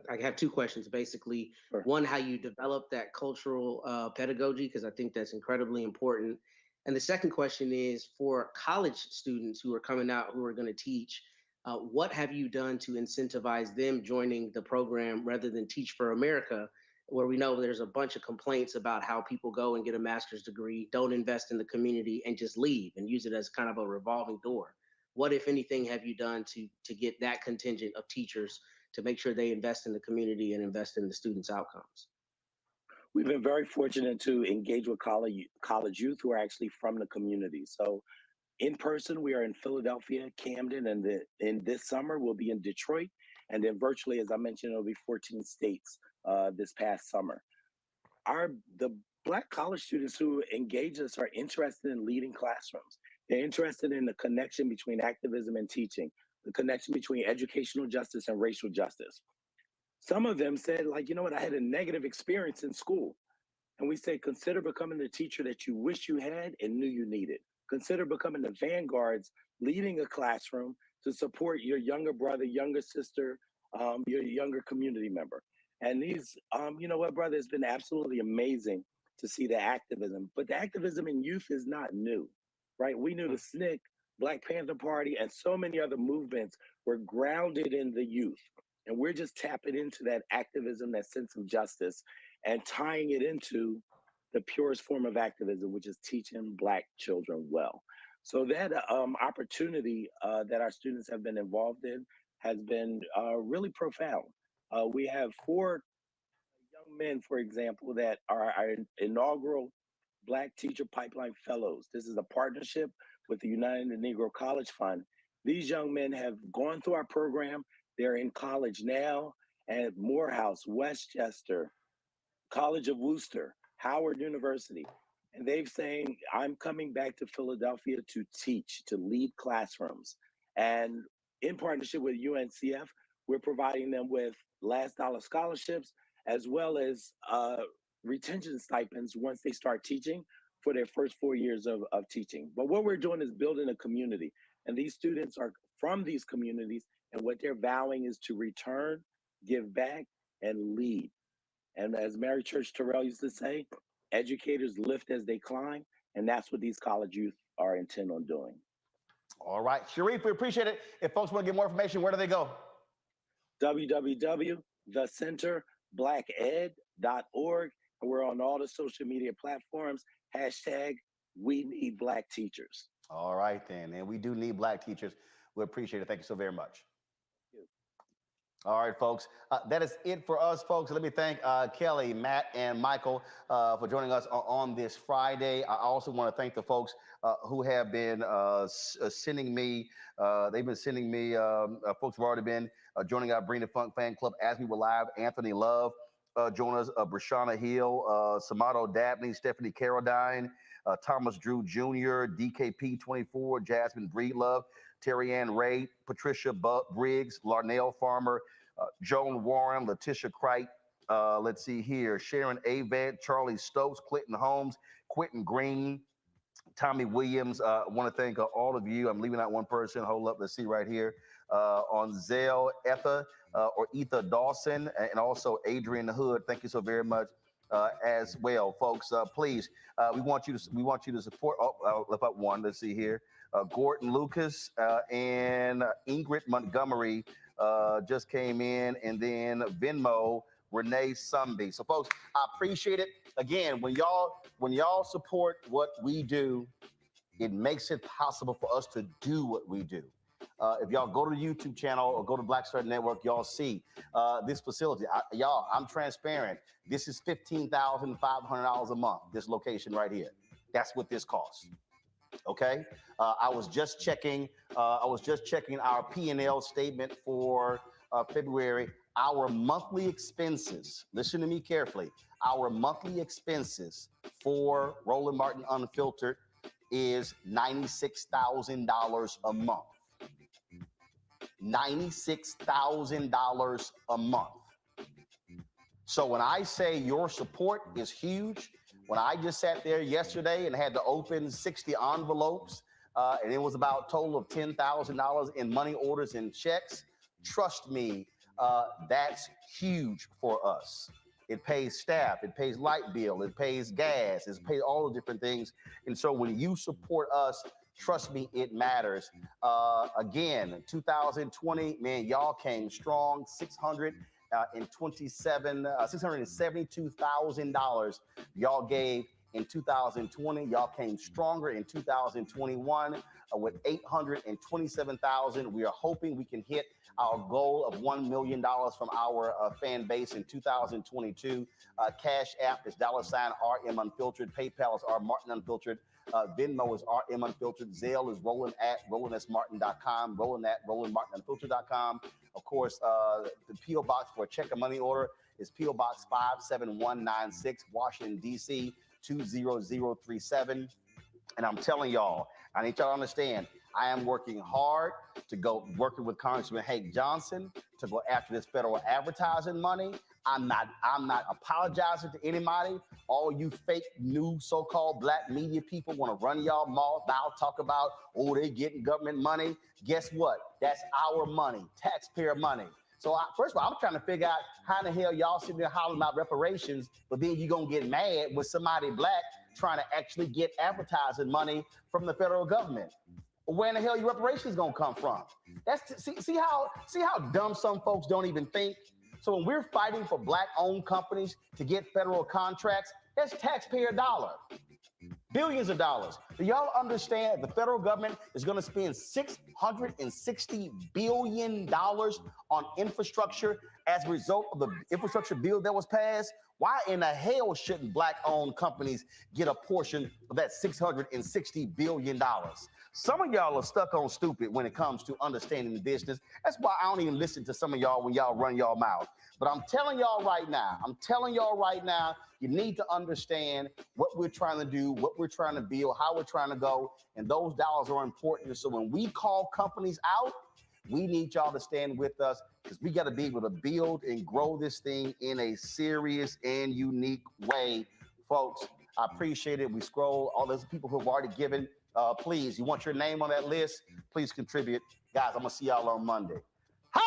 I have two questions, basically. Sure. One, how you develop that cultural pedagogy, because I think that's incredibly important. And the second question is, for college students who are coming out, who are going to teach, what have you done to incentivize them joining the program rather than Teach for America, where we know there's a bunch of complaints about how people go and get a master's degree, don't invest in the community, and just leave and use it as kind of a revolving door? What, if anything, have you done to get that contingent of teachers to make sure they invest in the community and invest in the students' outcomes? We've been very fortunate to engage with college youth who are actually from the community. So in person, we are in Philadelphia, Camden, and in this summer, we'll be in Detroit. And then virtually, as I mentioned, it'll be 14 states this past summer. The Black college students who engage us are interested in leading classrooms. They're interested in the connection between activism and teaching, the connection between educational justice and racial justice. Some of them said, like, you know what, I had a negative experience in school. And we say, consider becoming the teacher that you wish you had and knew you needed. Consider becoming the vanguards, leading a classroom to support your younger brother, younger sister, your younger community member. And these, you know what, brother, it's been absolutely amazing to see the activism. But the activism in youth is not new, right? We knew the SNCC, Black Panther Party, and so many other movements were grounded in the youth. And we're just tapping into that activism, that sense of justice, and tying it into the purest form of activism, which is teaching Black children well. So that opportunity that our students have been involved in has been really profound. We have 4 young men, for example, that are our inaugural Black Teacher Pipeline Fellows. This is a partnership with the United Negro College Fund. These young men have gone through our program. They're in college now at Morehouse, Westchester, College of Worcester, Howard University. And they've saying, I'm coming back to Philadelphia to teach, to lead classrooms. And in partnership with UNCF, we're providing them with last dollar scholarships, as well as retention stipends once they start teaching for their first 4 years of teaching. But what we're doing is building a community. And these students are from these communities, and what they're vowing is to return, give back, and lead. And as Mary Church Terrell used to say, educators lift as they climb, and that's what these college youth are intent on doing. All right, Sharif, we appreciate it. If folks want to get more information, where do they go? www.thecenterblacked.org. And we're on all the social media platforms. #We need Black teachers. All right, then. And we do need Black teachers. We appreciate it. Thank you so very much. All right, folks. That is it for us, folks. Let me thank Kelly, Matt, and Michael for joining us on this Friday. I also want to thank the folks who have been sending me, they've been sending me, folks who have already been joining our Bring the Funk fan club as we were live. Anthony Love joined us, Brashana Hill, Samato Dabney, Stephanie Carradine, Thomas Drew Jr., DKP24, Jasmine Breedlove, Terry Ann Ray, Patricia Briggs, Larnell Farmer, Joan Warren, Letitia Cright, let's see here, Sharon Aved, Charlie Stokes, Clinton Holmes, Quentin Green, Tommy Williams. I want to thank all of you. I'm leaving out one person. Hold up, let's see right here. On Zell, Etha, or Etha Dawson, and also Adrian Hood. Thank you so very much. As well, folks. Please, we want you to support. Oh, I'll lift up one. Let's see here. Gordon Lucas and Ingrid Montgomery just came in, and then Venmo Renee Sumby. So, folks, I appreciate it. Again, when y'all support what we do, it makes it possible for us to do what we do. If y'all go to the YouTube channel or go to Black Star Network, y'all see this facility. I'm transparent. This is $15,500 a month, this location right here. That's what this costs. Okay? I was just checking our P&L statement for February. Our monthly expenses, listen to me carefully, our monthly expenses for Roland Martin Unfiltered is $96,000 a month. $96,000 a month. So when I say your support is huge, when I just sat there yesterday and had to open 60 envelopes, and it was about a total of $10,000 in money orders and checks, trust me, that's huge for us. It pays staff, it pays light bill, it pays gas, it pays all the different things. And so when you support us, trust me, it matters. Again, 2020, man, y'all came strong. $672,000 y'all gave in 2020. Y'all came stronger in 2021 with $827,000. We are hoping we can hit our goal of $1 million from our fan base in 2022. Cash App is $RM Unfiltered. PayPal is R Martin Unfiltered. Venmo is RM Unfiltered. Zelle is Roland at RolandSMartin.com. Roland at RolandMartinUnfiltered.com. Of course, the P.O. Box for a check or money order is P.O. Box 57196, Washington, D.C. 20037. And I'm telling y'all, I need y'all to understand, I am working hard to go working with Congressman Hank Johnson to go after this federal advertising money. I'm not apologizing to anybody. All you fake new so-called black media people want to run y'all mouth, talk about, oh, they getting government money. Guess what? That's our money, taxpayer money. So first of all, I'm trying to figure out how in the hell y'all sitting there hollering about reparations, but then you're going to get mad with somebody black trying to actually get advertising money from the federal government. Where in the hell your reparations going to come from? See how dumb some folks don't even think? So when we're fighting for black-owned companies to get federal contracts, that's taxpayer dollar. Billions of dollars. Do y'all understand the federal government is going to spend $660 billion on infrastructure as a result of the infrastructure bill that was passed? Why in the hell shouldn't black-owned companies get a portion of that $660 billion? Some of y'all are stuck on stupid when it comes to understanding the business. That's why I don't even listen to some of y'all when y'all run y'all mouth. But I'm telling y'all right now, you need to understand what we're trying to do, what we're trying to build, how we're trying to go, and those dollars are important. So when we call companies out, we need y'all to stand with us because we got to be able to build and grow this thing in a serious and unique way. Folks, I appreciate it. We scroll all those people who have already given. Please, you want your name on that list? Please contribute. Guys, I'm going to see y'all on Monday. How?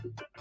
Bye.